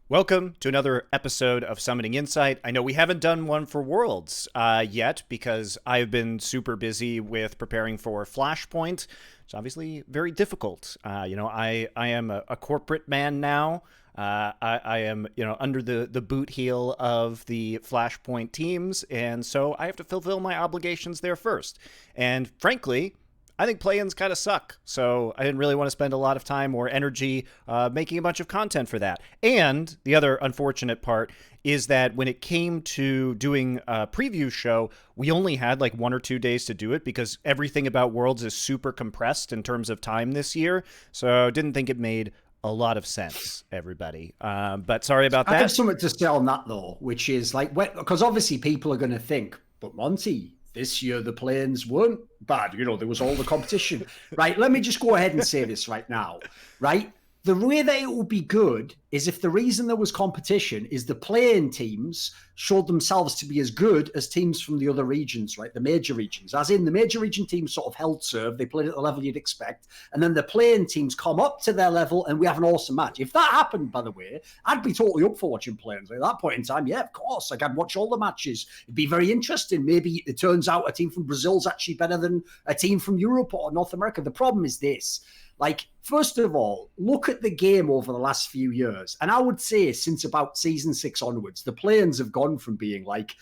Welcome to another episode of Summoning Insight. I know we haven't done one for Worlds yet because I've been super busy with preparing for Flashpoint. It's obviously very difficult. I am a corporate man now. I am, under the boot heel of the Flashpoint teams, and so I have to fulfill my obligations there first. And frankly, I think play-ins kind of suck, so I didn't really want to spend a lot of time or energy making a bunch of content for that. And the other unfortunate part is that when it came to doing a preview show, we only had like 1 or 2 days to do it because everything about Worlds is super compressed in terms of time this year, so didn't think it made a lot of sense, everybody. But sorry about that. I have something to say on that, though, which is like, because obviously people are going to think, but Monty, this year the play-ins weren't bad. There was all the competition. Right, let me just go ahead and say this right now, right? The way that it will be good is if the reason there was competition is the play-in teams showed themselves to be as good as teams from the other regions, right? The major regions. As in, the major region teams sort of held serve. They played at the level you'd expect. And then the play-in teams come up to their level and we have an awesome match. If that happened, by the way, I'd be totally up for watching play-ins. At that point in time, yeah, of course. I'd watch all the matches. It'd be very interesting. Maybe it turns out a team from Brazil's actually better than a team from Europe or North America. The problem is this. Like, first of all, look at the game over the last few years. And I would say since about season 6 onwards, the play-ins have gone from being like,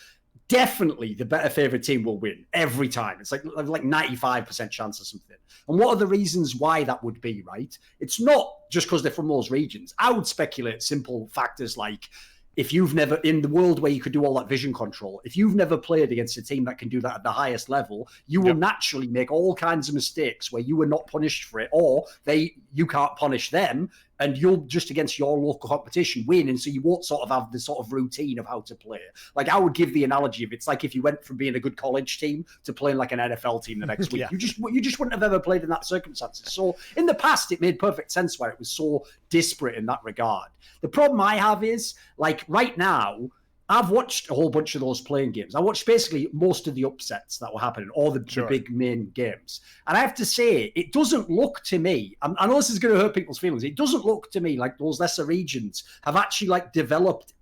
definitely the better favorite team will win every time. It's like 95% chance or something. And what are the reasons why that would be, right? It's not just because they're from those regions. I would speculate simple factors like, if you've never, in the world where you could do all that vision control, if you've never played against a team that can do that at the highest level, you will naturally make all kinds of mistakes where you were not punished for it, or you can't punish them, and you'll just against your local competition win, and so you won't sort of have the sort of routine of how to play. Like, I would give the analogy of it's like if you went from being a good college team to playing like an NFL team the next week. You just wouldn't have ever played in that circumstances. So in the past, it made perfect sense where it was so disparate in that regard. The problem I have is, like, right now, I've watched a whole bunch of those playing games. I watched basically most of the upsets that were happening, all the big main games. And I have to say, it doesn't look to me, I know this is going to hurt people's feelings, it doesn't look to me like those lesser regions have actually like developed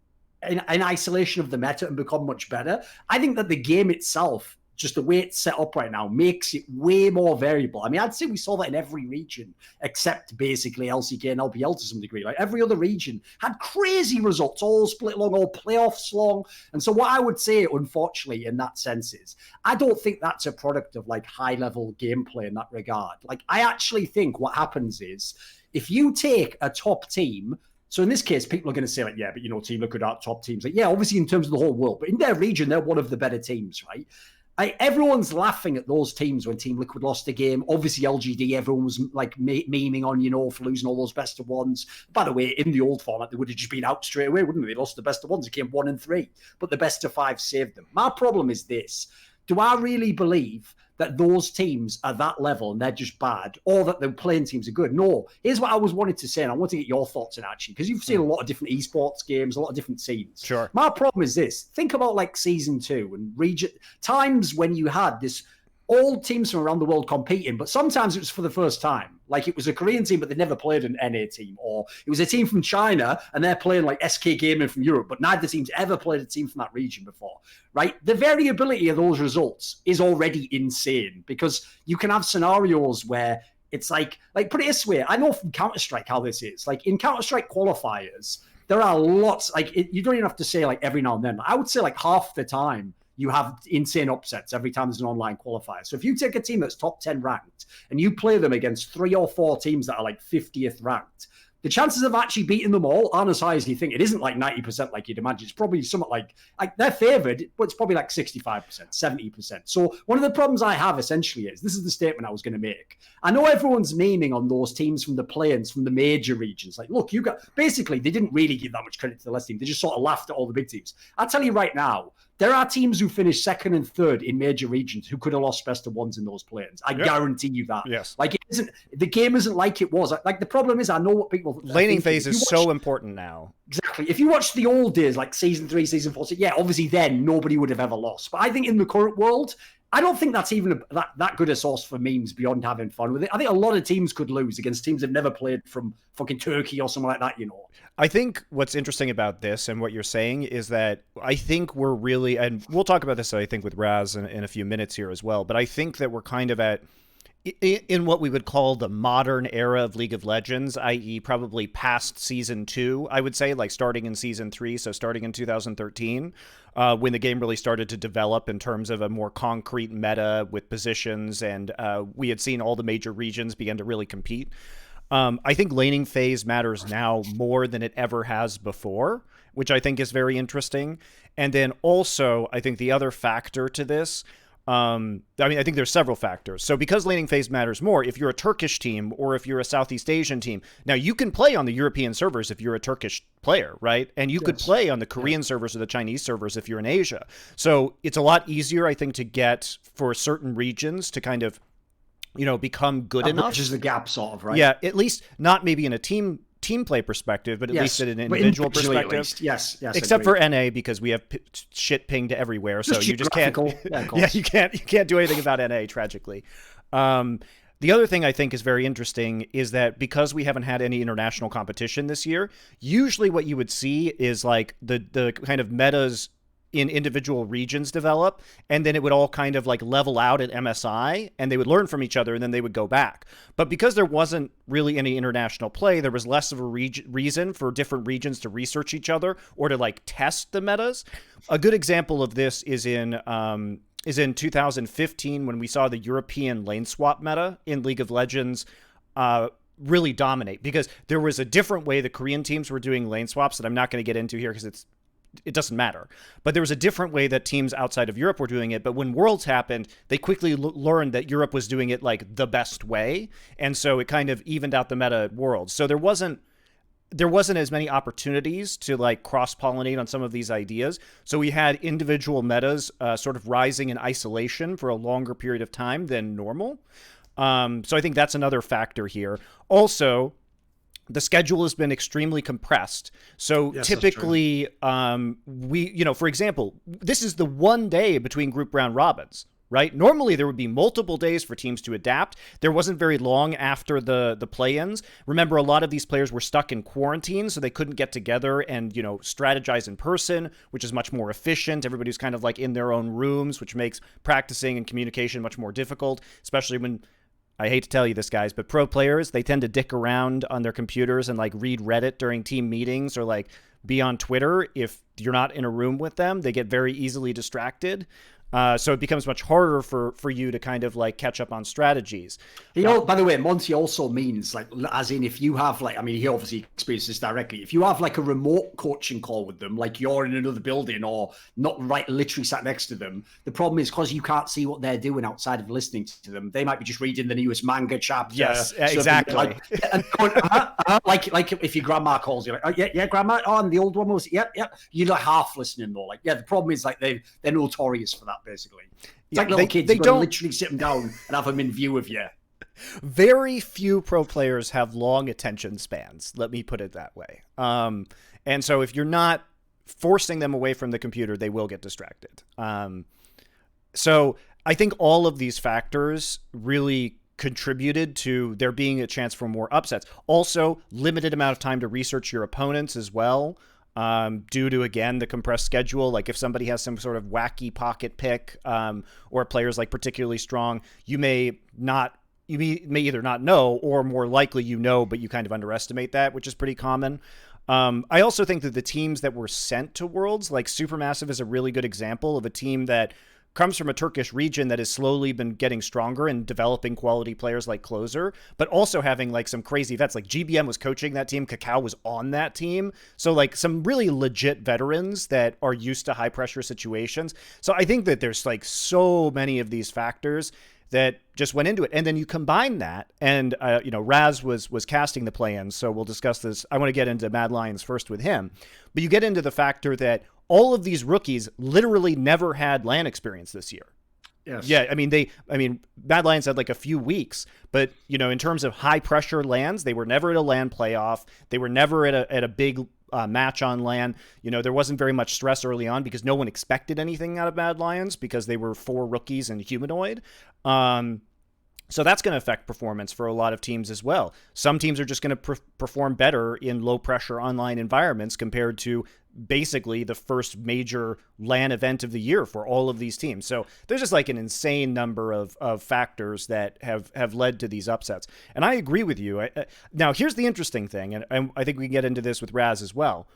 in isolation of the meta and become much better. I think that the game itself, just the way it's set up right now, makes it way more variable. I mean, I'd say we saw that in every region, except basically LCK and LPL to some degree. Like, every other region had crazy results, all split long, all playoffs long. And so what I would say, unfortunately, in that sense is, I don't think that's a product of like high-level gameplay in that regard. Like, I actually think what happens is, if you take a top team, so in this case, people are going to say, like, yeah, but Team Liquid are top teams. Like, yeah, obviously in terms of the whole world, but in their region, they're one of the better teams, right? Everyone's laughing at those teams when Team Liquid lost a game. Obviously, LGD, everyone was like memeing on, for losing all those best of ones. By the way, in the old format, they would have just been out straight away, wouldn't they? They lost the best of ones. It came 1 and 3, but the best of 5 saved them. My problem is this. Do I really believe that those teams are that level and they're just bad, or that the playing teams are good? No. Here's what I was wanting to say, and I want to get your thoughts on actually, because you've seen a lot of different esports games, a lot of different scenes. Sure. My problem is this. Think about like season 2 and region times when you had this all teams from around the world competing, but sometimes it was for the first time. Like, it was a Korean team, but they never played an NA team, or it was a team from China and they're playing like SK Gaming from Europe, but neither team's ever played a team from that region before, right? The variability of those results is already insane, because you can have scenarios where it's like put it this way, I know from Counter-Strike how this is. Like, in Counter-Strike qualifiers, there are lots, you don't even have to say like every now and then. I would say like half the time, you have insane upsets every time there's an online qualifier. So if you take a team that's top 10 ranked and you play them against 3 or 4 teams that are like 50th ranked, the chances of actually beating them all aren't as high as you think. It isn't like 90% like you'd imagine. It's probably somewhat like they're favored, but it's probably like 65%, 70%. So one of the problems I have essentially is, this is the statement I was going to make. I know everyone's memeing on those teams from the play-ins, from the major regions. Like, look, basically, they didn't really give that much credit to the less team. They just sort of laughed at all the big teams. I'll tell you right now, there are teams who finished 2nd and 3rd in major regions who could have lost best of ones in those play-ins. I guarantee you that. Yes. Like, the game isn't like it was. Like, the problem is, I know what people laning phase is so important now. Exactly. If you watch the old days, like season 3, season 4, yeah, obviously then nobody would have ever lost. But I think in the current world, I don't think that's even that good a source for memes beyond having fun with it. I think a lot of teams could lose against teams that have never played from fucking Turkey or something like that, you know. I think what's interesting about this and what you're saying is that I think we're really, and we'll talk about this, I think, with Razz in a few minutes here as well, but I think that we're kind of in what we would call the modern era of League of Legends, i.e. probably past Season 2, I would say, like starting in Season 3, so starting in 2013, when the game really started to develop in terms of a more concrete meta with positions, and we had seen all the major regions begin to really compete. I think laning phase matters now more than it ever has before, which I think is very interesting. And then also, I think the other factor to this, I think there's several factors. So because laning phase matters more, if you're a Turkish team or if you're a Southeast Asian team, now you can play on the European servers if you're a Turkish player, right? And you could play on the Korean servers or the Chinese servers if you're in Asia. So it's a lot easier, I think, to get for certain regions to kind of, become good enough. Which is the gap, sort of, right? Yeah, at least not maybe in a team play perspective, but at least in an individual perspective. Yes. Except for NA, because we have shit pinged everywhere, so you just can't. Yeah, you can't do anything about NA. Tragically, the other thing I think is very interesting is that because we haven't had any international competition this year, usually what you would see is like the kind of metas in individual regions develop, and then it would all kind of like level out at MSI, and they would learn from each other, and then they would go back. But because there wasn't really any international play, there was less of a reason for different regions to research each other or to like test the metas. A good example of this is in 2015 when we saw the European lane swap meta in League of Legends really dominate, because there was a different way the Korean teams were doing lane swaps that I'm not going to get into here because it doesn't matter. But there was a different way that teams outside of Europe were doing it. But when Worlds happened, they quickly learned that Europe was doing it like the best way. And so it kind of evened out the meta at Worlds. So there wasn't as many opportunities to like cross-pollinate on some of these ideas. So we had individual metas sort of rising in isolation for a longer period of time than normal. So I think that's another factor here. Also, the schedule has been extremely compressed. So typically, for example, this is the one day between group round robins, right? Normally, there would be multiple days for teams to adapt. There wasn't very long after the play-ins. Remember, a lot of these players were stuck in quarantine, so they couldn't get together and, strategize in person, which is much more efficient. Everybody's kind of like in their own rooms, which makes practicing and communication much more difficult, especially when, I hate to tell you this, guys, but pro players, they tend to dick around on their computers and like read Reddit during team meetings or like be on Twitter. If you're not in a room with them, they get very easily distracted. So it becomes much harder for you to kind of like catch up on strategies. By the way, Monty also means like, as in if you have like, I mean, he obviously experienced this directly. If you have like a remote coaching call with them, like you're in another building or not literally sat next to them, the problem is because you can't see what they're doing outside of listening to them. They might be just reading the newest manga chapter. Yes, exactly. Like if your grandma calls you, like, yeah, grandma. Oh, and the old one was, yep. You're like half listening though. Like, yeah, the problem is like they're notorious for that. Basically, it's like little kids. They don't literally sit them down and have them in view of you. Very few pro players have long attention spans. Let me put it that way. And so if you're not forcing them away from the computer, they will get distracted. So I think all of these factors really contributed to there being a chance for more upsets. Also, limited amount of time to research your opponents as well. Due to, again, the compressed schedule. Like if somebody has some sort of wacky pocket pick, or a player's like particularly strong, you may either not know, or more likely but you kind of underestimate that, which is pretty common. I also think that the teams that were sent to Worlds, like Supermassive is a really good example of a team that comes from a Turkish region that has slowly been getting stronger and developing quality players like Closer, but also having like some crazy vets. Like GBM was coaching that team, Kakao was on that team. So like some really legit veterans that are used to high pressure situations. So I think that there's like so many of these factors that just went into it. And then you combine that, and Razz was casting the play-ins, so we'll discuss this. I want to get into Mad Lions first with him. But you get into the factor that all of these rookies literally never had LAN experience this year. Yes. Yeah, I mean, Mad Lions had like a few weeks, but in terms of high pressure LANs, they were never at a LAN playoff. They were never at a big match on LAN. There wasn't very much stress early on because no one expected anything out of Mad Lions because they were 4 rookies and humanoid. So that's going to affect performance for a lot of teams as well. Some teams are just going to perform better in low-pressure online environments compared to basically the first major LAN event of the year for all of these teams. So there's just like an insane number of factors that have led to these upsets. And I agree with you. Now, here's the interesting thing, and I think we can get into this with Razz as well.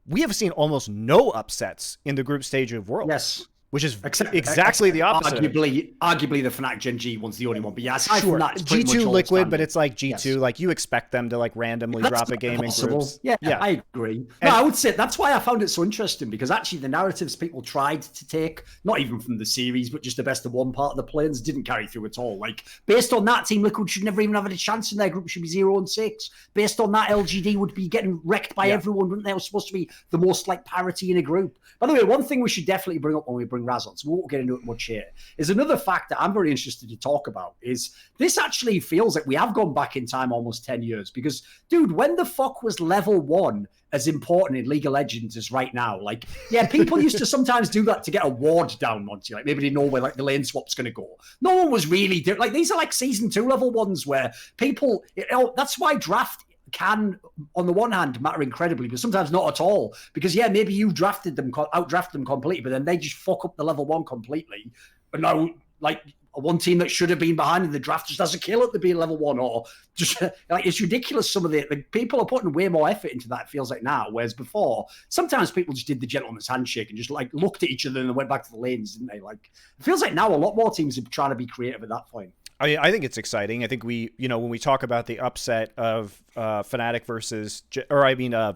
We have seen almost no upsets in the group stage of Worlds. Yes. Which is exactly the opposite. Arguably, the Fnatic Gen G one's the only one. But yeah, aside from that, it's G2 Liquid, but it's like G2. Yes. Like you expect them to like randomly drop a game in groups. Yeah, I agree. No, I would say that's why I found it so interesting, because actually the narratives people tried to take, not even from the series, but just the best of one part of the planes, didn't carry through at all. Like based on that, Team Liquid should never even have a chance in their group. Should be 0-6. Based on that, LGD would be getting wrecked by everyone, wouldn't they? It was supposed to be the most like parity in a group. By the way, one thing we should definitely bring up when we bring Razz on, so we won't get into it much here, is another fact that I'm very interested to talk about is this actually feels like we have gone back in time almost 10 years because, dude, when the fuck was level 1 as important in League of Legends as right now? Like, yeah, people used to sometimes do that to get a ward down, Monty. Like, maybe they know where like the lane swap's going to go. No one was really doing, like, these are like season 2 level ones where people, that's why draft can, on the one hand, matter incredibly, but sometimes not at all. Because, yeah, maybe you outdrafted them completely, but then they just fuck up the level 1 completely. But now, like, one team that should have been behind in the draft just has a kill at the being level 1, or just, like, it's ridiculous. Some of the people are putting way more effort into that, it feels like now, whereas before, sometimes people just did the gentleman's handshake and just, like, looked at each other and then went back to the lanes, didn't they? Like, it feels like now a lot more teams are trying to be creative at that point. I think it's exciting. I think when we talk about the upset of Fnatic versus,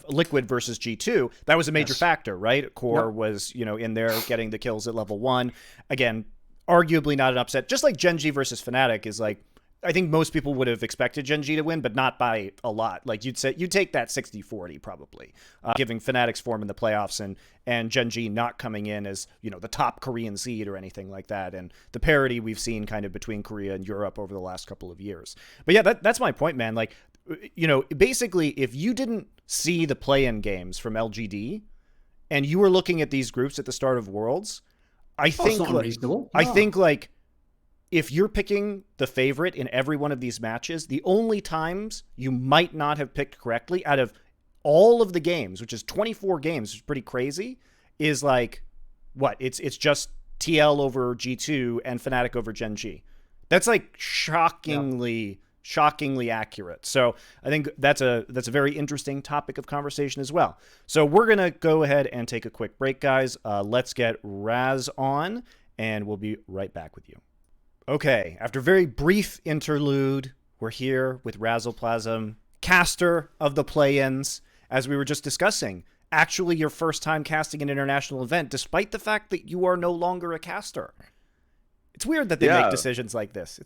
Liquid versus G2, that was a major factor, right? Core was, in there getting the kills at level 1. Again, arguably not an upset. Just like Gen G versus Fnatic is like, I think most people would have expected Gen G to win, but not by a lot. Like you'd take that 60-40 probably, giving Fnatic's form in the playoffs and Gen G not coming in as, the top Korean seed or anything like that. And the parity we've seen kind of between Korea and Europe over the last couple of years. But yeah, that's my point, man. Like, basically if you didn't see the play-in games from LGD and you were looking at these groups at the start of Worlds, I think if you're picking the favorite in every one of these matches, the only times you might not have picked correctly out of all of the games, which is 24 games, which is pretty crazy, is like, what? It's just TL over G2 and Fnatic over Gen G. That's like shockingly accurate. So I think that's a very interesting topic of conversation as well. So we're going to go ahead and take a quick break, guys. Let's get Razz on, and we'll be right back with you. Okay, after a very brief interlude, we're here with Razleplasm, caster of the play-ins, as we were just discussing. Actually, your first time casting an international event, despite the fact that you are no longer a caster. It's weird that they make decisions like this. I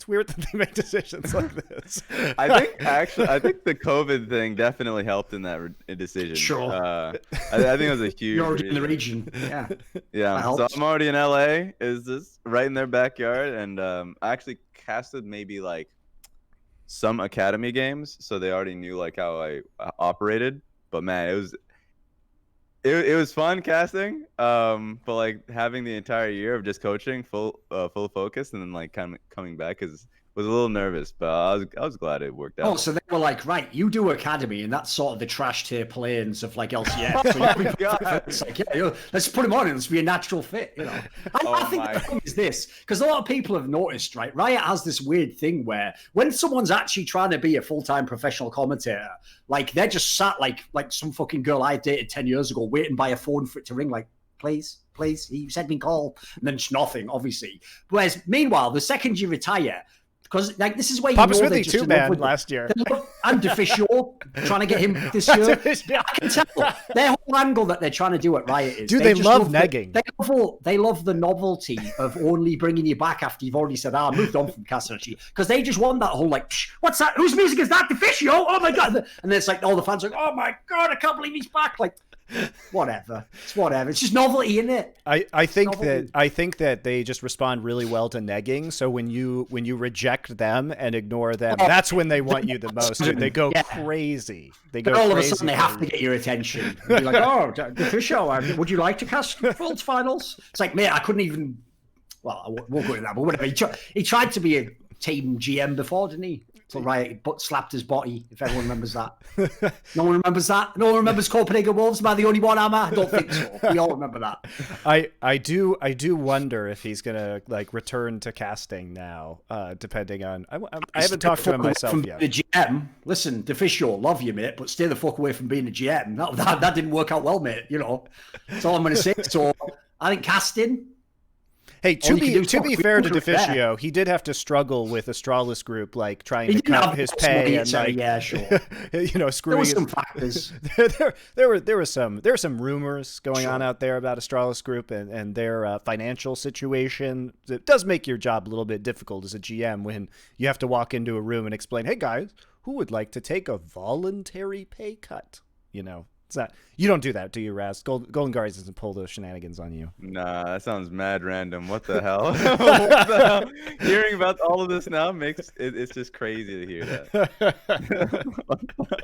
think the COVID thing definitely helped in that decision. Sure. I think it was a huge. You're already in the region. Yeah. Yeah. So I'm already in LA. Is this right in their backyard? And I actually casted maybe like some academy games, so they already knew like how I operated. But man, it was fun casting, but like having the entire year of just coaching full focus and then like kind of coming back was a little nervous, but I was glad it worked out. Oh, so they were like, right, you do academy, and that's sort of the trash tier planes of like LCS. So it's like, yeah, let's put him on and let's be a natural fit. I think the thing is this, because a lot of people have noticed, right? Riot has this weird thing where when someone's actually trying to be a full-time professional commentator, like they're just sat like some fucking girl I dated 10 years ago, waiting by a phone for it to ring, like, please, he said me call, and then it's nothing, obviously. Whereas meanwhile, the second you retire, because like this is where you Papa know Smithy too, man, last year. And Deficio trying to get him this year. I can tell their whole angle that they're trying to do at Riot is, dude, they love negging. They love the novelty of only bringing you back after you've already said, I moved on from Cassidy, because they just want that whole like, what's that? Whose music is that? Deficio? Oh my god! And then it's like all the fans are like, oh my god, I can't believe he's back. Like, Whatever. It's whatever. It's just novelty, isn't it? I think that they just respond really well to negging. So when you reject them and ignore them, that's when they want you the most. Dude. They go crazy. They go all crazy of a sudden they have to get your attention. Be like, oh, the fish show. Would you like to cast Worlds Finals? It's like, mate, I couldn't even. Well, I won't go into that, but whatever. He tried to be a team GM before, didn't he? So right, but slapped his body. If everyone remembers that, no one remembers that. No one remembers Copenhagen Wolves. Am I the only one? Am I? I don't think so. We all remember that. I do wonder if he's gonna like return to casting now, depending on. I haven't talked to him myself yet. The GM, listen, Deficio, love you, mate, but stay the fuck away from being a GM. That didn't work out well, mate. You know, that's all I'm gonna say. So I think casting. Hey, to be fair to Deficio, he did have to struggle with Astralis Group, like trying to cut his pay and like, yeah, sure. You know, screwing. There were some factors. there were some rumors going on out there about Astralis Group and their financial situation. It does make your job a little bit difficult as a GM when you have to walk into a room and explain, "Hey guys, who would like to take a voluntary pay cut?" You know. You don't do that, do you, Razz? Golden Guardians doesn't pull those shenanigans on you. Nah, that sounds mad random. What the hell? What the hell? Hearing about all of this now makes it's just crazy to hear that.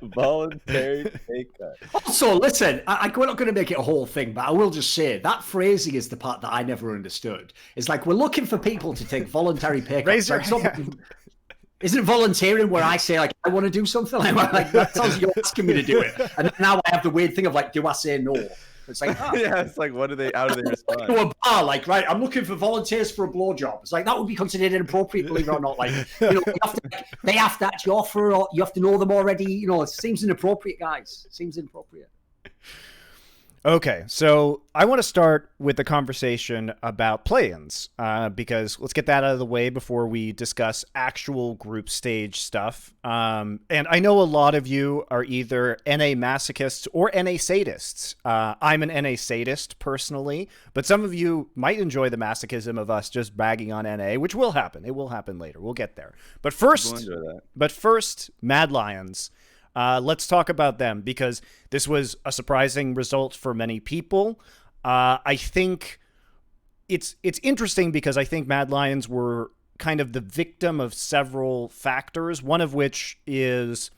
Voluntary pay cut. Also, listen, we're not going to make it a whole thing, but I will just say that phrasing is the part that I never understood. It's like we're looking for people to take voluntary pay cuts. Raise your hand. Isn't it volunteering where I say, like, I want to do something? Like that sounds like you're asking me to do it. And then now I have the weird thing of, like, do I say no? It's like, yeah, it's like, how do they respond? To a bar, like, right, I'm looking for volunteers for a blowjob. It's like, that would be considered inappropriate, believe it or not. Like, you know, they have to actually offer, or you have to know them already. You know, it seems inappropriate, guys. It seems inappropriate. Okay, so I want to start with the conversation about play-ins, because let's get that out of the way before we discuss actual group stage stuff. And I know a lot of you are either NA masochists or NA sadists. I'm an NA sadist personally, but some of you might enjoy the masochism of us just bagging on NA, which will happen. It will happen later. We'll get there. But first, Mad Lions. Let's talk about them because this was a surprising result for many people. I think it's interesting because I think Mad Lions were kind of the victim of several factors, one of which is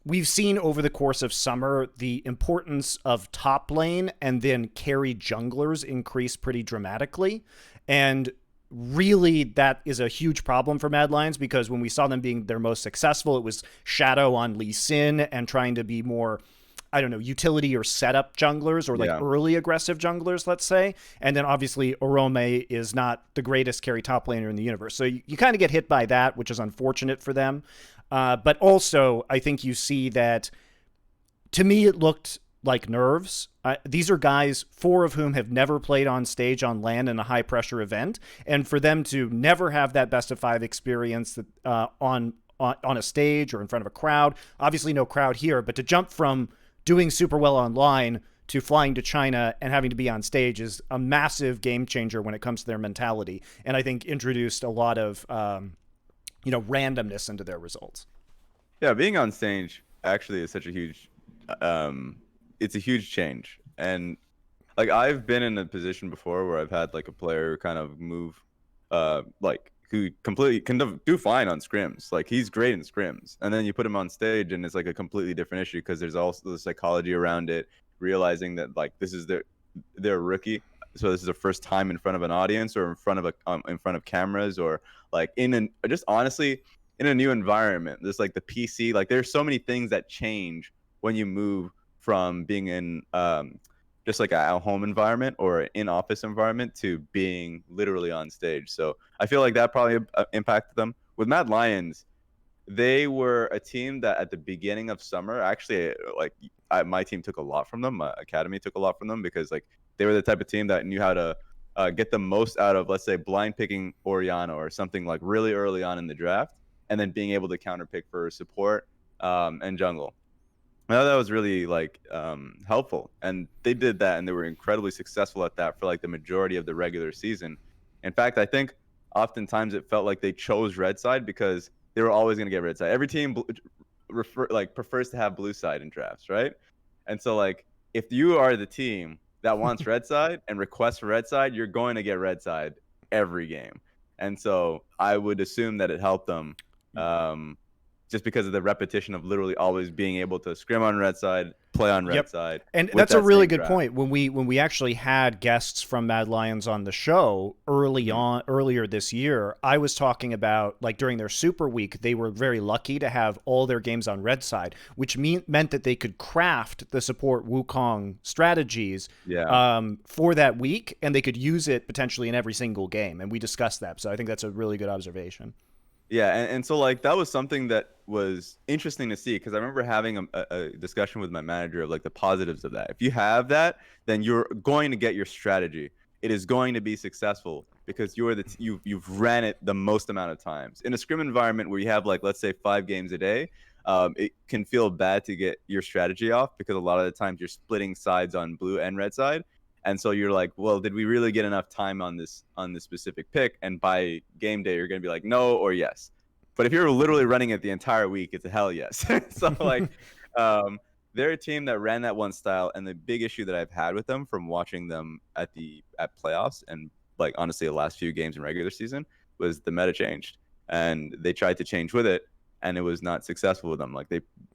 we've seen over the course of summer the importance of top lane and then carry junglers increase pretty dramatically. And really, that is a huge problem for Mad Lions because when we saw them being their most successful, it was Shadow on Lee Sin and trying to be more, I don't know, utility or setup junglers or like early aggressive junglers, let's say. And then obviously Orome is not the greatest carry top laner in the universe. So you kind of get hit by that, which is unfortunate for them. But also, I think you see that, to me, it looked like nerves. These are guys, 4 of whom have never played on stage on LAN in a high-pressure event, and for them to never have that best-of-5 experience on a stage or in front of a crowd, obviously no crowd here, but to jump from doing super well online to flying to China and having to be on stage is a massive game changer when it comes to their mentality, and I think introduced a lot of randomness into their results. Yeah, being on stage actually is such a huge it's a huge change. And like I've been in a position before where I've had like a player kind of move like who completely can do fine on scrims. Like he's great in scrims. And then you put him on stage and it's like a completely different issue because there's also the psychology around it, realizing that like this is their rookie. So this is their first time in front of an audience or in front of cameras or like just honestly in a new environment. There's like the PC, like there's so many things that change when you move from being in just like a home environment or an in-office environment to being literally on stage. So I feel like that probably impacted them. With Mad Lions, they were a team that at the beginning of summer, actually, like my team took a lot from them. My academy took a lot from them because like they were the type of team that knew how to get the most out of, let's say, blind picking Orianna or something like really early on in the draft, and then being able to counter pick for support and jungle. I thought that was really like helpful, and they did that, and they were incredibly successful at that for like the majority of the regular season. In fact, I think oftentimes it felt like they chose red side because they were always going to get red side. Every team prefers to have blue side in drafts, right? And so like if you are the team that wants red side and requests for red side, you're going to get red side every game. And so I would assume that it helped them just because of the repetition of literally always being able to scrim on red side, play on red side. And that's a really good point. When we actually had guests from Mad Lions on the show earlier this year, I was talking about, like, during their Super Week, they were very lucky to have all their games on red side, which meant that they could craft the support Wukong strategies for that week, and they could use it potentially in every single game. And we discussed that. So I think that's a really good observation. Yeah, and so, like, that was something that was interesting to see, because I remember having a discussion with my manager of, like, the positives of that. If you have that, then you're going to get your strategy. It is going to be successful because you've ran it the most amount of times. In a scrim environment where you have, like, let's say 5 games a day, it can feel bad to get your strategy off because a lot of the times you're splitting sides on blue and red side. And so you're like, well, did we really get enough time on this specific pick? And by game day, you're going to be like, no or yes. But if you're literally running it the entire week, it's a hell yes. So, like, they're a team that ran that one style. And the big issue that I've had with them from watching them at playoffs and, like, honestly, the last few games in regular season was the meta changed. And they tried to change with it, and it was not successful with them. Like,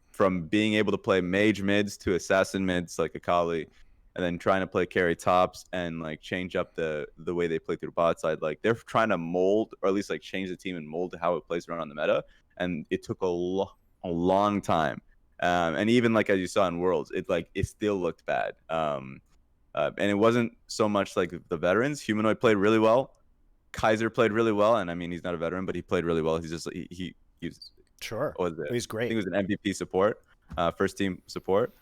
from being able to play mage mids to assassin mids like Akali, and then trying to play carry tops and, like, change up the way they play through bot side. Like, they're trying to mold, or at least, like, change the team and mold to how it plays around on the meta. And it took a long time. And even, like, as you saw in Worlds, it still looked bad. And it wasn't so much like the veterans. Humanoid played really well. Kaiser played really well. And I mean, he's not a veteran, but he played really well. He's just, he was, sure. He's great. I think he was an MVP support, first team support.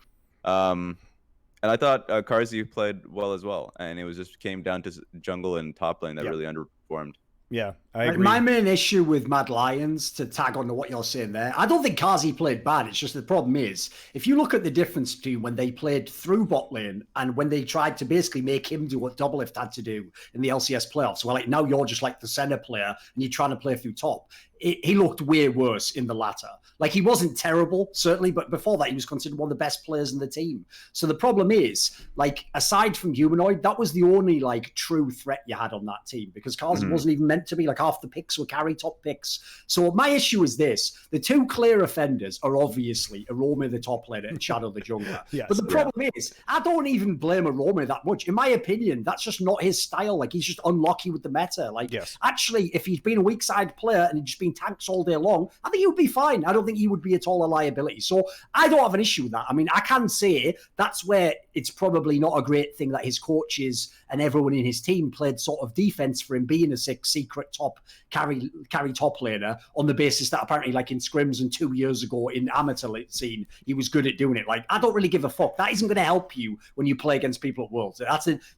And I thought Karzi played well as well, and it just came down to jungle and top lane that really underperformed. Yeah, I agree. My main issue with Mad Lions, to tag on to what you're saying there, I don't think Karzi played bad. It's just the problem is, if you look at the difference between when they played through bot lane and when they tried to basically make him do what Doublelift had to do in the LCS playoffs, where, like, now you're just like the center player and you're trying to play through top. He looked way worse in the latter. Like, he wasn't terrible, certainly, but before that, he was considered one of the best players in the team. So the problem is, like, aside from Humanoid, that was the only, like, true threat you had on that team, because Karzi wasn't even meant to be. Like, half the picks were carry top picks. So my issue is this. The two clear offenders are obviously Arome, the top laner, and Shadow, the jungler. But the problem is, I don't even blame Arome that much. In my opinion, that's just not his style. Like, he's just unlucky with the meta. Like, actually, if he's been a weak side player and he'd just been tanks all day long, I think he would be fine. I don't think he would be at all a liability. So I don't have an issue with that. I mean, I can say that's where it's probably not a great thing that his coaches and everyone in his team played sort of defense for him being a secret top carry top laner on the basis that apparently, like, in scrims and 2 years ago in amateur scene, he was good at doing it. Like, I don't really give a fuck. That isn't going to help you when you play against people at Worlds.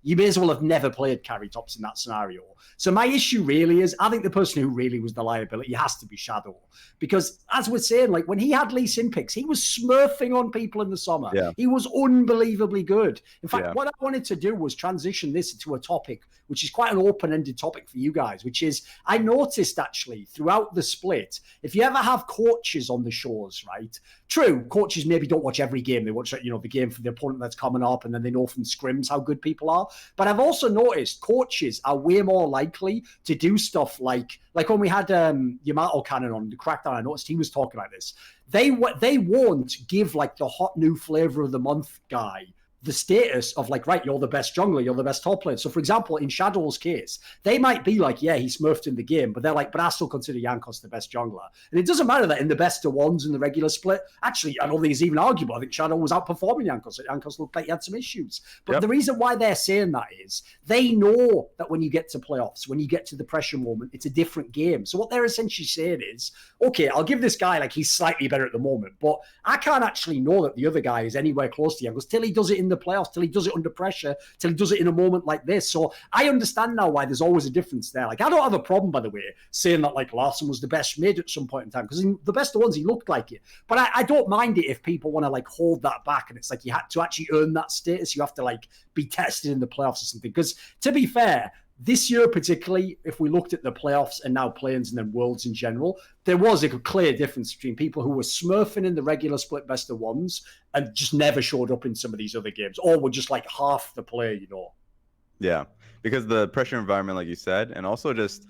You may as well have never played carry tops in that scenario. So my issue really is, I think the person who really was the liability has to be Shadow. Because, as we're saying, like, when he had Lee Sin picks, he was smurfing on people in the summer. He was unbelievably good. In fact, what I wanted to do was transition this into a topic, which is quite an open-ended topic for you guys, which is, I noticed actually throughout the split, if you ever have coaches on the shows, right? True, coaches maybe don't watch every game. They watch, the game for the opponent that's coming up, and then they know from scrims how good people are. But I've also noticed coaches are way more likely to do stuff like when we had Yamato Cannon on the Crackdown, I noticed he was talking about this. They won't give, like, the hot new flavor of the month guy the status of, like, right, you're the best jungler, you're the best top player. So, for example, in Shadow's case, they might be like, yeah, he smurfed in the game, but they're like, but I still consider Jankos the best jungler. And it doesn't matter that in the best of ones in the regular split, actually, I don't think it's even arguable. I think Shadow was outperforming Jankos. Jankos looked like he had some issues. But the reason why they're saying that is they know that when you get to playoffs, when you get to the pressure moment, it's a different game. So what they're essentially saying is, okay, I'll give this guy, like, he's slightly better at the moment, but I can't actually know that the other guy is anywhere close to Jankos till he does it in the playoffs, till he does it under pressure, till he does it in a moment like this. So I understand now why there's always a difference there. Like, I don't have a problem, by the way, saying that, like, Larson was the best mid at some point in time, because in the best of ones, he looked like it. But I don't mind it if people want to, like, hold that back, and it's like you had to actually earn that status. You have to, like, be tested in the playoffs or something. Because, to be fair, This year, particularly, if we looked at the playoffs and now play-ins and then worlds in general, there was a clear difference between people who were smurfing in the regular split best of ones and just never showed up in some of these other games, or were just like half the play, you know. Yeah, because the pressure environment, like you said, and also just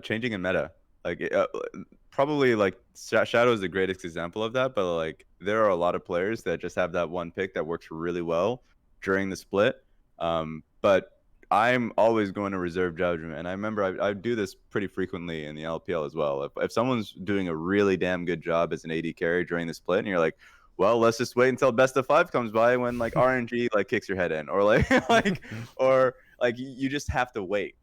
changing in meta. Like probably like Shadow is the greatest example of that, but like there are a lot of players that just have that one pick that works really well during the split. But I'm always going to reserve judgment, and I remember I do this pretty frequently in the LPL as well. If someone's doing a really damn good job as an AD carry during the split, and you're like, well, let's just wait until best of 5 comes by when like RNG like kicks your head in, or like or like you just have to wait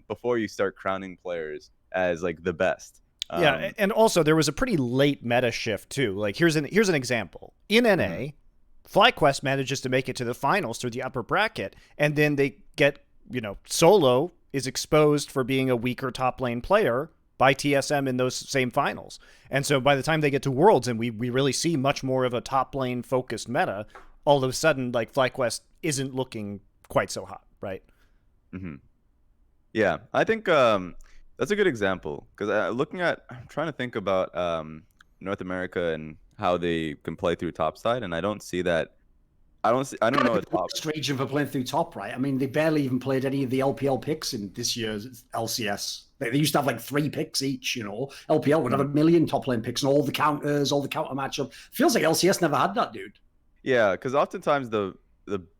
before you start crowning players as like the best. Yeah, and also there was a pretty late meta shift too. Like here's an example. In NA, FlyQuest manages to make it to the finals through the upper bracket, and then they get, Solo is exposed for being a weaker top lane player by TSM in those same finals. And so by the time they get to Worlds and we really see much more of a top lane focused meta, all of a sudden like FlyQuest isn't looking quite so hot, right? Yeah, I think that's a good example, because I'm trying to think about North America and how they can play through topside, and I don't see that. I don't know a top region for playing through top, right? I mean, they barely even played any of the LPL picks in this year's LCS. They used to have like 3 picks each, LPL would have a million top lane picks and all the counters, all the counter matchup. Feels like LCS never had that, dude. Yeah, because oftentimes the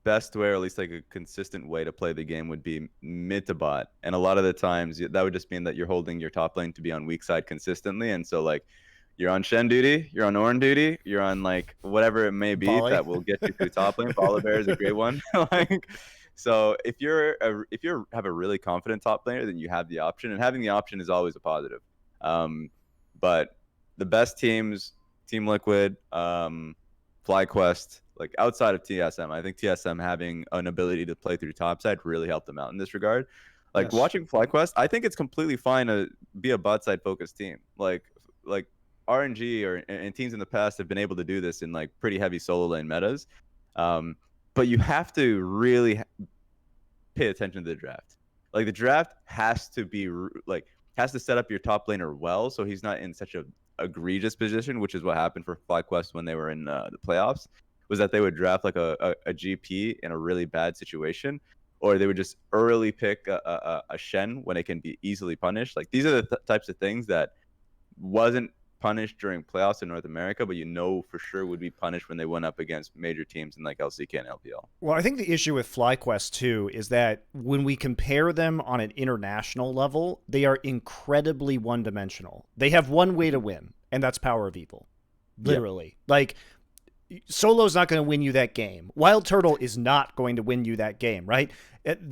best way, or at least like a consistent way to play the game, would be mid to bot, and a lot of the times that would just mean that you're holding your top lane to be on weak side consistently, and so like you're on Shen duty, you're on Ornn duty, you're on like whatever it may be that will get you through top lane. Volibear is a great one. Like, so if you have a really confident top laner, then you have the option, and having the option is always a positive. But the best teams, Team Liquid, FlyQuest, like outside of TSM, I think TSM having an ability to play through topside really helped them out in this regard. Like watching FlyQuest, I think it's completely fine to be a bot side focused team. Like RNG and teams in the past have been able to do this in like pretty heavy solo lane metas. But you have to really pay attention to the draft. Like the draft has to be has to set up your top laner well, so he's not in such a egregious position, which is what happened for FlyQuest when they were in the playoffs, was that they would draft like a GP in a really bad situation, or they would just early pick a Shen when it can be easily punished. Like these are the types of things that wasn't punished during playoffs in North America, but for sure would be punished when they went up against major teams in like LCK and LPL. Well, I think the issue with FlyQuest too is that when we compare them on an international level, they are incredibly one-dimensional. They have one way to win, and that's Power of Evil. Literally. Yep. Like, Solo's not going to win you that game. Wild Turtle is not going to win you that game, right?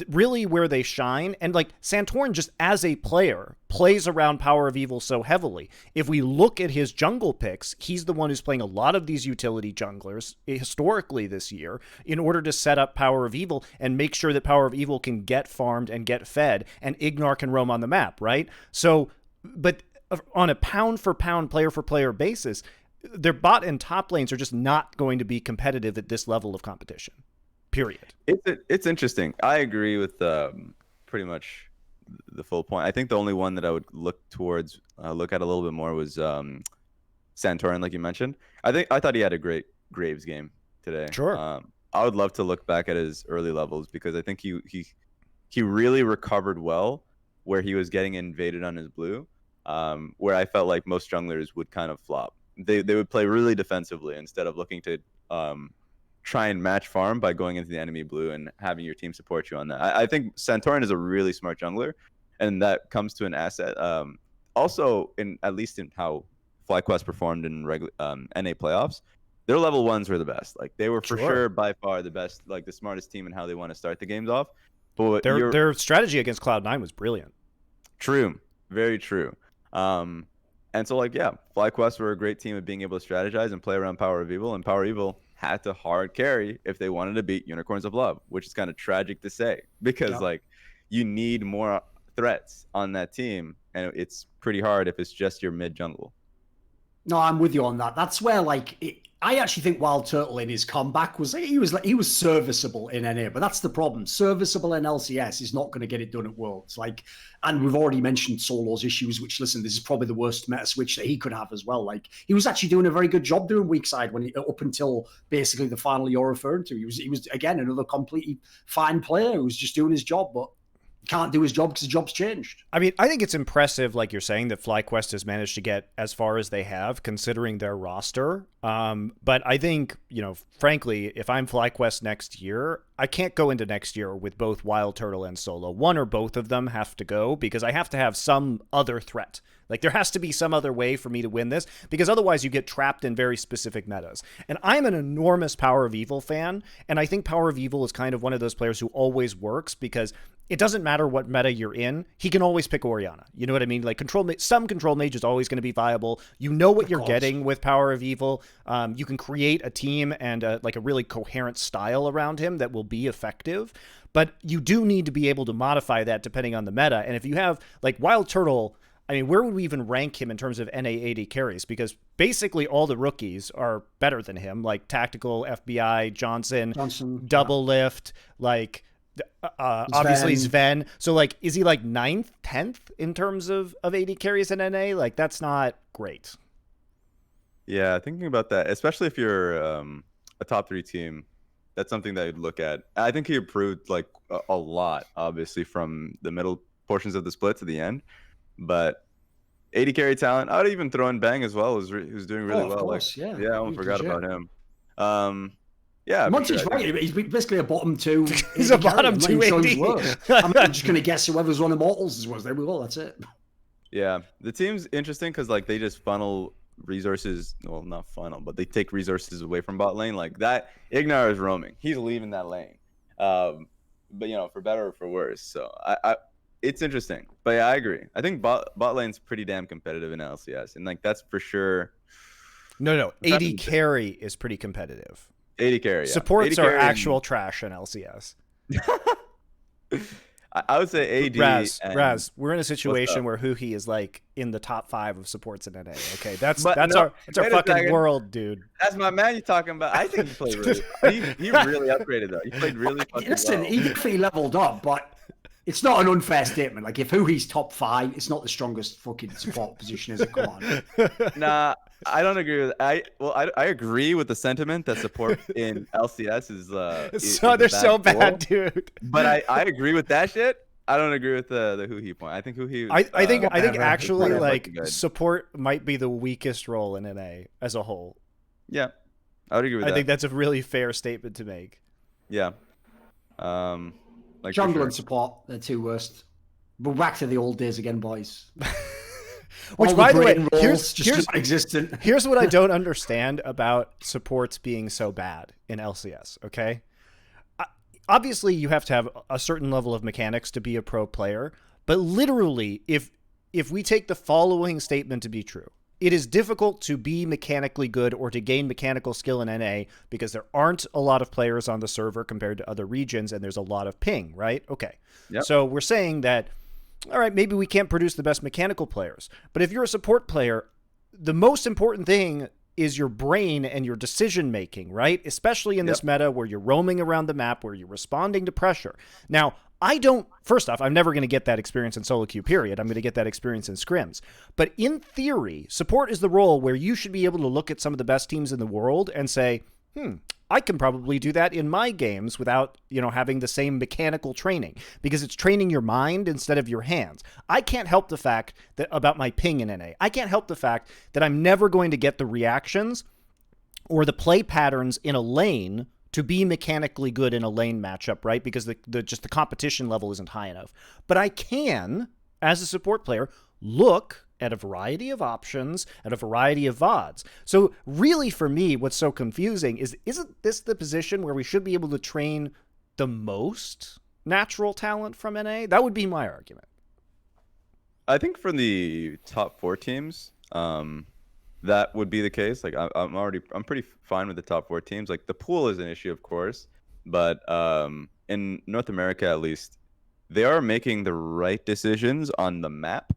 Really where they shine, and like Santorin just as a player plays around Power of Evil so heavily. If we look at his jungle picks, he's the one who's playing a lot of these utility junglers historically this year in order to set up Power of Evil and make sure that Power of Evil can get farmed and get fed, and Ignar can roam on the map, right? So, but on a pound for pound, player for player basis, their bot and top lanes are just not going to be competitive at this level of competition. Period. It's interesting. I agree with pretty much the full point. I think the only one that I would look at a little bit more was Santorin, like you mentioned. I thought he had a great Graves game today. Sure. I would love to look back at his early levels, because I think he really recovered well where he was getting invaded on his blue, where I felt like most junglers would kind of flop. They would play really defensively instead of looking to try and match farm by going into the enemy blue and having your team support you on that. I think Santorin is a really smart jungler, and that comes to an asset. Also, at least in how FlyQuest performed in NA playoffs, their level ones were the best. Like they were for sure by far the best, like the smartest team in how they want to start the games off. But their strategy against Cloud9 was brilliant. True, very true. And so, like, yeah, FlyQuest were a great team at being able to strategize and play around Power of Evil, and Power of Evil had to hard carry if they wanted to beat Unicorns of Love, which is kind of tragic to say, because like you need more threats on that team, and it's pretty hard if it's just your mid jungle. No, I'm with you on that. That's where like I actually think Wild Turtle in his comeback was he was serviceable in NA, but that's the problem. Serviceable in LCS is not going to get it done at Worlds. Like, and we've already mentioned Solo's issues, which listen, this is probably the worst meta switch that he could have as well. Like, he was actually doing a very good job doing weak side when up until basically the final you're referring to. He was again another completely fine player who was just doing his job, but can't do his job because the job's changed. I mean, I think it's impressive, like you're saying, that FlyQuest has managed to get as far as they have, considering their roster. But I think, you know, frankly, if I'm FlyQuest next year, I can't go into next year with both Wild Turtle and Solo. One or both of them have to go because I have to have some other threat. Like, there has to be some other way for me to win this, because otherwise you get trapped in very specific metas. And I'm an enormous Power of Evil fan, and I think Power of Evil is kind of one of those players who always works because it doesn't matter what meta you're in. He can always pick Orianna. You know what I mean? Like, some control mage is always going to be viable. You know what you're getting with Power of Evil. You can create a team and like a really coherent style around him that will be effective. But you do need to be able to modify that depending on the meta. And if you have, like, Wild Turtle, I mean, where would we even rank him in terms of NA AD carries? Because basically all the rookies are better than him, like Tactical, FBI, Johnson Double Lift, like obviously Sven. So, like, is he like 9th, 10th in terms of AD carries in NA? Like, that's not great. Yeah, thinking about that, especially if you're a top 3 team, that's something that you'd look at. I think he improved like a lot, obviously, from the middle portions of the split to the end. But AD carry talent, I would even throw in Bang as well, who's doing really well. Course, like, yeah, I almost forgot about him. Yeah, Monty's right. He's basically a bottom 2. He's a bottom 2 AD. I'm just going to guess whoever's on Immortals was there. Well, that's it. Yeah, the team's interesting because like they just funnel resources. Well, not funnel, but they take resources away from bot lane. Like that, Ignar is roaming. He's leaving that lane. But you know, for better or for worse. So it's interesting. But yeah, I agree. I think bot lane's pretty damn competitive in LCS, and like that's for sure. No, AD carry is pretty competitive. AD carry, yeah. Supports are actual trash in LCS. I would say AD. Razz, we're in a situation where Huhi is like in the top 5 of supports in NA. Okay, that's our fucking world, dude. That's my man. You talking about? I think he played really. he really upgraded though. He played really fucking Listen, well. he definitely leveled up, but it's not an unfair statement. Like, if Huhi's top 5, it's not the strongest fucking support position, is it? Come on. Nah, I don't agree with. I agree with the sentiment that support in LCS is they're so bad, dude. But I agree with that shit. I don't agree with the Huhi point. I think Huhi. I think actually like support might be the weakest role in NA as a whole. Yeah, I would agree with that. I think that's a really fair statement to make. Yeah. Like jungle and support, they're 2 worst. We're back to the old days again, boys. Which, by the way, here's what I don't understand about supports being so bad in LCS, okay? Obviously, you have to have a certain level of mechanics to be a pro player, but literally, if we take the following statement to be true, it is difficult to be mechanically good or to gain mechanical skill in NA because there aren't a lot of players on the server compared to other regions, and there's a lot of ping, right? Okay. Yep. So we're saying that, all right, maybe we can't produce the best mechanical players, but if you're a support player, the most important thing is your brain and your decision making, right? Especially in this meta where you're roaming around the map, where you're responding to pressure. Now, first off, I'm never going to get that experience in solo queue, period. I'm going to get that experience in scrims. But in theory, support is the role where you should be able to look at some of the best teams in the world and say, I can probably do that in my games without, having the same mechanical training, because it's training your mind instead of your hands. I can't help the fact that about my ping in NA. I can't help the fact that I'm never going to get the reactions or the play patterns in a lane to be mechanically good in a lane matchup, right? Because the competition level isn't high enough. But I can, as a support player, look at a variety of options, at a variety of VODs. So really, for me, what's so confusing is, isn't this the position where we should be able to train the most natural talent from NA? That would be my argument. I think for the top 4 teams, that would be the case. Like I'm pretty fine with the top 4 teams. Like the pool is an issue, of course, but in North America at least, they are making the right decisions on the map.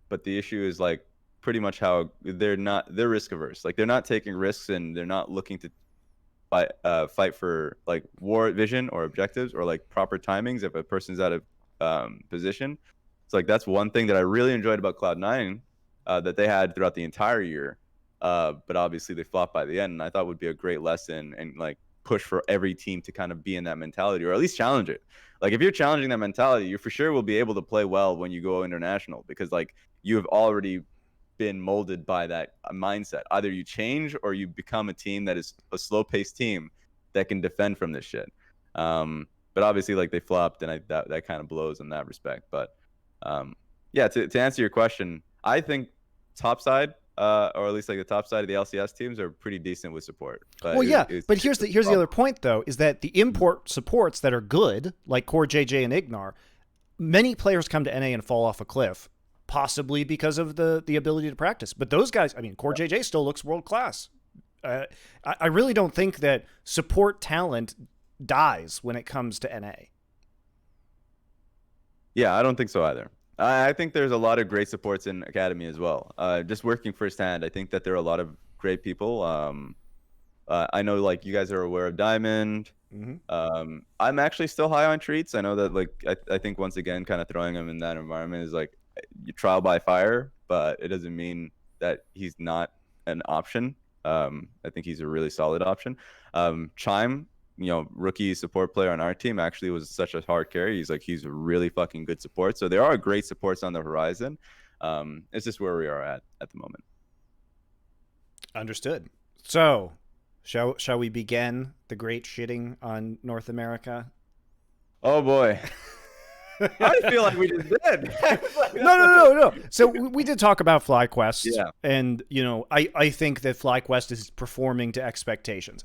But the issue is like pretty much how they're risk averse. Like they're not taking risks and they're not looking to fight for like war vision or objectives or like proper timings if a person's out of position. So like that's one thing that I really enjoyed about Cloud9 that they had throughout the entire year. But obviously they flopped by the end, and I thought would be a great lesson and like push for every team to kind of be in that mentality or at least challenge it. Like if you're challenging that mentality, you for sure will be able to play well when you go international, because like you have already been molded by that mindset. Either you change or you become a team that is a slow-paced team that can defend from this shit. But obviously like they flopped, and that kind of blows in that respect. But yeah, to answer your question, I think topside, or at least like the top side of the LCS teams are pretty decent with support. But well, but here's the other point though, is that the import supports that are good, like CoreJJ and Ignar, many players come to NA and fall off a cliff, possibly because of the ability to practice. But those guys, I mean, CoreJJ still looks world class. I really don't think that support talent dies when it comes to NA. Yeah, I don't think so either. I think there's a lot of great supports in Academy as well. Just working firsthand, I think that there are a lot of great people. I know like you guys are aware of Diamond. Mm-hmm. I'm actually still high on Treats. I know that like I think once again, kind of throwing him in that environment is like you trial by fire, but it doesn't mean that he's not an option. I think he's a really solid option. Chime, rookie support player on our team, actually was such a hard carry. He's a really fucking good support. So there are great supports on the horizon. It's just where we are at the moment. Understood. So shall we begin the great shitting on North America? Oh boy. I feel like we just did. No. So we did talk about FlyQuest. Yeah. And, I think that FlyQuest is performing to expectations.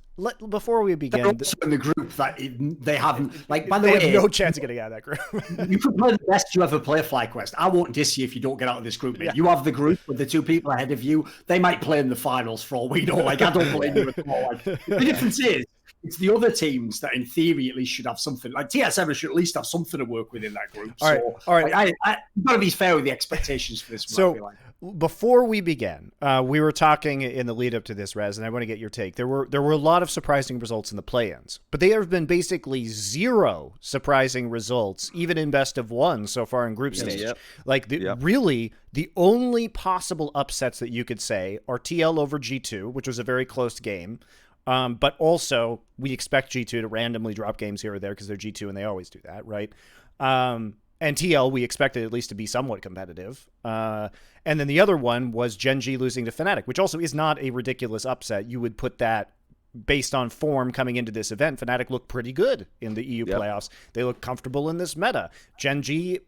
Before we begin... They're also in the group that they haven't... Like, by the way... They have no chance of getting out of that group. You could play the best you ever play FlyQuest. I won't diss you if you don't get out of this group, mate. Yeah. You have the group with the two people ahead of you. They might play in the finals for all we know. Like, I don't blame you at all. Like, the difference is, it's the other teams that, in theory, at least should have something. Like TSM should at least have something to work with in that group. All right. Like, I've got to be fair with the expectations for this one. So, I feel like. Before we began, we were talking in the lead up to this, Razz, and I want to get your take. There were a lot of surprising results in the play-ins, but there have been basically zero surprising results, even in best of one so far in group stage. Yep. Like, really, the only possible upsets that you could say are TL over G2, which was a very close game. But also, we expect G2 to randomly drop games here or there because they're G2 and they always do that, right? And TL, we expected at least to be somewhat competitive. And then the other one was Gen G losing to Fnatic, which also is not a ridiculous upset. You would put that based on form coming into this event. Fnatic looked pretty good in the EU playoffs. They look comfortable in this meta. Gen G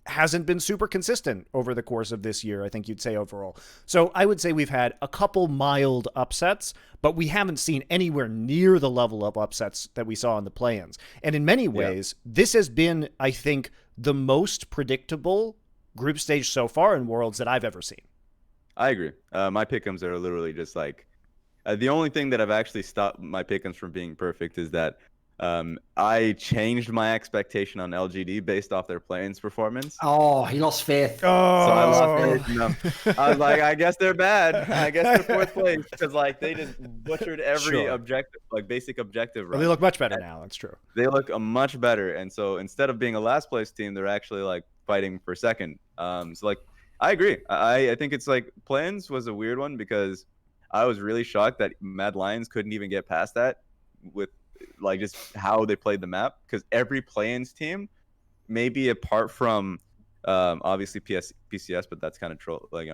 hasn't been super consistent over the course of this year, I think you'd say overall. So I would say we've had a couple mild upsets, but we haven't seen anywhere near the level of upsets that we saw in the play-ins. And in many ways, this has been, I think, the most predictable group stage so far in Worlds that I've ever seen. I agree. My pick'ems are literally just like, the only thing that I've actually stopped my pick'ems from being perfect is that I changed my expectation on LGD based off their play-ins performance. Oh, he lost faith. Oh, so I lost faith in them. I was like, I guess they're bad. I guess they're fourth place because like they just butchered every objective, like basic objective. Well, they look much better now. That's true. They look much better, and so instead of being a last place team, they're actually like fighting for second. So like, I agree. I think it's like play-ins was a weird one because I was really shocked that Mad Lions couldn't even get past that with like just how they played the map, because every play-ins team, maybe apart from obviously PCS, but that's kind of troll, like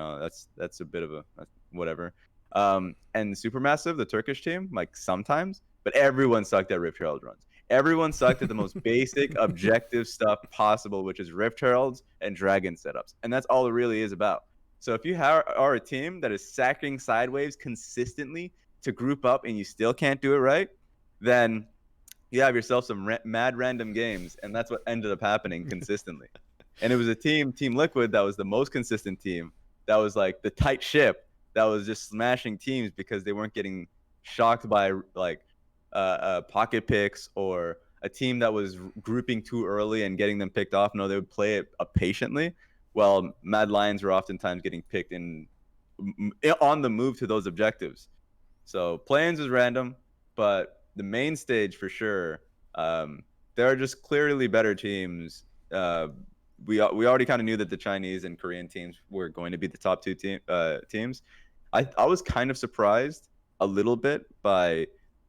that's a bit of a whatever, and Supermassive, the Turkish team, like sometimes, but everyone sucked at Rift Herald runs. Everyone sucked at the most basic objective stuff possible, which is Rift Heralds and Dragon setups, and that's all it really is about. So if you are a team that is sacking sideways consistently to group up and you still can't do it right, then you have yourself some mad random games, and that's what ended up happening consistently. And it was a Team Liquid that was the most consistent team, that was like the tight ship, that was just smashing teams because they weren't getting shocked by like pocket picks or a team that was grouping too early and getting them picked off. No, they would play it patiently. Well, Mad Lions were oftentimes getting picked in on the move to those objectives. So play-ins is random, but the main stage for sure, there are just clearly better teams. We already kind of knew that the Chinese and Korean teams were going to be the top two teams. I was kind of surprised a little bit by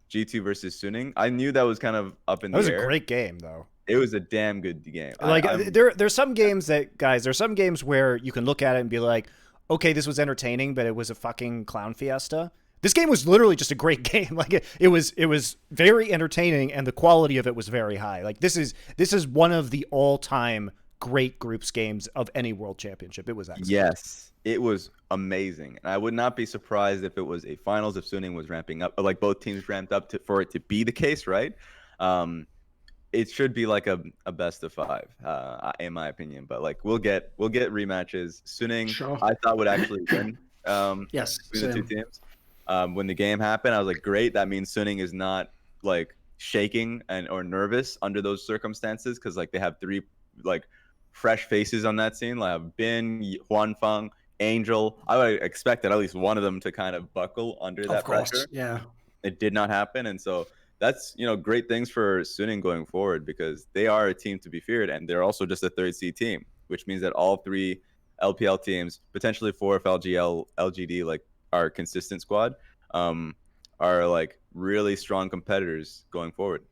G2 versus Suning. I knew that was kind of up in the air. That was a great game, though. It was a damn good game. Like there's some games that, guys, there's some games where you can look at it and be like, okay, this was entertaining, but it was a fucking clown fiesta. This game was literally just a great game. Like it was very entertaining, and the quality of it was very high. Like this is one of the all-time great groups games of any World Championship. It was excellent. Yes, it was amazing. And I would not be surprised if it was a finals if Suning was ramping up, like both teams ramped up for it to be the case, right? It should be like a best of 5, in my opinion. But like we'll get rematches. Suning, sure. I thought would actually win. Yes, between the two teams. When the game happened, I was like, great. That means Suning is not like shaking or nervous under those circumstances, because like they have 3 like fresh faces on that scene. Like Bin, Huanfeng, Angel. I would expect that at least one of them to kind of buckle under that pressure. Yeah, it did not happen, and so that's great things for Suning going forward, because they are a team to be feared, and they're also just a 3rd seed team, which means that all 3 LPL teams, potentially 4 if LGD like our consistent squad, are like really strong competitors going forward.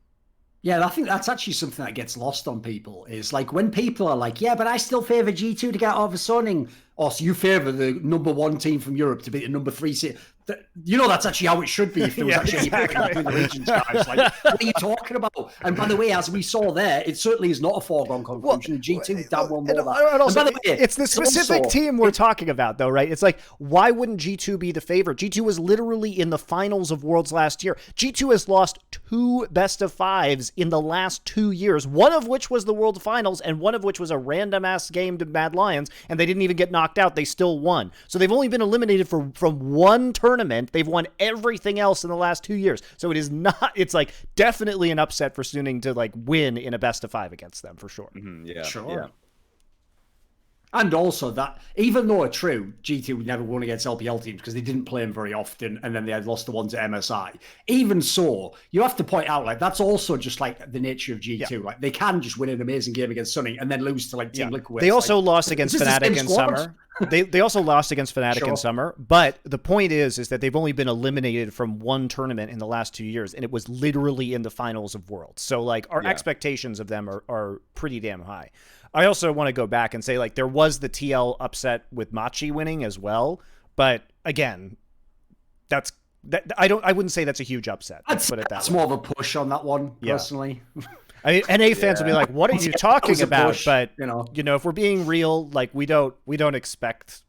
Yeah, I think that's actually something that gets lost on people, is like when people are like, yeah, but I still favor G2 to get over Suning. Or so you favor the number 1 team from Europe to be the number 3 seed. That's actually how it should be if there was actually between the regions, guys. Like, what are you talking about? And by the way, as we saw there, it certainly is not a foregone conclusion. G2 damn well more that. And also, by the way, it's the specific team we're talking about, though, right? It's like, why wouldn't G2 be the favorite? G2 was literally in the finals of Worlds last year. G2 has lost 2 best of 5s in the last 2 years, one of which was the World Finals, and one of which was a random-ass game to Mad Lions, and they didn't even get knocked out. They still won. So they've only been eliminated from one tournament. They've won everything else in the last 2 years. So it is not, it's like definitely an upset for Suning to like win in a best of 5 against them for sure. Mm-hmm, yeah. Sure. Yeah. And also that, even though it's true, G2 never won against LPL teams because they didn't play them very often, and then they had lost the ones at MSI. Even so, you have to point out, like, that's also just like the nature of G2. Yeah. Like, they can just win an amazing game against Suning and then lose to like Team Liquid. They also lost against Fnatic in summer. They also lost against Fnatic in summer. But the point is that they've only been eliminated from one tournament in the last 2 years, and it was literally in the finals of Worlds. So like our expectations of them are pretty damn high. I also want to go back and say, like, there was the TL upset with Machi winning as well, but again, I wouldn't say that's a huge upset. Let's put it that way. That's more of a push on that one, personally. I mean, NA fans will be like, "What are you talking about?" But you know, if we're being real, like we don't expect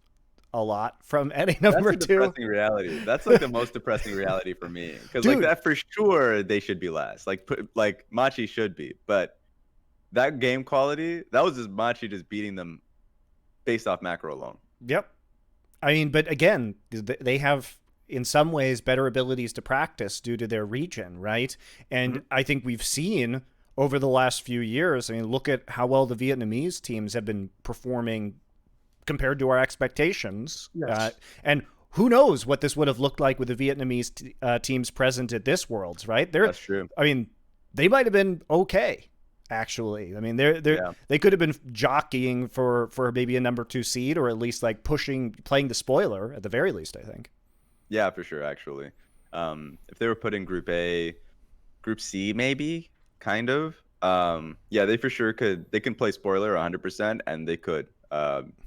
a lot from NA number 2. That's a depressing reality. That's like the most depressing reality for me, because like that for sure they should be last. Like Machi should be, but that game quality, that was just Machi just beating them based off macro alone. Yep. I mean, but again, they have in some ways better abilities to practice due to their region, right? And I think we've seen over the last few years, I mean, look at how well the Vietnamese teams have been performing compared to our expectations. Yes. And who knows what this would have looked like with the Vietnamese teams present at this Worlds, right? That's true. I mean, they might have been okay. Actually, I mean, they could have been jockeying for maybe a number 2 seed, or at least like playing the spoiler at the very least, I think. Yeah, for sure. Actually, if they were put in Group A, Group C, maybe kind of. They for sure could. They can play spoiler 100%, and they could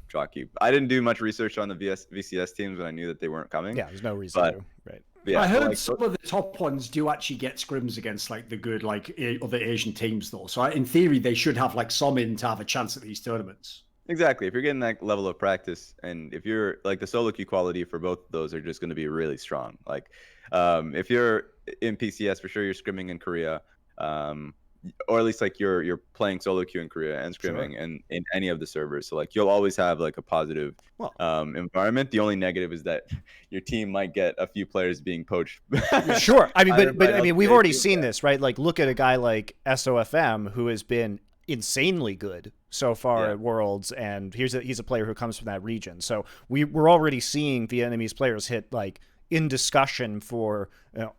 jockey. I didn't do much research on the VCS teams when I knew that they weren't coming. Yeah, there's no reason to, right? Yeah, I heard some of the top ones do actually get scrims against like the good like other Asian teams though. So in theory, they should have like some in to have a chance at these tournaments. Exactly. If you're getting that level of practice, and if you're like the solo queue quality for both of those are just going to be really strong. Like if you're in PCS, for sure you're scrimming in Korea, or at least like you're playing solo queue in Korea and scrimming in any of the servers. So like you'll always have like a positive environment. The only negative is that your team might get a few players being poached. Sure. I mean, but I mean, we've already seen this, right? Like look at a guy like SofM who has been insanely good so far at Worlds, and he's a player who comes from that region. So we're already seeing Vietnamese players hit like in discussion for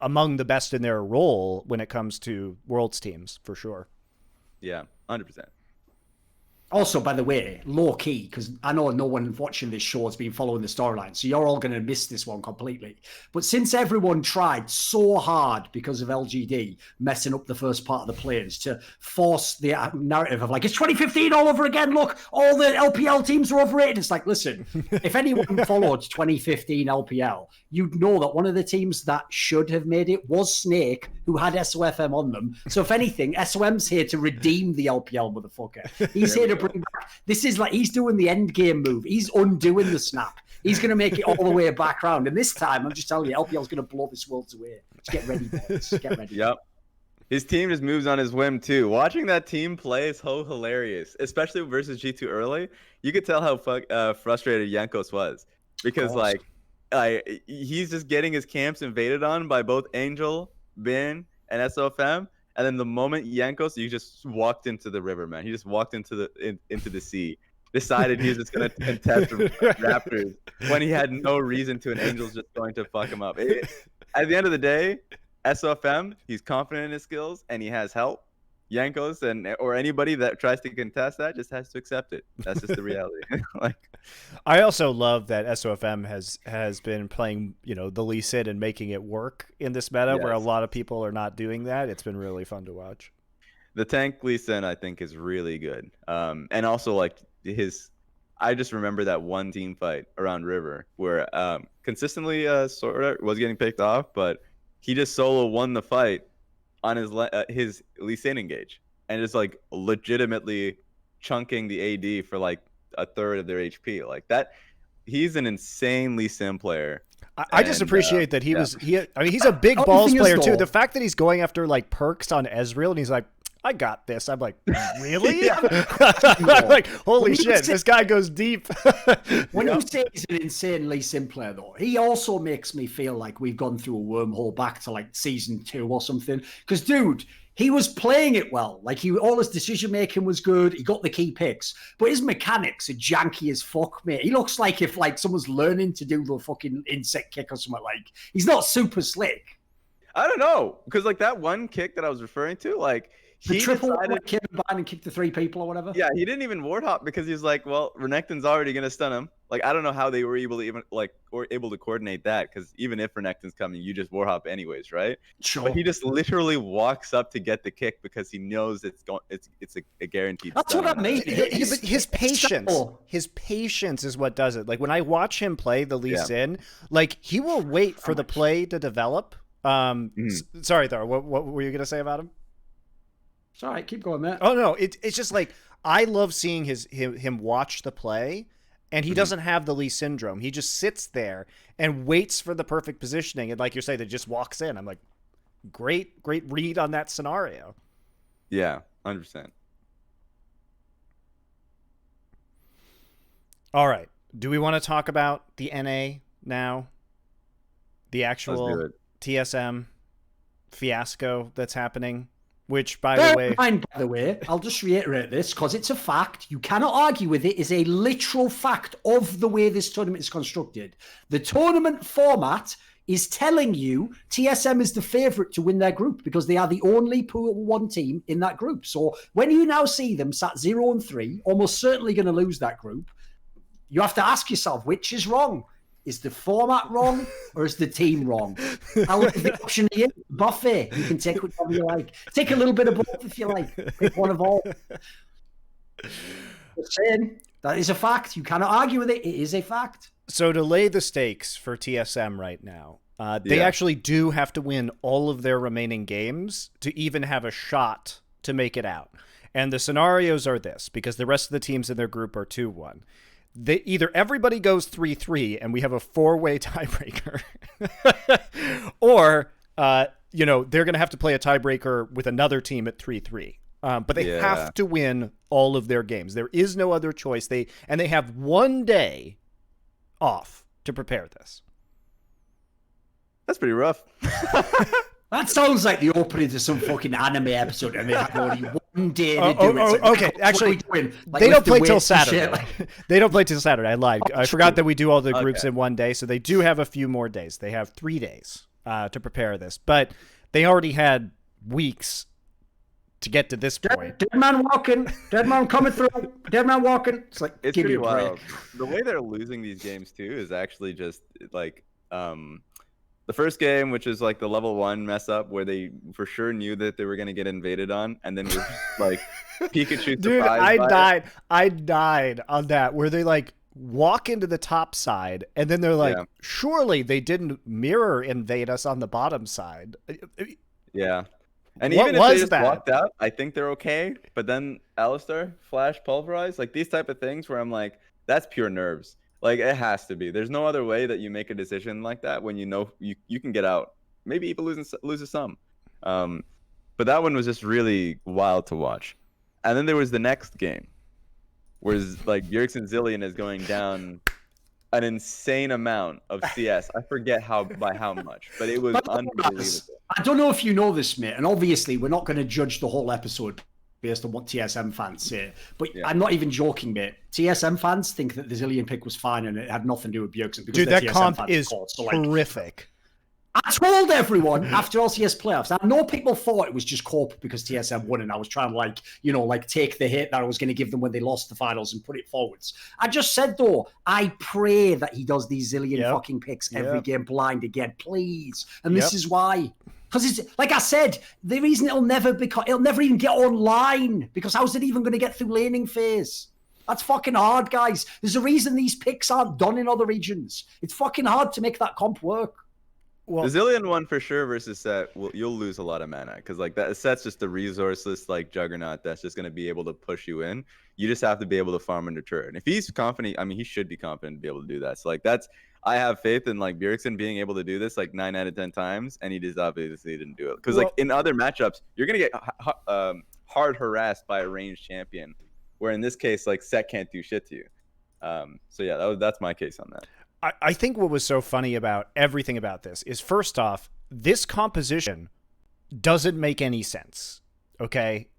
among the best in their role when it comes to Worlds teams for sure. Yeah, 100%. Also, by the way, low key, because I know no one watching this show has been following the storyline, so you're all going to miss this one completely. But since everyone tried so hard because of LGD messing up the first part of the players to force the narrative of like, it's 2015 all over again, look, all the LPL teams are overrated. It's like, listen, if anyone followed 2015 LPL, you'd know that one of the teams that should have made it was Snake, who had SOFM on them. So if anything, SOM's here to redeem the LPL motherfucker. He's here to bring back. This is like he's doing the end game move. He's undoing the snap. He's going to make it all the way back round. And this time, I'm just telling you, LPL's going to blow this world away. Just get ready, boys. Get ready. Yep. His team just moves on his whim too. Watching that team play is so hilarious, especially versus G2 early. You could tell how frustrated Jankos was because he's just getting his camps invaded on by both Angel, Bin, and SOFM. And then the moment Jankos, you just walked into the river, man. He just walked into the sea. Decided he was just going to contest Raptors when he had no reason to, and Angel's just going to fuck him up. At the end of the day, SOFM, he's confident in his skills, and he has help. Jankos or anybody that tries to contest that just has to accept it. That's just the reality. I also love that SOFM has been playing, the Lee Sin and making it work in this meta where a lot of people are not doing that. It's been really fun to watch. The tank Lee Sin, I think, is really good. And also I just remember that one team fight around River where consistently Sorta was getting picked off, but he just solo won the fight on his Lee Sin engage and just like legitimately chunking the AD for like a third of their HP like that. He's an insane Lee Sin player. I just appreciate that he's a big balls player too. The fact that he's going after like perks on Ezreal and he's like, I got this. I'm like, really? I'm like, holy shit, this guy goes deep. When you say he's an insane Lee Sin player, though, he also makes me feel like we've gone through a wormhole back to like season 2 or something. Because, dude, he was playing it well. Like, all his decision making was good. He got the key picks, but his mechanics are janky as fuck, mate. He looks like if like someone's learning to do the fucking insect kick or something. Like, he's not super slick. I don't know, because like that one kick that I was referring to, like. The triple kick and kick the 3 people or whatever. Yeah, he didn't even ward hop because he was like, well, Renekton's already gonna stun him. Like, I don't know how they were able to coordinate that, because even if Renekton's coming, you just ward hop anyways, right? Sure. But he just literally walks up to get the kick because he knows it's a guaranteed. That's what I mean. His patience is what does it. Like when I watch him play the Lee Sin, like he will wait for the play to develop. Sorry, Thor, what were you gonna say about him? It's all right. Keep going, Matt. Oh, no. It's just like I love seeing him watch the play, and he doesn't have the Lee syndrome. He just sits there and waits for the perfect positioning. And like you're saying, that just walks in. I'm like, great read on that scenario. Yeah, 100%. All right. Do we want to talk about the NA now? The actual TSM fiasco that's happening? Which, by the way, I'll just reiterate this because it's a fact. You cannot argue with it. It's a literal fact of the way this tournament is constructed. The tournament format is telling you TSM is the favorite to win their group because they are the only Pool 1 team in that group. So when you now see them sat 0-3, almost certainly going to lose that group, you have to ask yourself, which is wrong? Is the format wrong or is the team wrong? I'll leave the option to you. Buffet. You can take whatever you like. Take a little bit of both if you like. Pick one of all. Just saying, that is a fact. You cannot argue with it. It is a fact. So to lay the stakes for TSM right now, they actually do have to win all of their remaining games to even have a shot to make it out. And the scenarios are this, because the rest of the teams in their group are 2-1. Either everybody goes 3-3 and we have a 4-way tiebreaker, or they're going to have to play a tiebreaker with another team at 3-3. But they have to win all of their games. There is no other choice. They have 1 day off to prepare this. That's pretty rough. That sounds like the opening to some fucking anime episode, and they have only 1 Monday to do it. Like, okay. Actually, they don't play till Saturday. They don't play till Saturday. I lied. I forgot that we do all the groups in one day, so they do have a few more days. They have 3 days to prepare this, but they already had weeks to get to this point. Dead man walking, dead man coming through, dead man walking. It's like, It's give me pretty a break. wild. The way they're losing these games too is actually just like the first game, which is like the level 1 mess up where they for sure knew that they were gonna get invaded on, and then we're like Pikachu. Dude, I died on that where they like walk into the top side and then they're like, surely they didn't mirror invade us on the bottom side. Yeah. And What even if was they just that? walked out, I think they're okay. But then Alistar, Flash, Pulverize, like these type of things where I'm like, that's pure nerves. Like it has to be. There's no other way that you make a decision like that when you know you can get out. Maybe even loses some. But that one was just really wild to watch. And then there was the next game, where like Bjergsen Zillion is going down an insane amount of CS. I forget by how much, but it was unbelievable. I don't know if you know this, mate, and obviously we're not going to judge the whole episode based on what TSM fans say, but I'm not even joking, mate. TSM fans think that the Zillion pick was fine and it had nothing to do with Bjergsen. Because dude, that TSM comp fans, is course. So, horrific. I told everyone after LCS playoffs. I know people thought it was just Corp because TSM won, and I was trying to take the hit that I was going to give them when they lost the finals and put it forwards. I just said though, I pray that he does these Zillion fucking picks every game blind again, please. And this is why. Because it's like I said, the reason it'll never even get online, because how's it even going to get through laning phase? That's fucking hard, guys. There's a reason these picks aren't done in other regions. It's fucking hard to make that comp work. Well, the Zillion one for sure versus Set, you'll lose a lot of mana because like that Set's just a resourceless like juggernaut that's just gonna be able to push you in. You just have to be able to farm under turn. If he's confident, I mean, he should be confident to be able to do that. So like I have faith in like Bjergsen being able to do this like 9 out of 10 times, and he just obviously didn't do it because like in other matchups you're gonna get hard harassed by a ranged champion, where in this case like Set can't do shit to you. So yeah, that's my case on that. I think what was so funny about everything about this is, first off, this composition doesn't make any sense. Okay?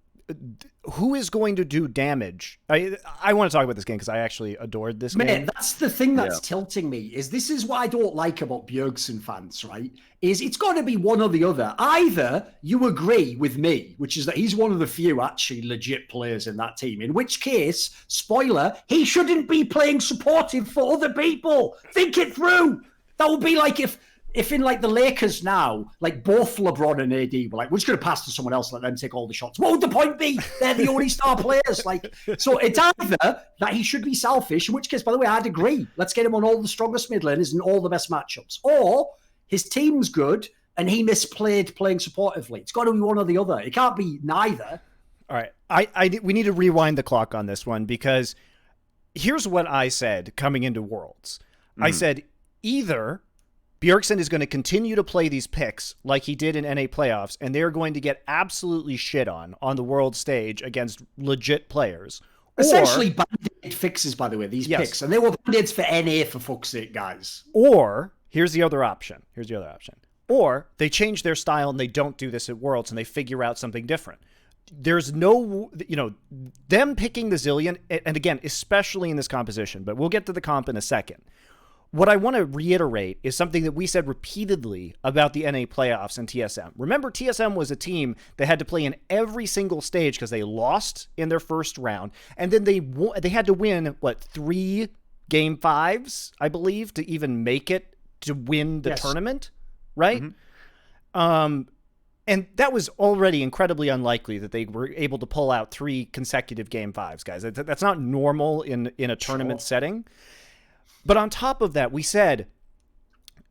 Who is going to do damage? I want to talk about this game because I actually adored this game. Man, that's the thing that's tilting me. This is what I don't like about Bjergsen fans, right? Is it's got to be one or the other. Either you agree with me, which is that he's one of the few actually legit players in that team, in which case, spoiler, he shouldn't be playing supportive for other people. Think it through. That would be like if in like the Lakers now, like both LeBron and AD were like, we're just going to pass to someone else, let them take all the shots. What would the point be? They're the only star players. Like, so it's either that he should be selfish, in which case, by the way, I'd agree. Let's get him on all the strongest mid laners and all the best matchups. Or his team's good and he misplayed playing supportively. It's got to be one or the other. It can't be neither. All right. We need to rewind the clock on this one, because here's what I said coming into Worlds. I said either Bjergsen is going to continue to play these picks like he did in NA playoffs, and they're going to get absolutely shit on the world stage against legit players. Essentially band-aid fixes, by the way, these picks. And they were band-aids for NA, for fuck's sake, guys. Or, here's the other option. Or they change their style and they don't do this at Worlds and they figure out something different. There's no, them picking the Zillion, and again, especially in this composition, but we'll get to the comp in a second. What I want to reiterate is something that we said repeatedly about the NA playoffs and TSM. Remember, TSM was a team that had to play in every single stage because they lost in their first round, and then they had to win, 3 Game 5s, I believe, to even make it to win the tournament, right? And that was already incredibly unlikely that they were able to pull out 3 consecutive Game 5s, guys. That's not normal in a tournament setting. But on top of that, we said,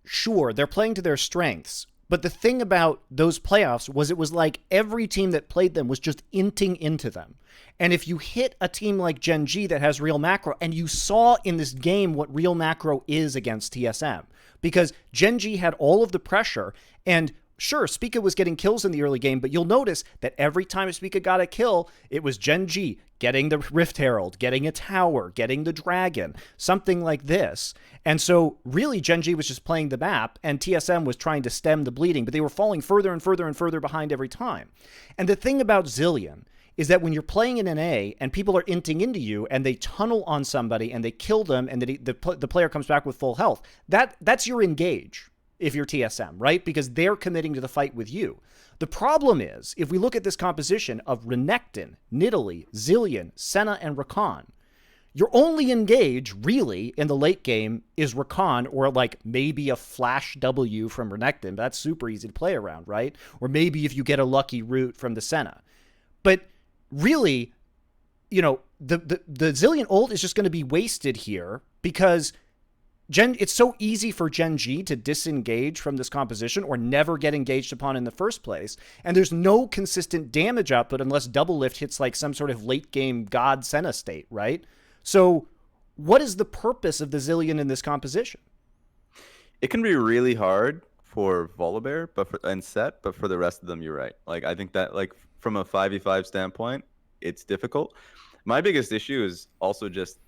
sure, they're playing to their strengths. But the thing about those playoffs was it was like every team that played them was just inting into them. And if you hit a team like Gen G that has real macro, and you saw in this game what real macro is against TSM, because Gen G had all of the pressure, and sure, Spica was getting kills in the early game, but you'll notice that every time Spica got a kill, it was Gen G getting the Rift Herald, getting a tower, getting the dragon, something like this. And so really Gen G was just playing the map, and TSM was trying to stem the bleeding, but they were falling further and further and further behind every time. And the thing about Zillion is that when you're playing in NA and people are inting into you and they tunnel on somebody and they kill them and the player comes back with full health, that's your engage if you're TSM, right? Because they're committing to the fight with you. The problem is, if we look at this composition of Renekton, Nidalee, Zilean, Senna, and Rakan, your only engage, really, in the late game is Rakan, or like maybe a flash W from Renekton. That's super easy to play around, right? Or maybe if you get a lucky root from the Senna. But really, you know, the Zilean ult is just going to be wasted here because it's so easy for Gen G to disengage from this composition or never get engaged upon in the first place. And there's no consistent damage output unless Double Lift hits like some sort of late game God Senna state, right? So what is the purpose of the Zilean in this composition? It can be really hard for Volibear and Set, but for the rest of them, you're right. Like, I think that, like, from a 5v5 standpoint, it's difficult. My biggest issue is also just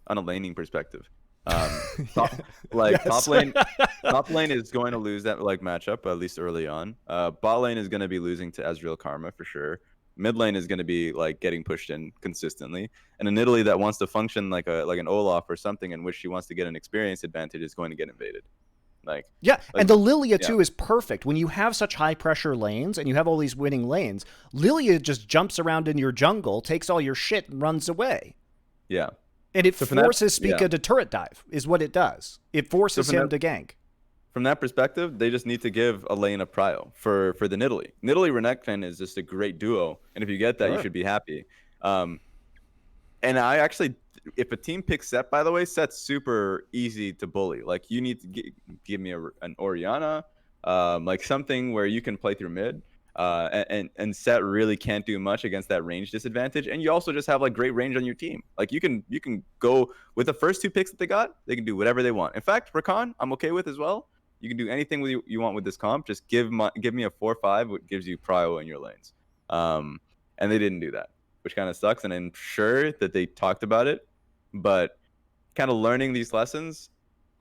on a laning perspective. Top lane is going to lose that like matchup, at least early on. Bot lane is going to be losing to Ezreal Karma for sure. Mid lane is going to be like getting pushed in consistently, and in Italy that wants to function like an Olaf or something in which she wants to get an experience advantage is going to get invaded. And the Lilia too is perfect. When you have such high pressure lanes and you have all these winning lanes, Lilia just jumps around in your jungle, takes all your shit, and runs away. Yeah. And it forces Spica to turret dive, is what it does. It forces him to gank. From that perspective, they just need to give a lane of prio for the Nidalee. Nidalee Renekton is just a great duo, and if you get that, you should be happy. And I actually, if a team picks Set, by the way, Set's super easy to bully. Like, you need to give me an Orianna, like something where you can play through mid. And Set really can't do much against that range disadvantage, and you also just have like great range on your team. Like you can go with the first 2 picks that they got, they can do whatever they want. In fact, Rakan, I'm okay with as well. You can do anything you want with this comp. Just give me a 4/5, which gives you prio in your lanes. And they didn't do that, which kind of sucks. And I'm sure that they talked about it, but kind of learning these lessons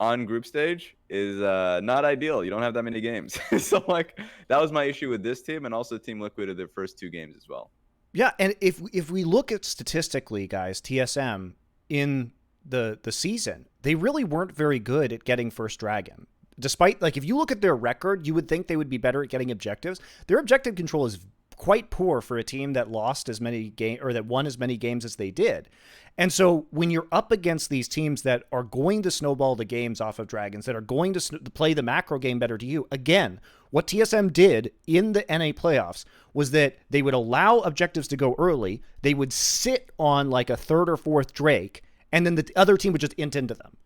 on group stage is not ideal. You don't have that many games. So like that was my issue with this team, and also Team Liquid of their first 2 games as well. Yeah, and if we look at statistically, guys, TSM in the season, they really weren't very good at getting first dragon. Despite, like, if you look at their record, you would think they would be better at getting objectives. Their objective control is quite poor for a team that lost as many games, or that won as many games as they did. And so when you're up against these teams that are going to snowball the games off of dragons, that are going to play the macro game better to you, again, what TSM did in the NA playoffs was that they would allow objectives to go early, they would sit on like a 3rd or 4th Drake, and then the other team would just int into them.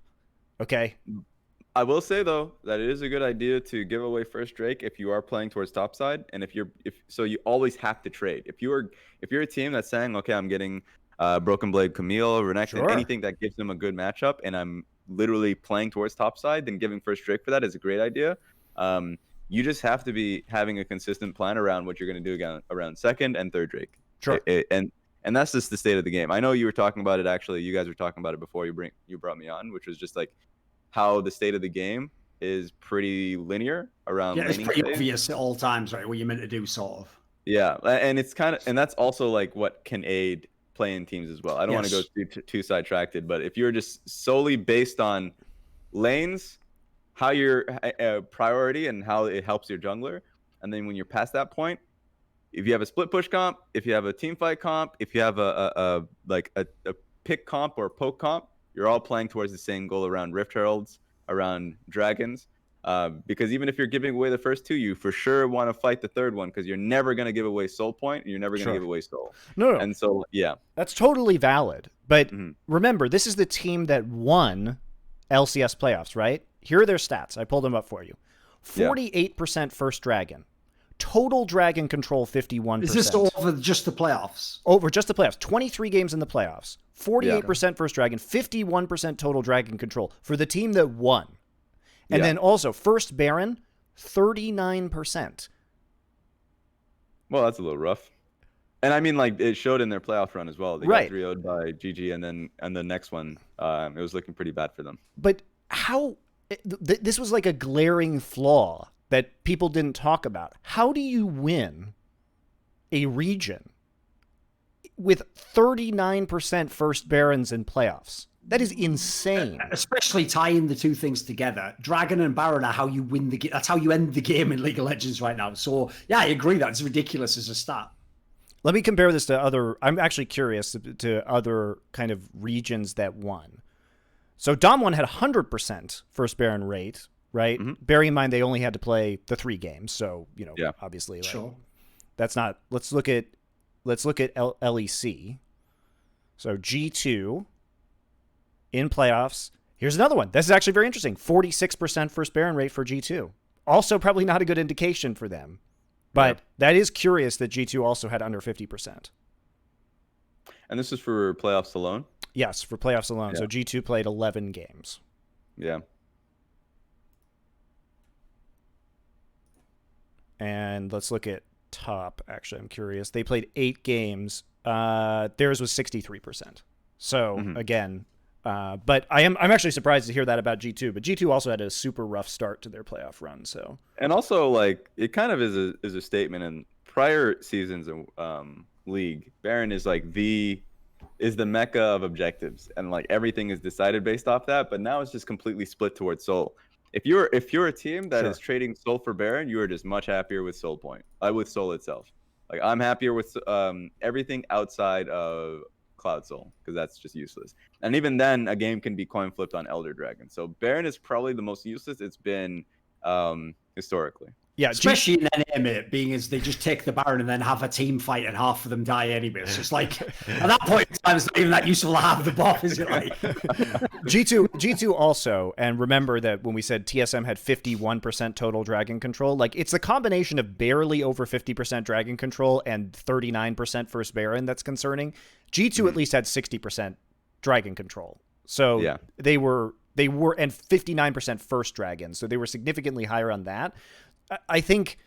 Okay? I will say though that it is a good idea to give away first Drake if you are playing towards topside, and if you always have to trade. If you're a team that's saying, okay, I'm getting Broken Blade Camille, Renekton, anything that gives them a good matchup, and I'm literally playing towards topside, then giving first Drake for that is a great idea. You just have to be having a consistent plan around what you're going to do around 2nd and 3rd Drake. Sure. And that's just the state of the game. I know you were talking about it, actually. You guys were talking about it before you brought me on, which was just like how the state of the game is pretty linear around. Yeah, it's pretty obvious at all times, right? What you're meant to do, sort of. Yeah, and it's kind of, and that's also like what can aid playing teams as well. I don't want to go too sidetracked, but if you're just solely based on lanes, how your priority and how it helps your jungler, and then when you're past that point, if you have a split push comp, if you have a team fight comp, if you have a pick comp or a poke comp, you're all playing towards the same goal around Rift Heralds, around dragons. Because even if you're giving away the first 2, you for sure want to fight the 3rd one, because you're never going to give away soul point, and you're never going to give away soul. No. And so, yeah. That's totally valid. But remember, this is the team that won LCS playoffs, right? Here are their stats. I pulled them up for you. 48% first dragon. Total dragon control, 51%. Is this over just the playoffs? Over just the playoffs. 23 games in the playoffs. 48% first dragon, 51% total dragon control for the team that won. And then also, first Baron, 39%. Well, that's a little rough. And I mean, like, it showed in their playoff run as well. They got 3-0'd by GG, and the next one, it was looking pretty bad for them. But how... This was like a glaring flaw that people didn't talk about. How do you win a region with 39% first Barons in playoffs. That is insane. Especially tying the two things together. Dragon and Baron are how you win the game. That's how you end the game in League of Legends right now. So, yeah, I agree. That's ridiculous as a stat. Let me compare this to other... I'm actually curious to other kind of regions that won. So Dom 1 had 100% first Baron rate, right? Bearing in mind they only had to play the 3 games. So, obviously... Sure. That's not... Let's look at LEC. So G2... in playoffs. Here's another one. This is actually very interesting. 46% first Baron rate for G2. Also probably not a good indication for them. But that is curious that G2 also had under 50%. And this is for playoffs alone? Yes, for playoffs alone. Yeah. So G2 played 11 games. Yeah. And let's look at top. Actually, I'm curious. They played 8 games. Theirs was 63%. So, again... but I'm actually surprised to hear that about G2. But G2 also had a super rough start to their playoff run. So, and also like it kind of is a statement in prior seasons of League. Baron is like the mecca of objectives, and like everything is decided based off that. But now it's just completely split towards Soul. If you're a team that is trading Soul for Baron, you are just much happier with Soul with Soul itself. Like I'm happier with everything outside of Cloud Soul, because that's just useless. And even then, a game can be coin flipped on Elder Dragon. So Baron is probably the most useless it's been historically. Yeah, especially in NA, being as they just take the Baron and then have a team fight and half of them die anyway. So it's like, at that point in time, it's not even that useful to have the buff, is it? Like G2 also, and remember that when we said TSM had 51% total dragon control, like it's a combination of barely over 50% dragon control and 39% first Baron that's concerning. G2 at least had 60% dragon control. So they were and 59% first dragon. So they were significantly higher on that. I think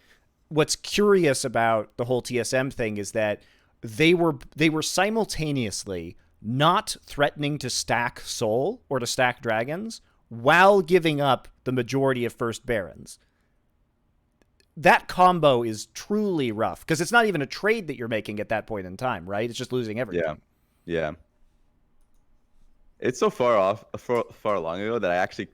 what's curious about the whole TSM thing is that they were simultaneously not threatening to stack Soul or to stack dragons while giving up the majority of first Barons. That combo is truly rough because it's not even a trade that you're making at that point in time, right? It's just losing everything. Yeah. It's so far long ago that I actually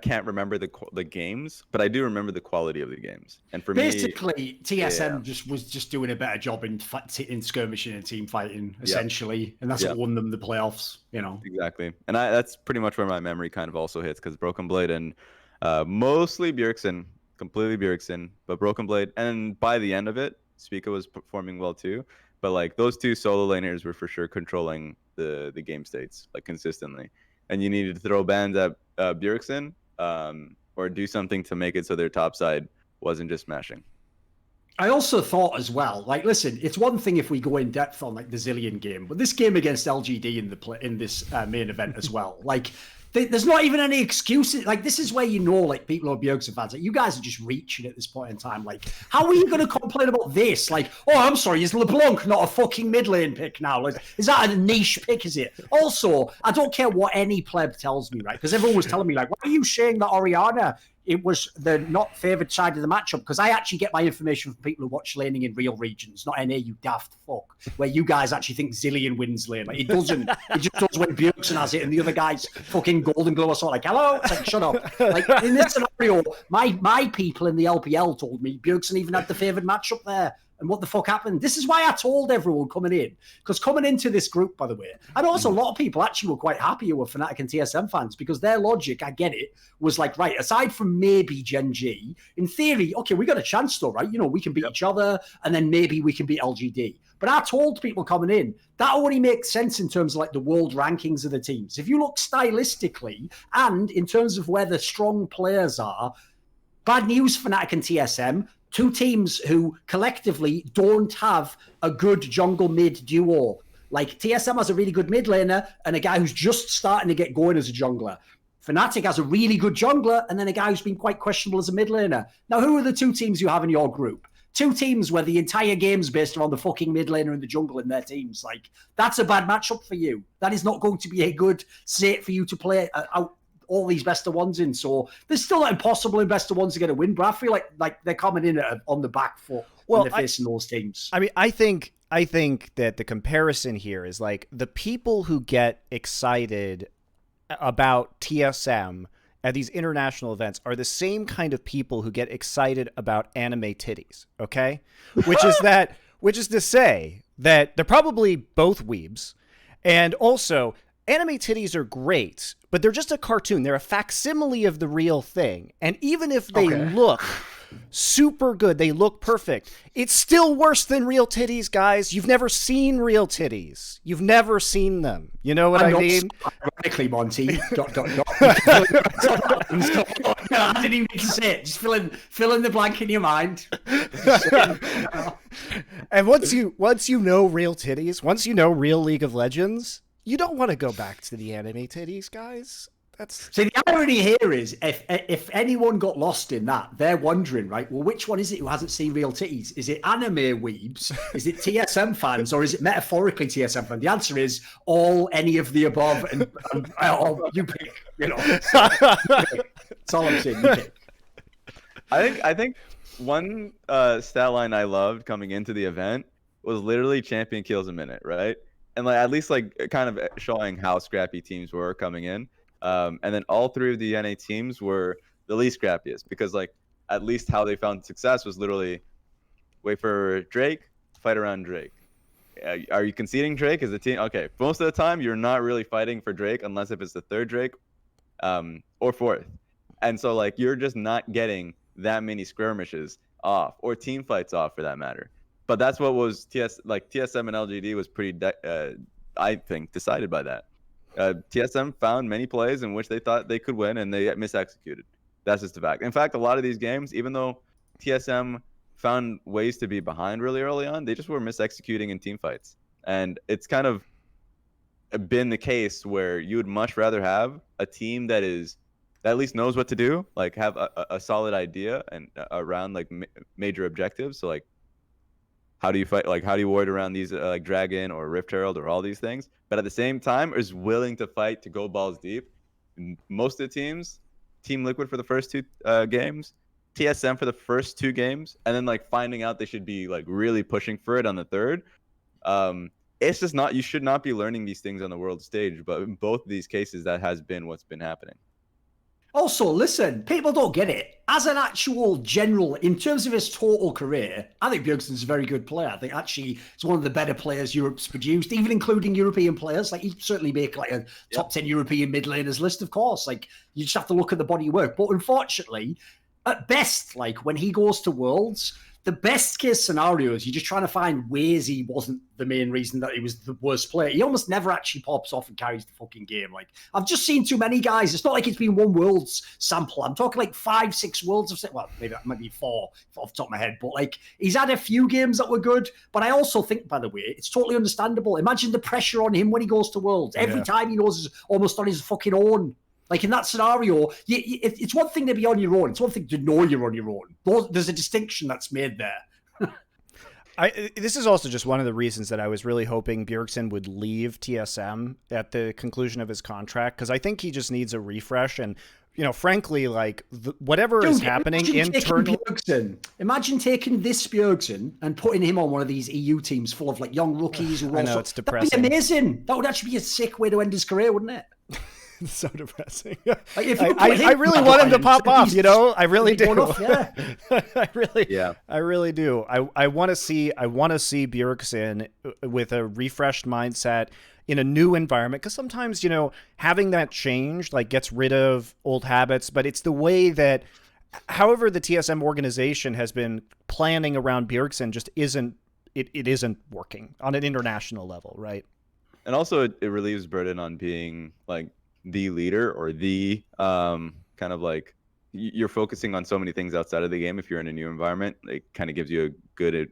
can't remember the games, but I do remember the quality of the games. And for basically, TSM was just doing a better job in skirmishing and team fighting, essentially, and that's what won them the playoffs. Exactly, and that's pretty much where my memory kind of also hits, because Broken Blade and mostly Bjergsen, completely Bjergsen, but Broken Blade, and by the end of it, Spica was performing well too. But like those two solo laners were for sure controlling the game states like consistently, and you needed to throw bans at Bjergsen or do something to make it so their top side wasn't just smashing. I also thought as well, like, listen, it's one thing if we go in depth on like the Zilean game, but this game against LGD in this main event as well, like. There's not even any excuses. Like, this is where like, people who are Bjergsen fans, like, you guys are just reaching at this point in time. Like, how are you going to complain about this? Like, oh, I'm sorry, is LeBlanc not a fucking mid lane pick now? Like, is that a niche pick, is it? Also, I don't care what any pleb tells me, right? Because everyone was telling me, like, why are you saying that Orianna, it was the not favoured side of the matchup? Because I actually get my information from people who watch laning in real regions, not NA, you daft fuck, where you guys actually think Zilean wins lane. Like, it doesn't. It just does when Bjergsen has it and the other guy's fucking golden glow or something. Like, hello? It's like, shut up. Like, in this scenario, my people in the LPL told me Bjergsen even had the favoured matchup there. And what the fuck happened? This is why I told everyone coming in. Because coming into this group, by the way, I noticed a lot of people actually were quite happy who were Fnatic and TSM fans, because their logic, I get it, was like, right, aside from maybe Gen G, in theory, okay, we got a chance though, right? We can beat each other, and then maybe we can beat LGD. But I told people coming in, that only makes sense in terms of like the world rankings of the teams. If you look stylistically and in terms of where the strong players are, bad news for Fnatic and TSM, two teams who collectively don't have a good jungle mid duo. Like, TSM has a really good mid laner and a guy who's just starting to get going as a jungler. Fnatic has a really good jungler and then a guy who's been quite questionable as a mid laner. Now, who are the two teams you have in your group? Two teams where the entire game's based around the fucking mid laner and the jungle in their teams. Like, that's a bad matchup for you. That is not going to be a good set for you to play out all these best of ones in. So there's still not impossible in best of ones to get a win, but I feel like they're coming in on the back foot when they're facing those teams. I mean, I think I think that the comparison here is like the people who get excited about TSM at these international events are the same kind of people who get excited about anime titties, okay? Which is to say that they're probably both weebs, and also anime titties are great, but they're just a cartoon. They're a facsimile of the real thing. And even if they look super good, they look perfect, it's still worse than real titties, guys. You've never seen real titties. You've never seen them. You know what I mean? Ironically, Monty. I didn't even need to say it. Just fill in the blank in your mind. And once you know real titties, once you know real League of Legends, you don't want to go back to the anime titties, guys. So the irony here is, if anyone got lost in that, they're wondering, right? Well, which one is it who hasn't seen real titties? Is it anime weebs? Is it TSM fans, or is it metaphorically TSM fans? The answer is all, any of the above, and you pick. You know, that's all I'm saying. You pick. I think one stat line I loved coming into the event was literally champion kills a minute, right? And like at least like kind of showing how scrappy teams were coming in. And then all three of the NA teams were the least scrappiest, because like at least how they found success was literally wait for Drake, fight around Drake. Are you conceding Drake? Is the team okay? Most of the time, you're not really fighting for Drake unless if it's the third Drake, or fourth. And so like you're just not getting that many skirmishes off or team fights off for that matter. But that's what was TSM and LGD was pretty I think decided by that. TSM found many plays in which they thought they could win and they misexecuted. That's just a fact. In fact, a lot of these games, even though TSM found ways to be behind really early on, they just were misexecuting in team fights. And it's kind of been the case where you would much rather have a team that at least knows what to do, like have a solid idea and around like major objectives. So like, how do you fight? Like, how do you ward around these like Dragon or Rift Herald or all these things? But at the same time, is willing to fight to go balls deep. Most of the teams, Team Liquid for the first two games, TSM for the first two games, and then like finding out they should be like really pushing for it on the third. It's just not. You should not be learning these things on the world stage. But in both of these cases, that has been what's been happening. Also, listen, people don't get it. As an actual general, in terms of his total career, I think Bjergsen's a very good player. I think actually he's one of the better players Europe's produced, even including European players. Like he'd certainly make like a top 10 European mid laners list, of course. Like you just have to look at the body of work. But unfortunately, at best, like when he goes to Worlds, the best case scenario is you're just trying to find ways he wasn't the main reason that he was the worst player. He almost never actually pops off and carries the fucking game. Like I've just seen too many guys. It's not like it's been one Worlds sample. I'm talking like 5-6 Worlds of, well, maybe that might be 4 off the top of my head, but like he's had a few games that were good. But I also think, by the way, it's totally understandable. Imagine the pressure on him when he goes to Worlds. Every time he knows is almost on his fucking own. Like in that scenario, it's one thing to be on your own. It's one thing to know you're on your own. There's a distinction that's made there. This is also just one of the reasons that I was really hoping Bjergsen would leave TSM at the conclusion of his contract, because I think he just needs a refresh. And, you know, frankly, like whatever is happening internally. Imagine taking this Bjergsen and putting him on one of these EU teams full of like young rookies. I know, it's depressing. That'd be amazing. That would actually be a sick way to end his career, wouldn't it? It's so depressing. Like I really want him to pop off, you know. I really do. Yeah. I really do. I want to see Bjergsen with a refreshed mindset in a new environment, because sometimes, you know, having that change like gets rid of old habits, but it's the way that, however, the TSM organization has been planning around Bjergsen just isn't working on an international level, right? And also it relieves burden on being like the leader or the kind of like you're focusing on so many things outside of the game. If you're in a new environment, it kind of gives you a good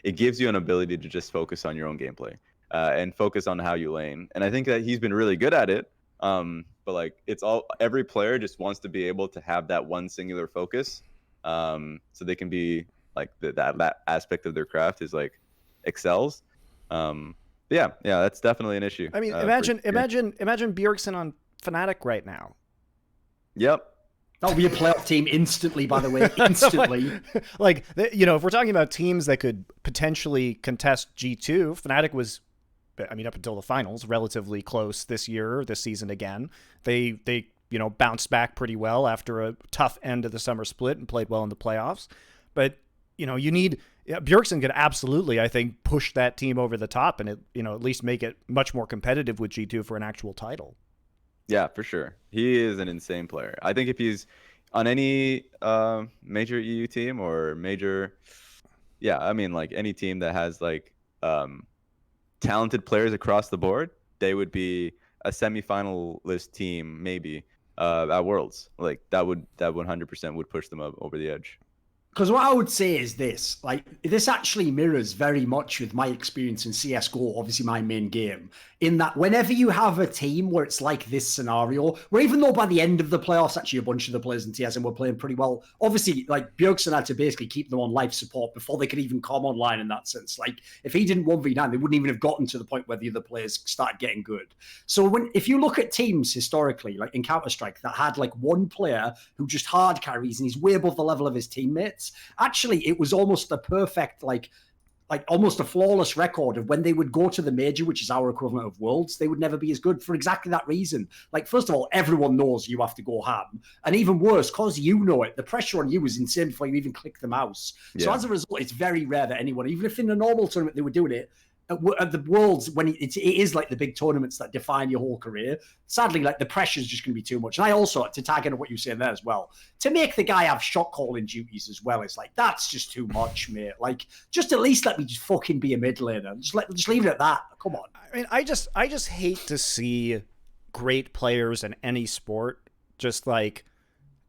it gives you an ability to just focus on your own gameplay and focus on how you lane. And I think that he's been really good at it, but like every player just wants to be able to have that one singular focus, so they can be like that aspect of their craft is like excels. Yeah, that's definitely an issue. I mean, imagine Bjergsen on Fnatic right now. Yep. That'll be a playoff team instantly, by the way, instantly. Like, you know, if we're talking about teams that could potentially contest G2, Fnatic was, I mean, up until the finals, relatively close this season again. They you know, bounced back pretty well after a tough end of the summer split and played well in the playoffs. But, you know, Bjergsen could absolutely, I think, push that team over the top and, at least make it much more competitive with G2 for an actual title. Yeah, for sure. He is an insane player. I think if he's on any major EU team or major, like any team that has like talented players across the board, they would be a semifinalist team maybe at Worlds. Like that 100% would push them up over the edge. Because what I would say is this, like, this actually mirrors very much with my experience in CSGO, obviously my main game, in that whenever you have a team where it's like this scenario, where even though by the end of the playoffs, actually a bunch of the players in TSM were playing pretty well, obviously, like, Bjergsen had to basically keep them on life support before they could even come online in that sense. Like, if he didn't 1v9, they wouldn't even have gotten to the point where the other players started getting good. So if you look at teams historically, like in Counter-Strike, that had like one player who just hard carries and he's way above the level of his teammates, actually, it was almost a perfect, like almost a flawless record of when they would go to the major, which is our equivalent of Worlds, they would never be as good for exactly that reason. Like, first of all, everyone knows you have to go ham. And even worse, because you know it, the pressure on you is insane before you even click the mouse. Yeah. So as a result, it's very rare that anyone, even if in a normal tournament they were doing it, at the Worlds, when it is like the big tournaments that define your whole career, sadly, like the pressure is just going to be too much. And I also, to tag into what you said there as well, to make the guy have shot calling duties as well, it's like, that's just too much, mate. Like, just at least let me just fucking be a mid laner. Just leave it at that. Come on. I mean, I just hate to see great players in any sport just like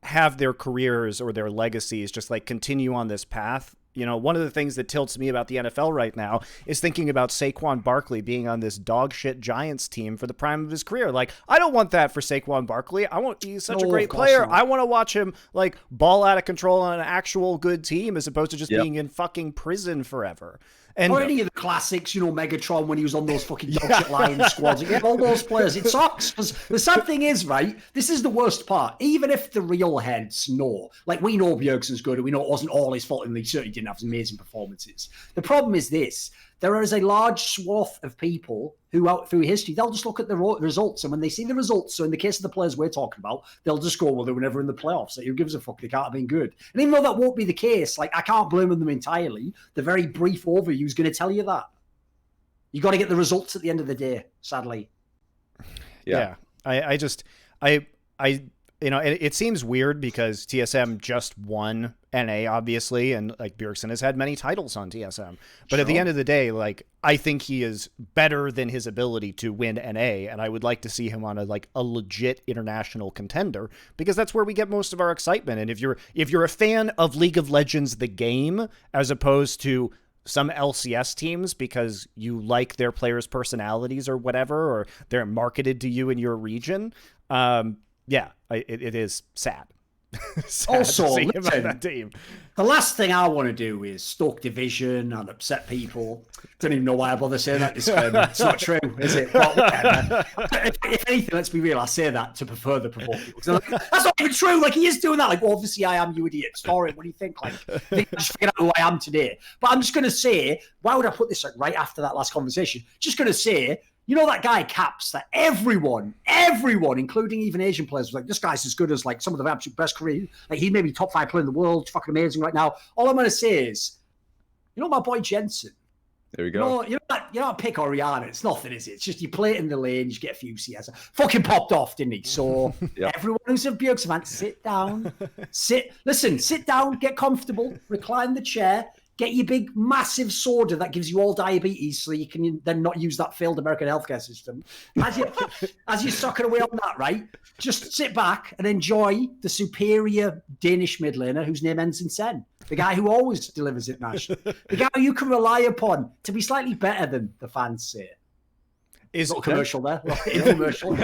have their careers or their legacies just like continue on this path. You know, one of the things that tilts me about the NFL right now is thinking about Saquon Barkley being on this dog shit Giants team for the prime of his career. Like, I don't want that for Saquon Barkley. He's such a great player. I want to watch him like ball out of control on an actual good team as opposed to just being in fucking prison forever. And or any of the classics, Megatron when he was on those fucking dog shit Lion squads. Yeah, all those players. It sucks. Because the sad thing is, right, this is the worst part. Even if the real heads know, like we know Bjergsen's good and we know it wasn't all his fault and he certainly didn't have amazing performances. The problem is this. There is a large swath of people who out through history, they'll just look at the results. And when they see the results, so in the case of the players we're talking about, they'll just go, well, they were never in the playoffs. Like, who gives a fuck? They can't have been good. And even though that won't be the case, like, I can't blame them entirely. The very brief overview is going to tell you that. You got to get the results at the end of the day, sadly. Yeah. It seems weird because TSM just won NA, obviously, and like Bjergsen has had many titles on TSM. But at the end of the day, like, I think he is better than his ability to win NA, and I would like to see him on a legit international contender because that's where we get most of our excitement. And if you're a fan of League of Legends, the game, as opposed to some LCS teams because you like their players' personalities or whatever, or they're marketed to you in your region, it is sad. Also, to see him listen, on that team. The last thing I want to do is stoke division and upset people. Don't even know why I bother saying that. It's not true, is it? But whatever. If anything, let's be real. I say that to further provoke people. That's not even true. Like, he is doing that. Like, well, obviously, I am, you idiot. Thorin, what do you think? Like, I think I just figured out who I am today. But I'm just going to say, why would I put this right after that last conversation? Just going to say, you know that guy Caps that everyone, including even Asian players, was like, this guy's as good as like some of the absolute best career. Like, he may be top 5 player in the world, fucking amazing right now. All I'm going to say is, you know my boy Jensen? There we go. You're not Pick or Rihanna. It's nothing, is it? It's just you play it in the lane, you get a few CS. Fucking popped off, didn't he? So everyone who's a Bjergsen fan, sit down. Sit down, get comfortable, recline the chair. Get your big, massive soda that gives you all diabetes so you can then not use that failed American healthcare system. As you're sucking away on that, right? Just sit back and enjoy the superior Danish mid laner whose name ends in Sen. The guy who always delivers it nationally. The guy you can rely upon to be slightly better than the fans say. Is a commercial there? Infomercial.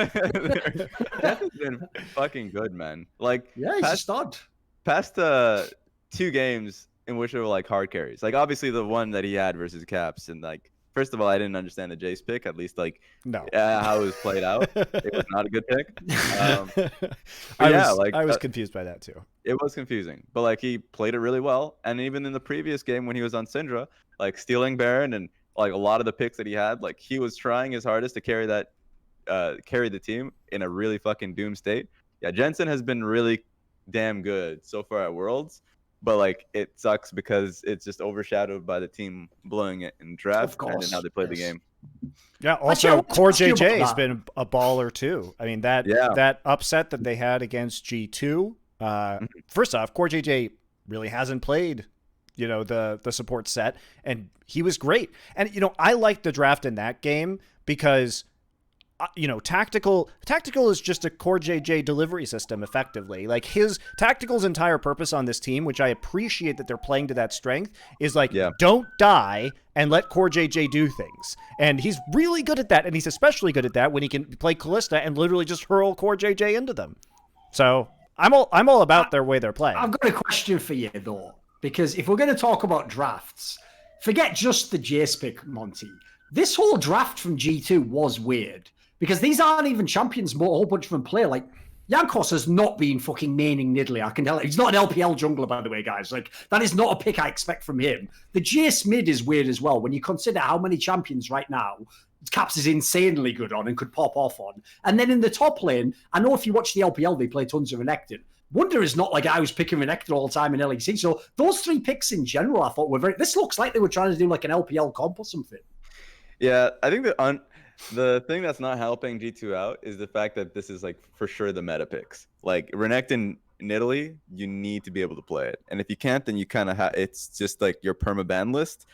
That has been fucking good, man. Like, yeah, he's a stud. Past 2 games in which they were like hard carries. Like, obviously the one that he had versus Caps and like first of all, I didn't understand the Jace pick, at least like No. how it was played out. It was not a good pick. I was confused by that too. It was confusing, but like he played it really well. And even in the previous game when he was on Syndra, like stealing Baron and like a lot of the picks that he had, like he was trying his hardest to carry the team in a really fucking doom state. Yeah, Jensen has been really damn good so far at Worlds, but like it sucks because it's just overshadowed by the team blowing it in draft and in how they play the game. Yeah, also CoreJJ has been a baller too. I mean that upset that they had against G2. First off, CoreJJ really hasn't played, the support set, and he was great. And I liked the draft in that game because tactical is just a CoreJJ delivery system effectively. Like his tactical's entire purpose on this team, which I appreciate that they're playing to that strength, is like, don't die and let CoreJJ do things. And he's really good at that. And he's especially good at that when he can play Kalista and literally just hurl CoreJJ into them. So I'm all about their way they're playing. I've got a question for you though, because if we're going to talk about drafts, forget just the Jace pick, Monty. This whole draft from G2 was weird. Because these aren't even champions, a whole bunch of them play. Like, Jankos has not been fucking maining Nidalee. I can tell. He's not an LPL jungler, by the way, guys. Like, that is not a pick I expect from him. The Jace mid is weird as well. When you consider how many champions right now Caps is insanely good on and could pop off on. And then in the top lane, I know if you watch the LPL, they play tons of Renekton. Wonder is not like I was picking Renekton all the time in LEC. So those three picks in general, I thought were very... This looks like they were trying to do like an LPL comp or something. Yeah, I think the thing that's not helping G2 out is the fact that this is like for sure the meta picks. Like Renekton Nidalee, you need to be able to play it, and if you can't, then you kind of it's just like your permaban list.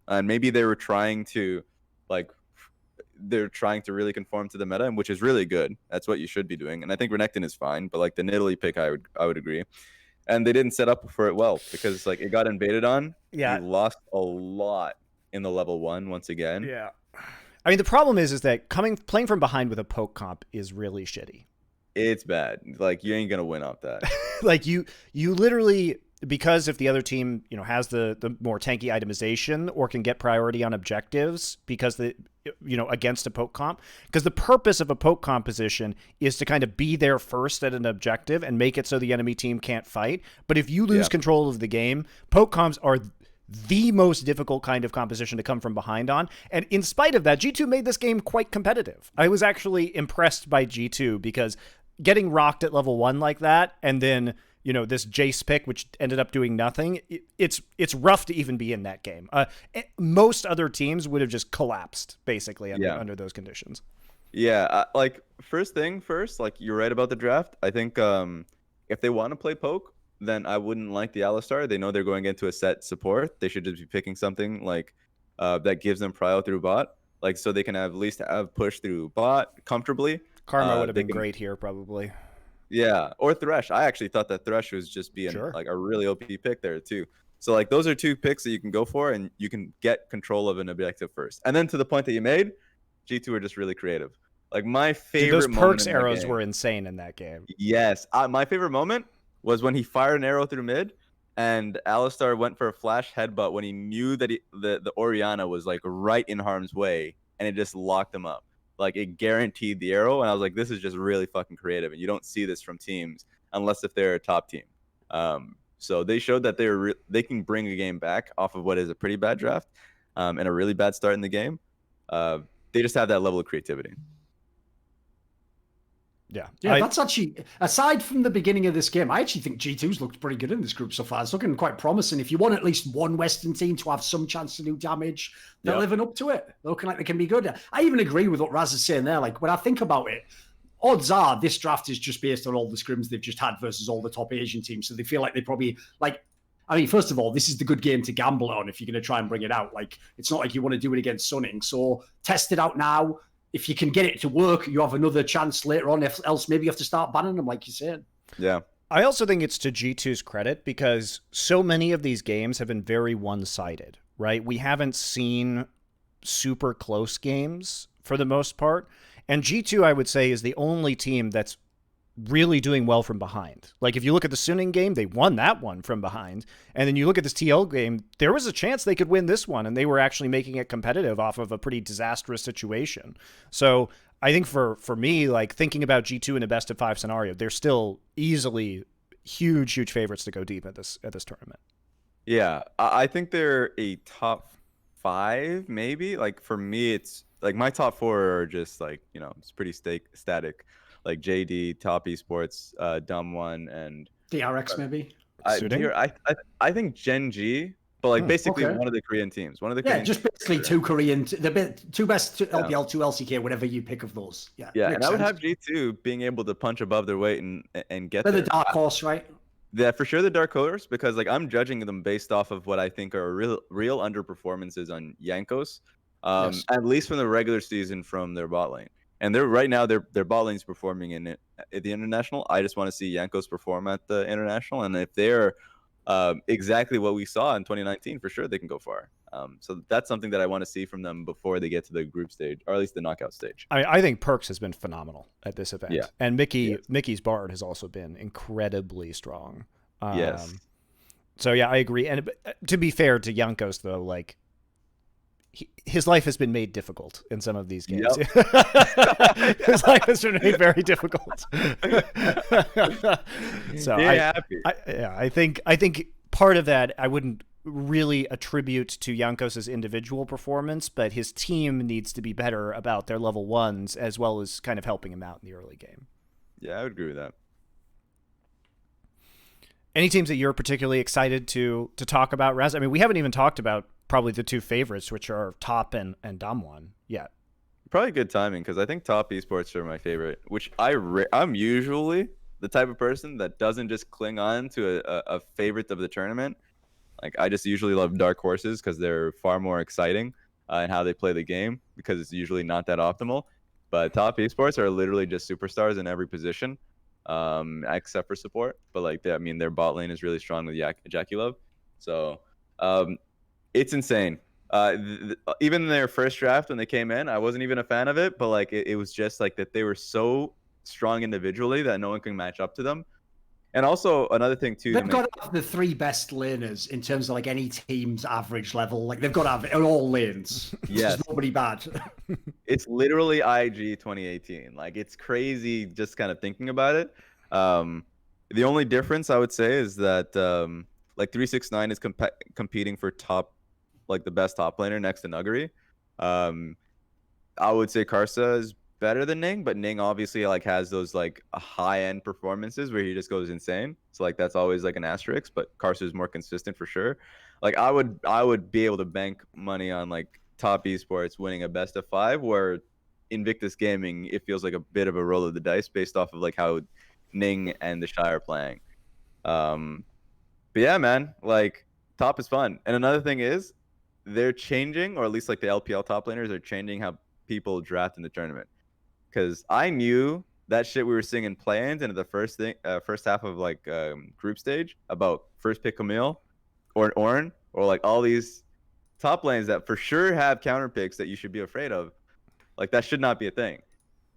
And maybe they were trying to really conform to the meta, which is really good. That's what you should be doing, and I think Renekton is fine. But like the Nidalee pick, I would agree, and they didn't set up for it well because like it got invaded on. Yeah, you lost a lot in the level 1 once again. Yeah. I mean, the problem is that playing from behind with a poke comp is really shitty. It's bad. Like, you ain't gonna win off that. Like, you literally, because if the other team, has the more tanky itemization or can get priority on objectives because against a poke comp, because the purpose of a poke composition is to kind of be there first at an objective and make it so the enemy team can't fight. But if you lose control of the game, poke comps are the most difficult kind of composition to come from behind on. And in spite of that, G2 made this game quite competitive. I was actually impressed by G2 because getting rocked at level 1 like that, and then, this Jace pick, which ended up doing nothing, it's rough to even be in that game. Most other teams would have just collapsed, basically, under those conditions. Yeah, like, first thing first, like, you're right about the draft. I think if they want to play poke, then I wouldn't like the Alistar. They know they're going into a set support. They should just be picking something like that gives them prio through bot, like so they can at least have push through bot comfortably. Karma would have been great here, probably. Yeah, or Thresh. I actually thought that Thresh was just being like a really OP pick there too. So like those are two picks that you can go for, and you can get control of an objective first. And then to the point that you made, G2 are just really creative. Like my favorite. Dude, those perks arrows were insane in that game. Yes, my favorite moment was when he fired an arrow through mid and Alistar went for a flash headbutt when he knew that the Orianna was like right in harm's way, and it just locked him up. Like it guaranteed the arrow, and I was like, this is just really fucking creative, and you don't see this from teams unless if they're a top team. So they showed that they can bring a game back off of what is a pretty bad draft and a really bad start in the game. They just have that level of creativity. Yeah, that's actually, aside from the beginning of this game, I actually think G2's looked pretty good in this group so far. It's looking quite promising. If you want at least one Western team to have some chance to do damage, they're living up to it. They're looking like they can be good. I even agree with what Razz is saying there. Like, when I think about it, odds are this draft is just based on all the scrims they've just had versus all the top Asian teams. So they feel like they probably, like, I mean, first of all, this is the good game to gamble on if you're going to try and bring it out. Like, it's not like you want to do it against Sunning. So test it out now. If you can get it to work, you have another chance later on. If else, maybe you have to start banning them, like you said. Yeah. I also think it's to G2's credit because so many of these games have been very one-sided, right? We haven't seen super close games for the most part. And G2, I would say, is the only team that's really doing well from behind. Like if you look at the Suning game, they won that one from behind. And then you look at this TL game, there was a chance they could win this one, and they were actually making it competitive off of a pretty disastrous situation. So I think for me, like thinking about G2 in a best of 5 scenario, they're still easily huge favorites to go deep at this tournament. Yeah, I think they're a top 5, maybe. Like for me, it's like my top 4 are just like, you know, it's pretty static. Like JD, Top Esports, Dumb One, and DRX maybe. I think Gen G, but like basically okay. one of the Korean teams. One of the Yeah, Korean just teams. basically two Korean, two best LPL, two LCK, whatever you pick of those. Yeah, Yeah, and I would sense. have G2 being able to punch above their weight and get They're there. the dark horse, right? Yeah, for sure the dark horse, because like I'm judging them based off of what I think are real underperformances on Jankos, Yes. at least from the regular season from their bot lane. And they're right now their bot lane's performing at the international. I just want to see Jankos perform at the international, and if they're exactly what we saw in 2019, for sure they can go far. So that's something that I want to see from them before they get to the group stage, or at least the knockout stage. I think Perks has been phenomenal at this event. Yeah. And Mickey's Bard has also been incredibly strong. Yes. So yeah, I agree. And to be fair to Jankos, though, like his life has been made difficult in some of these games. Yep. His life has been made very difficult. So I think part of that I wouldn't really attribute to Jankos' individual performance, but his team needs to be better about their level 1s as well as kind of helping him out in the early game. Yeah, I would agree with that. Any teams that you're particularly excited to talk about, Razz? I mean, we haven't even talked about probably the 2 favorites, which are Top and Damwon yet. Probably good timing, because I think Top Esports are my favorite, which I'm usually the type of person that doesn't just cling on to a favorite of the tournament. Like I just usually love dark horses because they're far more exciting in how they play the game, because it's usually not that optimal. But Top Esports are literally just superstars in every position, except for support. But like their bot lane is really strong with Jackie So it's insane. Even in their first draft when they came in, I wasn't even a fan of it. But like it was just like that they were so strong individually that no one can match up to them. And also another thing too, they've got to have the 3 best laners in terms of like any team's average level. Like they've got to have it on all lanes. Yes. There's nobody bad. It's literally IG 2018. Like it's crazy just kind of thinking about it. The only difference I would say is that like 369 is competing for top, like the best top laner next to Nuggery. I would say Karsa is better than Ning, but Ning obviously like has those like high-end performances where he just goes insane. So like that's always like an asterisk, but Karsa is more consistent for sure. Like I would be able to bank money on like Top Esports winning a best of 5, where Invictus Gaming, it feels like a bit of a roll of the dice based off of like how Ning and the Shy are playing. But yeah, man, like top is fun. And another thing is they're changing, or at least like the LPL top laners are changing how people draft in the tournament. Because I knew that shit we were seeing in play-ins and the first half of like group stage about first pick Camille or Ornn or like all these top lanes that for sure have counter picks that you should be afraid of. Like that should not be a thing.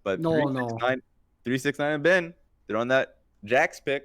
But 369 and Ben, they're on that Jax pick.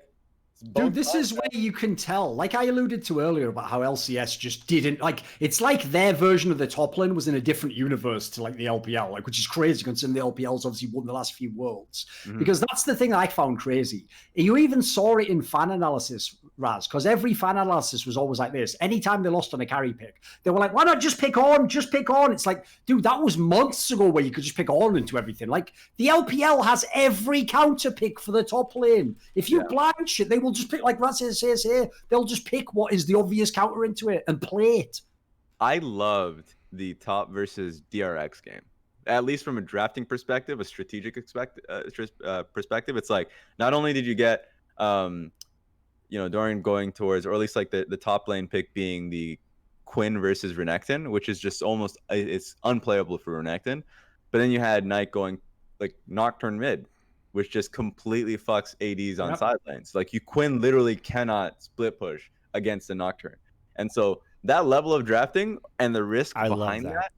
Dude, this is where you can tell. Like I alluded to earlier about how LCS just didn't like. It's like their version of the top lane was in a different universe to like the LPL, like which is crazy considering the LPL's obviously won the last few worlds. Because that's the thing I found crazy. You even saw it in fan analysis, Razz, because every fan analysis was always like this. Anytime they lost on a carry pick, they were like, "Why not just pick on? Just pick on." It's like, dude, that was months ago where you could just pick on into everything. Like the LPL has every counter pick for the top lane. If you blind shit, they will just pick, like Razz says here, they'll just pick what is the obvious counter into it and play it. I loved the top versus DRX game. At least from a drafting perspective, a strategic perspective, it's like not only did you get Dorian going towards, or at least like the top lane pick being the Quinn versus Renekton, which is just almost, it's unplayable for Renekton. But then you had Knight going like Nocturne mid, which just completely fucks ADs on side lanes. Like Quinn literally cannot split push against the Nocturne. And so that level of drafting and the risk behind that,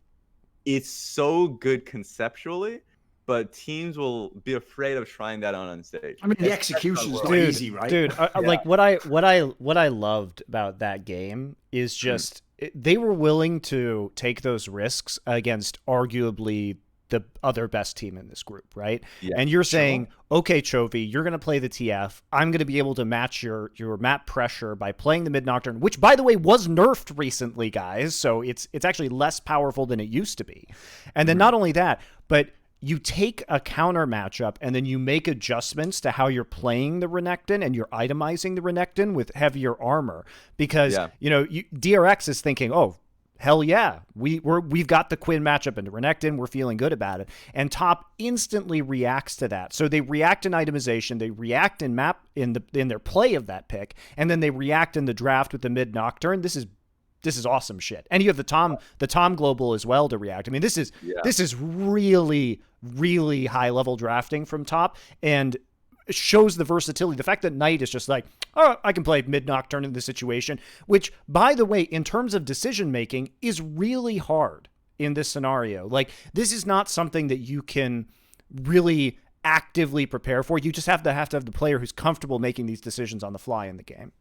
it's so good conceptually. but teams will be afraid of trying that on stage. I mean, the execution is not Dude, easy, right? Dude, like what I loved about that game is just they were willing to take those risks against arguably the other best team in this group, right? Yeah, and you're saying, okay, Chovy, you're going to play the TF. I'm going to be able to match your map pressure by playing the mid Nocturne, which, by the way, was nerfed recently, guys. So it's actually less powerful than it used to be. And then not only that, but you take a counter matchup and then you make adjustments to how you're playing the Renekton and you're itemizing the Renekton with heavier armor. Because, DRX is thinking, oh, hell yeah, we've got the Quinn matchup into Renekton. We're feeling good about it. And Top instantly reacts to that. So they react in itemization, they react in map in their play of that pick, and then they react in the draft with the mid Nocturne. This is awesome shit. And you have the Tom global as well to react. I mean, this is really, really high level drafting from Top, and shows the versatility. The fact that Knight is just like, oh, I can play mid Nocturne in this situation, which, by the way, in terms of decision making, is really hard in this scenario. Like, this is not something that you can really actively prepare for. You just have to have the player who's comfortable making these decisions on the fly in the game.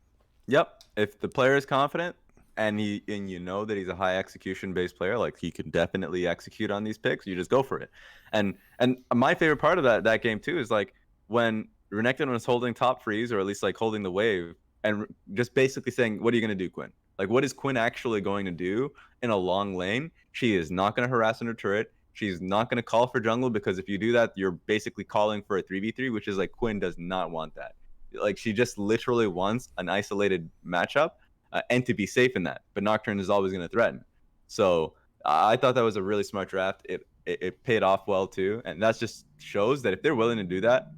Yep. If the player is confident and you know that he's a high execution based player, like he can definitely execute on these picks, you just go for it. And my favorite part of that game too is like when Renekton was holding top freeze, or at least like holding the wave, and just basically saying, what are you going to do, Quinn? Like, what is Quinn actually going to do in a long lane? She is not going to harass in her turret. She's not going to call for jungle, because if you do that, you're basically calling for a 3v3, which is like Quinn does not want that. Like, she just literally wants an isolated matchup and to be safe in that. But Nocturne is always going to threaten. So I thought that was a really smart draft. It paid off well too. And that just shows that if they're willing to do that,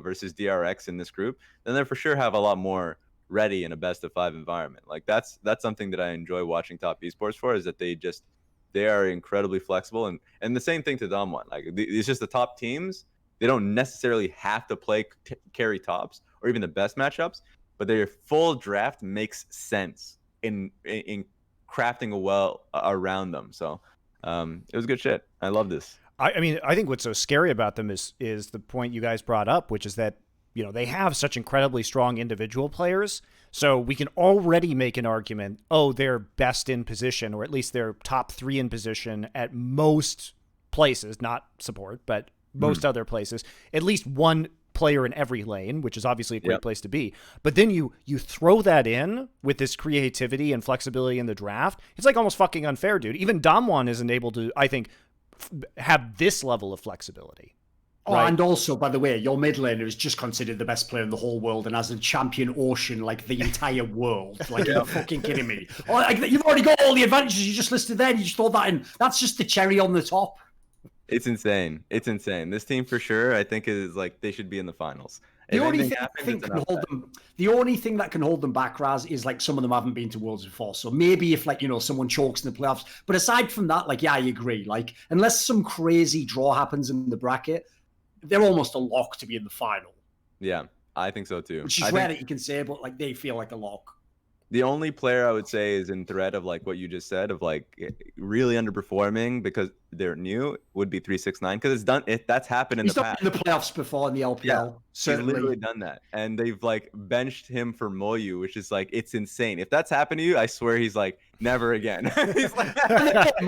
versus DRX in this group, then they for sure have a lot more ready in a best of 5 environment. Like that's something that I enjoy watching Top Esports for, is that they are incredibly flexible, and the same thing to Dom one. Like it's just the top teams, they don't necessarily have to play carry tops or even the best matchups, but their full draft makes sense in crafting a well around them. So it was good shit. I love this. I mean, I think what's so scary about them is the point you guys brought up, which is that, they have such incredibly strong individual players. So we can already make an argument, oh, they're best in position, or at least they're top 3 in position at most places, not support, but most other places, at least one player in every lane, which is obviously a great place to be. But then you throw that in with this creativity and flexibility in the draft. It's like almost fucking unfair, dude. Even Damwon isn't able to, I think, have this level of flexibility. Oh, right? And also, by the way, your mid laner is just considered the best player in the whole world and has a champion ocean like the entire world. Like, you're fucking kidding me. Oh, like, you've already got all the advantages you just listed there. You just throw that in. That's just the cherry on the top. It's insane. It's insane. This team for sure, I think, is like they should be in the finals. The only thing that can hold them back, Razz, is like some of them haven't been to Worlds before. So maybe if someone chokes in the playoffs. But aside from that, I agree. Like, unless some crazy draw happens in the bracket, they're almost a lock to be in the final. Yeah, I think so too. Which is rare that you can say, but they feel like a lock. The only player I would say is in threat of like what you just said, of like really underperforming because they're new, would be 369, because that's happened in the past. He's not in the playoffs before in the LPL. Yeah, he's literally done that, and they've like benched him for Moyu, which is like, it's insane. If that's happened to you, I swear he's like, never again. He's like,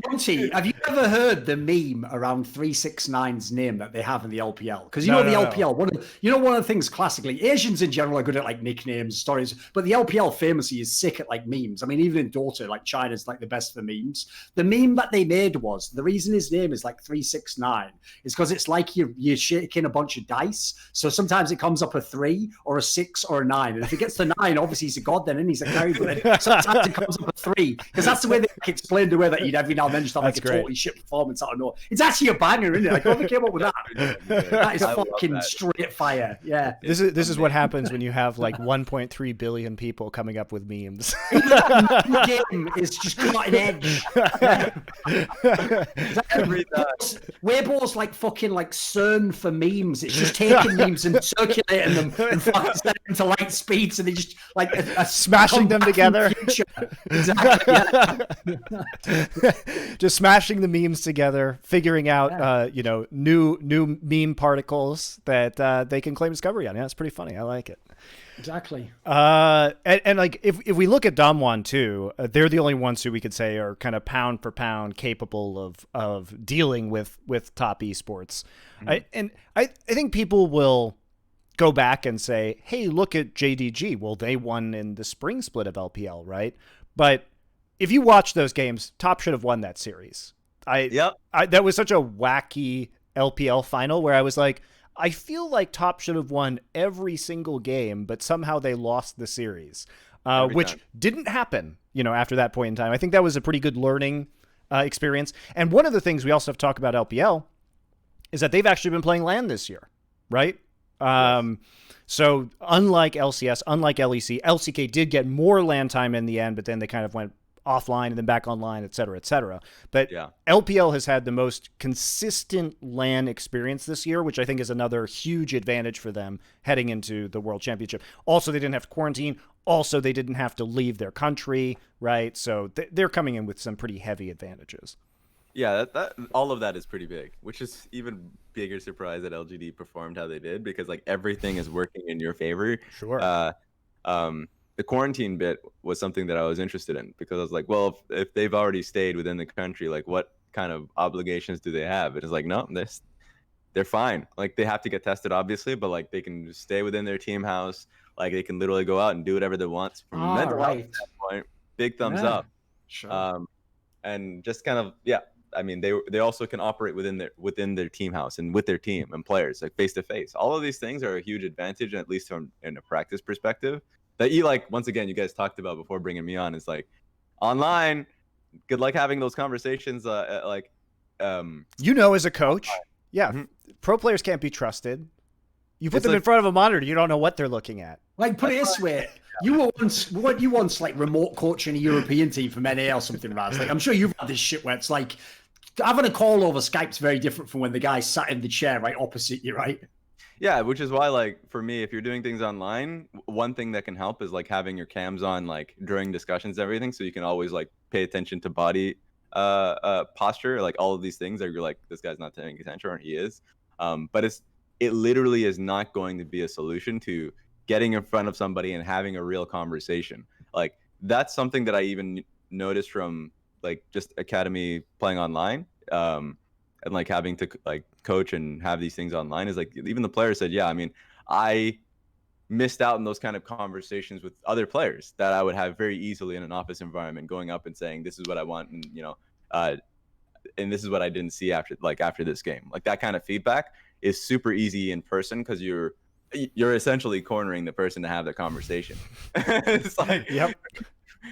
Monty, have you ever heard the meme around 369's name that they have in the LPL? Because LPL, one of the things classically, Asians in general are good at like nicknames, stories, but the LPL famously is sick at like memes. I mean, even in Dota, like China's like the best for memes. The meme that they made was, the reason his name is like 369 is because it's like you're shaking a bunch of dice. So sometimes it comes up a 3 or a 6 or a 9. And if it gets to 9, obviously he's a god then, and he's a carry. But sometimes it comes up a 3. Because that's the way they explained the way that you'd every now and then just have like a totally shit performance out of nowhere. It's actually a banger, isn't it? Like, whoever came up with that? That is fucking straight fire. Yeah. This is what happens when you have like 1.3 billion people coming up with memes. The game is just cutting edge. Yeah. It's Weibo's like fucking like CERN for memes. It's just taking memes and circulating them and fucking sending them to light speeds, and they just like smashing them together. Exactly. Yeah. Just smashing the memes together, figuring out new meme particles that they can claim discovery on. Yeah, it's pretty funny. I like it. Exactly. And like if we look at Damwon too, they're the only ones who we could say are kind of pound for pound capable of dealing with top esports. Mm-hmm. I think people will go back and say, hey, look at JDG. Well, they won in the spring split of LPL, right? But if you watch those games, Top should have won that series. That was such a wacky LPL final where I was like, I feel like Top should have won every single game, but somehow they lost the series, which didn't happen, after that point in time. I think that was a pretty good learning experience. And one of the things we also have to talk about LPL is that they've actually been playing LAN this year, right? Yes. So unlike LCS, unlike LEC, LCK did get more LAN time in the end, but then they kind of went offline and then back online, et cetera, et cetera. But LPL has had the most consistent LAN experience this year, which I think is another huge advantage for them heading into the World Championship. Also, they didn't have to quarantine. Also, they didn't have to leave their country, right? So they're coming in with some pretty heavy advantages. Yeah, that all of that is pretty big, which is even bigger surprise that LGD performed how they did, because like everything is working in your favor. Sure. The quarantine bit was something that I was interested in, because I was like, well, if they've already stayed within the country, like what kind of obligations do they have? It is like, no, they're fine. Like they have to get tested, obviously, but like they can just stay within their team house. Like they can literally go out and do whatever they want. From a mental health standpoint, big thumbs up. Sure. And just kind of, I mean, they also can operate within their team house and with their team and players, like face to face. All of these things are a huge advantage, at least in a practice perspective. That once again, you guys talked about before bringing me on, is like online. Good luck having those conversations. As a coach, pro players can't be trusted. You put them in front of a monitor, you don't know what they're looking at. Like, put it this way. You were once like remote coaching a European team from NA or something, Razz. Like, I'm sure you've had this shit where it's like having a call over Skype's very different from when the guy sat in the chair right opposite you, right? Yeah, which is why, like, for me, if you're doing things online, one thing that can help is like having your cams on, like during discussions and everything, so you can always like pay attention to body posture, like all of these things that you're like, this guy's not paying attention, or he is. But it literally is not going to be a solution to getting in front of somebody and having a real conversation. Like that's something that I even noticed from like just academy playing online. And like having to like coach and have these things online, is like even the players said, yeah, I mean, I missed out on those kind of conversations with other players that I would have very easily in an office environment, going up and saying, this is what I want. And, and this is what I didn't see after this game. Like that kind of feedback is super easy in person, because you're essentially cornering the person to have the conversation. It's like,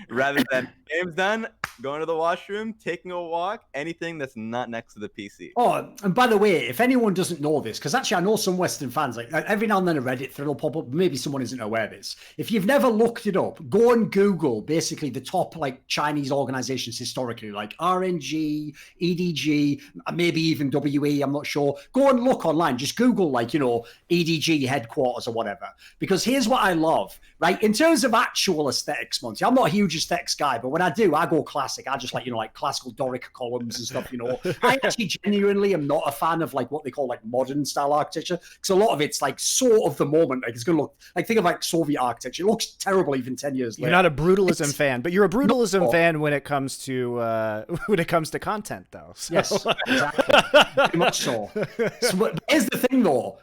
rather than game's done, going to the washroom, taking a walk, anything that's not next to the PC. Oh, and by the way, if anyone doesn't know this, because actually I know some Western fans, like every now and then a Reddit thread will pop up, maybe someone isn't aware of this. If you've never looked it up, go and Google basically the top like Chinese organizations historically, like RNG, EDG, maybe even WE, I'm not sure. Go and look online, just Google like, EDG headquarters or whatever. Because here's what I love, right? In terms of actual aesthetics, Monty, I'm not a huge aesthetics guy, but when I do, I go classic. I just like, like classical Doric columns and stuff, I actually genuinely am not a fan of like what they call like modern style architecture, because a lot of it's like sort of the moment. Like it's going to look like, think of like Soviet architecture. It looks terrible even 10 years later. You're not a brutalism fan, but you're a brutalism fan when it comes to content though. So. Yes, exactly. Very much so. But here's the thing though,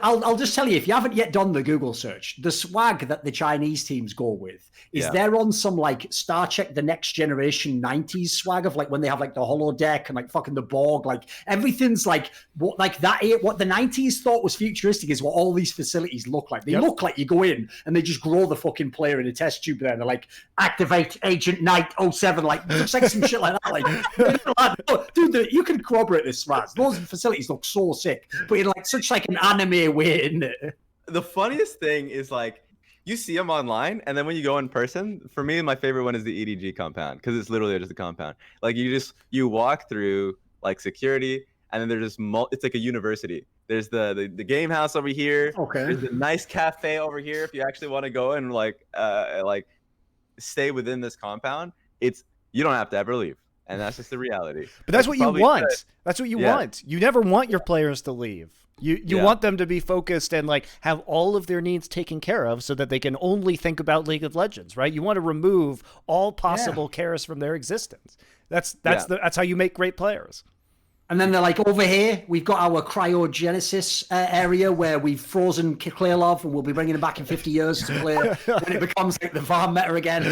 I'll just tell you, if you haven't yet done the Google search, the swag that the Chinese teams go with is they're on some like Star Trek The Next Generation 90s swag of like when they have like the holodeck and like fucking the Borg, like everything's like what the 90s thought was futuristic is what all these facilities look like. They look like you go in and they just grow the fucking player in a test tube there and they're like, activate Agent Knight 07, like looks like some shit like that. Like dude, you can corroborate this, Razz. Those facilities look so sick, but in like such like an anime way, isn't it? The funniest thing is like, you see them online, and then when you go in person, for me, my favorite one is the EDG compound, because it's literally just a compound. Like you walk through like security, and then there's just it's like a university. There's the game house over here. Okay. There's a nice cafe over here if you actually want to go and like stay within this compound. You don't have to ever leave, and that's just the reality. But that's what you want. That's what you Yeah. want. You never want your players to leave. You want them to be focused and like have all of their needs taken care of so that they can only think about League of Legends, right? You want to remove all possible cares from their existence. That's how you make great players. And then they're like, over here, we've got our cryogenesis area where we've frozen Clearlove and we'll be bringing him back in 50 years to play when it becomes like the farm meta again.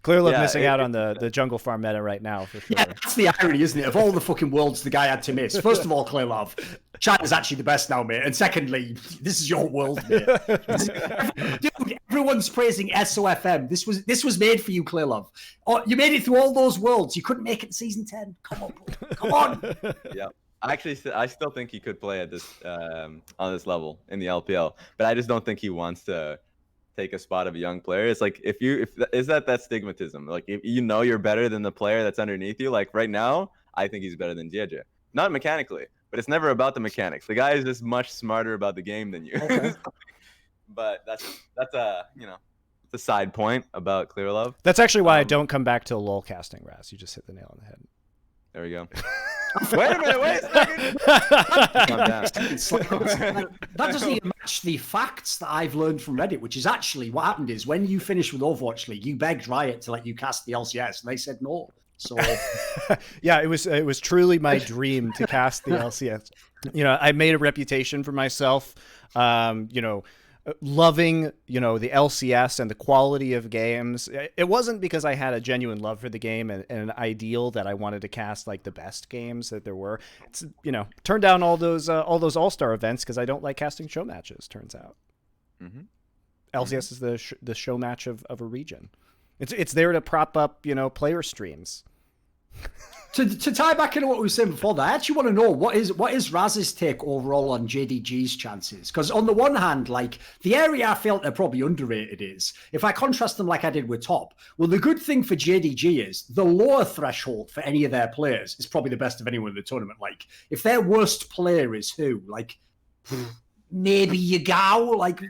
Clearlove missing out on the jungle farm meta right now, for sure. Yeah, that's the irony, isn't it? Of all the fucking worlds the guy had to miss. First of all, Clearlove, China's actually the best now, mate. And secondly, this is your world, mate. Dude, everyone's praising SofM. This was made for you, Clearlove. Oh, you made it through all those worlds. You couldn't make it in season 10. Come on, bro. Come on. Yeah. I still think he could play at this on this level in the LPL, but I just don't think he wants to take a spot of a young player. It's like if that stigmatism, like if you know you're better than the player that's underneath you. Like right now, I think he's better than JJ. Not mechanically, but it's never about the mechanics. The guy is just much smarter about the game than you. Okay. But that's a it's a side point about Clearlove. That's actually why I don't come back to LOL casting, Razz. You just hit the nail on the head. There we go. Wait a minute, wait a second. That doesn't even match the facts that I've learned from Reddit, which is actually what happened is when you finished with Overwatch League, you begged Riot to let you cast the LCS, and they said no. So yeah, it was truly my dream to cast the LCS. I made a reputation for myself, loving, the LCS and the quality of games. It wasn't because I had a genuine love for the game and an ideal that I wanted to cast like the best games that there were. It's, turned down all those all-star events because I don't like casting show matches, turns out. Mm-hmm. LCS is the show match of a region. It's there to prop up, player streams. To tie back into what we were saying before, I actually want to know what is Razz's take overall on JDG's chances? Because on the one hand, like the area I felt they're probably underrated is if I contrast them like I did with Top. Well, the good thing for JDG is the lower threshold for any of their players is probably the best of anyone in the tournament. Like if their worst player is who, like. Maybe Yagao, like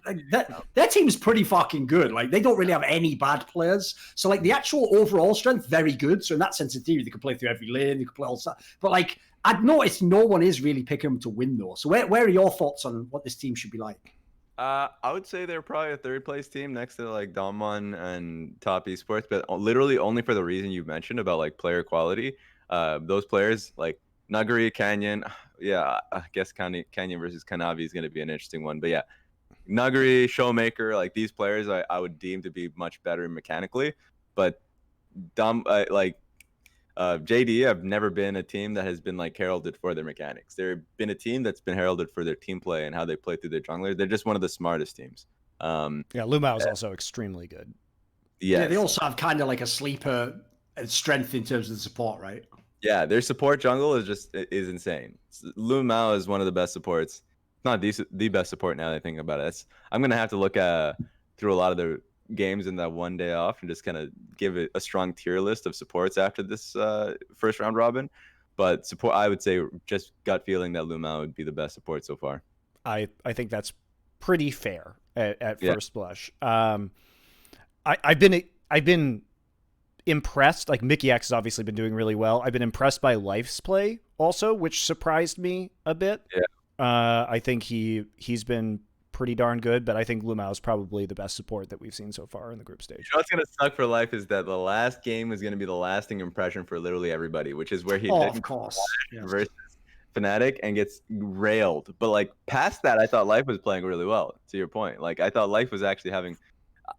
their team is pretty fucking good. Like they don't really have any bad players. So like the actual overall strength, very good. So in that sense, in theory, they could play through every lane, they could play all that. But like I've noticed no one is really picking them to win though. So where are your thoughts on what this team should be like? I would say they're probably a third place team next to like Damwon and Top Esports, but literally only for the reason you mentioned about like player quality. Those players like Nuguri, Canyon. Yeah, I guess Canyon versus Kanavi is going to be an interesting one. But yeah, Nuguri, Showmaker, like these players I would deem to be much better mechanically. But JD have never been a team that has been like heralded for their mechanics. They've been a team that's been heralded for their team play and how they play through their jungler. They're just one of the smartest teams. Lumao is also extremely good. Yes. Yeah, they also have kind of like a sleeper strength in terms of the support, right? Yeah, their support jungle is insane. Lumao is one of the best supports. Not the best support now that I think about it. I'm going to have to look through a lot of the games in that one day off and just kind of give it a strong tier list of supports after this first round robin. But support, I would say just gut feeling that Lumao would be the best support so far. I think that's pretty fair at first blush. I've been impressed. Like Mickey X has obviously been doing really well. I've been impressed by Life's play also, which surprised me a bit. Yeah. I think he's been pretty darn good, but I think Lumao is probably the best support that we've seen so far in the group stage. What's going to suck for Life is that the last game is going to be the lasting impression for literally everybody, which is where he of course versus Fnatic and gets railed. But like past that, I thought Life was playing really well. To your point, like I thought Life was actually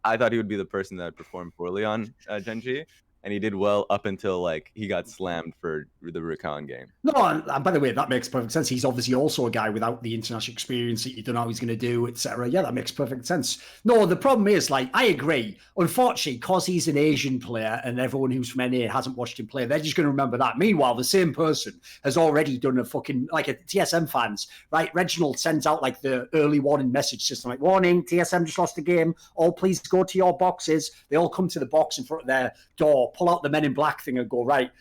I thought he would be the person that performed poorly on Genji, and he did well up until like he got slammed for the Rakan game. No, and by the way, that makes perfect sense. He's obviously also a guy without the international experience that you don't know how he's going to do, etc. Yeah, that makes perfect sense. No, the problem is, like, I agree. Unfortunately, because he's an Asian player and everyone who's from NA hasn't watched him play, they're just going to remember that. Meanwhile, the same person has already done a fucking, like a TSM fans, right? Reginald sends out like the early warning message system, like, warning, TSM just lost a game. All please go to your boxes. They all come to the box in front of their door, pull out the Men in Black thing and go, right,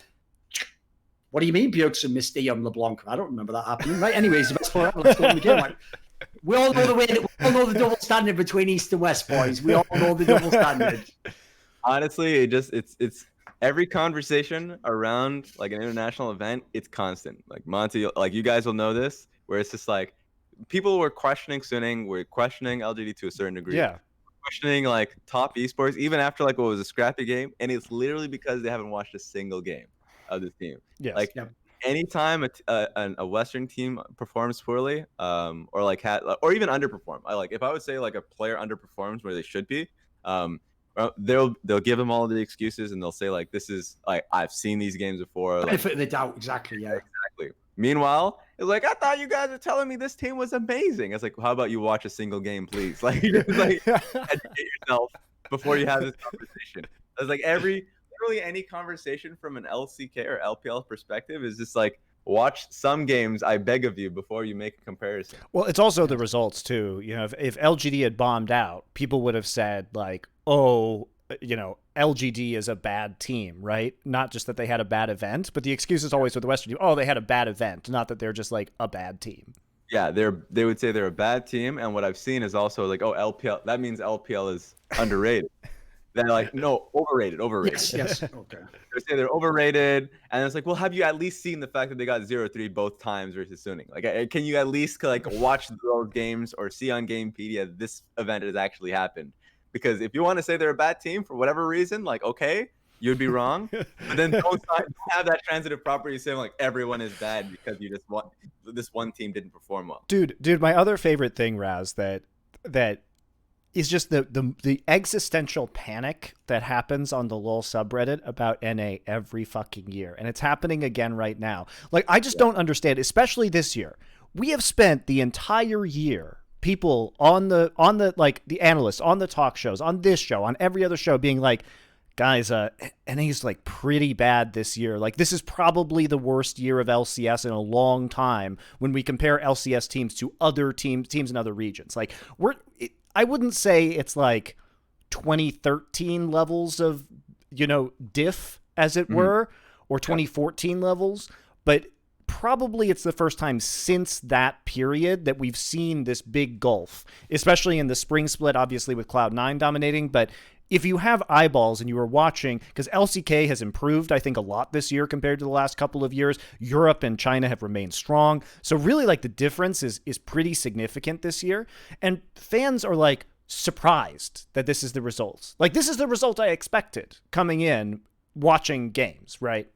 what do you mean Bjergsen missed D on LeBlanc? I don't remember that happening. Right? Anyways, the best player ever. Let's go in the game. Like, we all know the double standard between East and West, boys. We all know the double standard. Honestly, it's every conversation around like an international event, it's constant. Like Monty, like you guys will know this, where it's just like people were questioning Suning, we're questioning LGD to a certain degree. Yeah. Questioning like top esports, even after like what was a scrappy game, and it's literally because they haven't watched a single game of this team. Yes. Like anytime a Western team performs poorly, or like or even underperform, if I would say like a player underperforms where they should be, they'll give them all the excuses and they'll say like, this is like, I've seen these games before. Benefit of the doubt, exactly. Yeah, exactly. Meanwhile, it's like, I thought you guys were telling me this team was amazing. It's like, how about you watch a single game, please? Like, educate yourself before you have this conversation. It's like literally any conversation from an LCK or LPL perspective is just like, watch some games, I beg of you, before you make a comparison. Well, it's also the results too. You know, if LGD had bombed out, people would have said like, oh, you know, LGD is a bad team, right? Not just that they had a bad event, but the excuse is always with the Western team, oh, they had a bad event, not that they're just like a bad team. Yeah, they would say they're a bad team, and what I've seen is also like, oh, LPL, that means LPL is underrated. They're like, no, overrated. Yes. Okay. They say they're overrated, and it's like, well, have you at least seen the fact that they got 0-3 both times versus Suning? Like, can you at least like watch those games or see on Gamepedia this event has actually happened? Because if you want to say they're a bad team for whatever reason, like, okay, you'd be wrong, but then don't have that transitive property saying like everyone is bad because you just want this one team didn't perform well. Dude, my other favorite thing, Razz, that is just the existential panic that happens on the LoL subreddit about NA every fucking year. And it's happening again right now. Like, I just don't understand, especially this year. We have spent the entire year, people on the like the analysts, on the talk shows, on this show, on every other show being like, guys, NA's like pretty bad this year. Like, this is probably the worst year of LCS in a long time when we compare LCS teams to other teams in other regions. Like, I wouldn't say it's like 2013 levels of, you know, diff, as it were, or 2014 levels, but probably it's the first time since that period that we've seen this big gulf, especially in the spring split, obviously with Cloud9 dominating. But if you have eyeballs and you are watching, because LCK has improved, I think, a lot this year compared to the last couple of years. Europe and China have remained strong. So really, like, the difference is pretty significant this year. And fans are, like, surprised that this is the results. Like, this is the result I expected coming in watching games, right?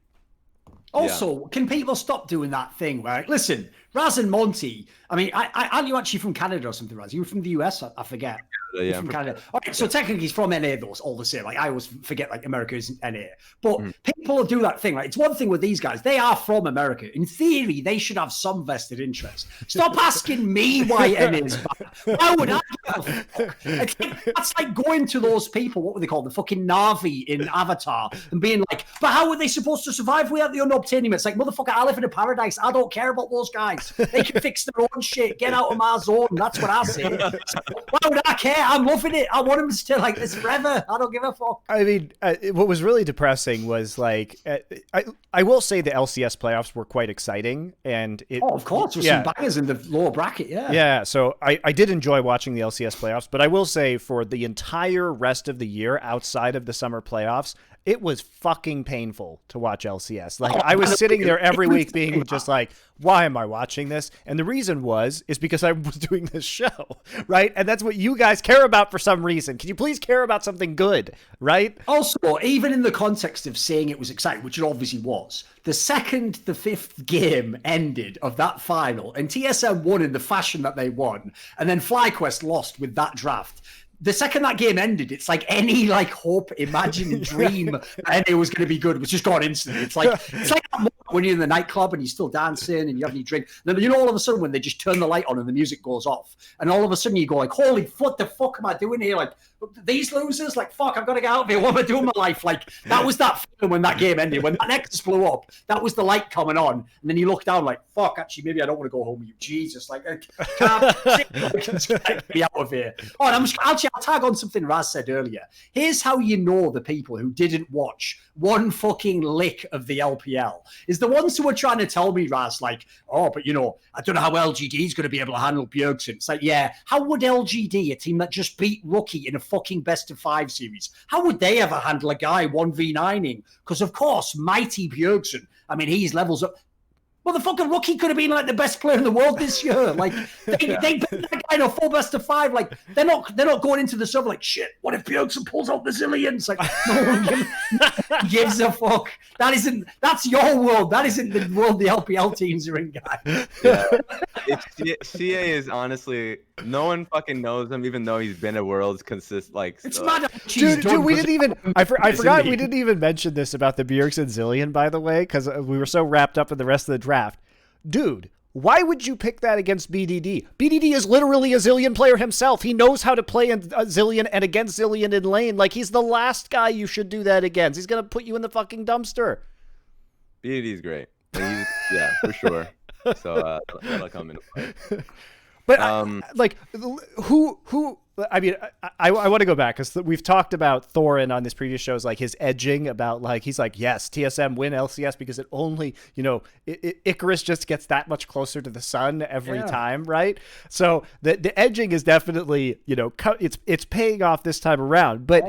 Also, can people stop doing that thing where, like, listen, Razz and Monty, I mean, aren't you actually from Canada or something, Razz? You were from the US? I forget. Yeah, from Canada. All right, so technically he's from NA, though, all the same. Like, I always forget, like, America isn't NA. But people do that thing, right? It's one thing with these guys. They are from America. In theory, they should have some vested interest. Stop asking me why NA is bad. Why would I give a fuck? That's like going to those people, what were they called? The fucking Na'Vi in Avatar, and being like, but how were they supposed to survive without the unobtainium? It's like, motherfucker, I live in a paradise. I don't care about those guys. They can fix their own shit. Get out of my zone. That's what I say. So why would I care? I'm loving it. I want them to stay like this forever. I don't give a fuck. I mean, what was really depressing was like, I will say the LCS playoffs were quite exciting, and of course, there's some bangers in the lower bracket. Yeah. So I did enjoy watching the LCS playoffs, but I will say for the entire rest of the year outside of the summer playoffs, it was fucking painful to watch LCS. Like, I was sitting there every week being just like, why am I watching this? And the reason is because I was doing this show, right? And that's what you guys care about for some reason. Can you please care about something good, right? Also, even in the context of saying it was exciting, which it obviously was, the second the fifth game ended of that final, and TSM won in the fashion that they won, and then FlyQuest lost with that draft, the second that game ended, it's like any like hope, imagine, dream, and it was going to be good was just gone instantly. It's like that moment when you're in the nightclub and you're still dancing and you have any drink. And then, you know, all of a sudden when they just turn the light on and the music goes off, and all of a sudden you go like, holy, what the fuck am I doing here? Like, these losers, like, fuck, I've got to get out of here. What am I doing with my life? Like, that was that feeling when that game ended. When that Nexus blew up, that was the light coming on. And then you look down like, fuck, actually, maybe I don't want to go home with you. Jesus, like, get me out of here. Oh, and I'll tag on something Razz said earlier. Here's how you know the people who didn't watch one fucking lick of the LPL is the the ones who are trying to tell me, Razz, like, oh, but I don't know how LGD is going to be able to handle Bjergsen. It's like, yeah, how would LGD, a team that just beat Rookie in a fucking best-of-5 series, how would they ever handle a guy 1v9ing? Because, of course, mighty Bjergsen, I mean, he's levels up. Motherfucking Rookie could have been like the best player in the world this year. Like they beat that guy in a full best-of-5. Like they're not going into the server like, shit, what if Bjergsen pulls out the zillions? Like no one gives a fuck. That's your world. That isn't the world the LPL teams are in, guys. Yeah. CA is honestly, no one fucking knows him, even though he's been at Worlds It's mad. Dude, we didn't even. I forgot we didn't even mention this about the Bjergsen Zillion, by the way, because we were so wrapped up in the rest of the draft. Dude, why would you pick that against BDD? BDD is literally a Zillion player himself. He knows how to play in Zillion and against Zillion in lane. Like, he's the last guy you should do that against. He's going to put you in the fucking dumpster. BDD is great. Yeah, for sure. So that'll come into play. But who? I mean, I want to go back because we've talked about Thorin on this previous shows, like his edging about like he's like, yes, TSM win LCS because it only Icarus just gets that much closer to the sun every time, right? So the edging is definitely it's paying off this time around, but.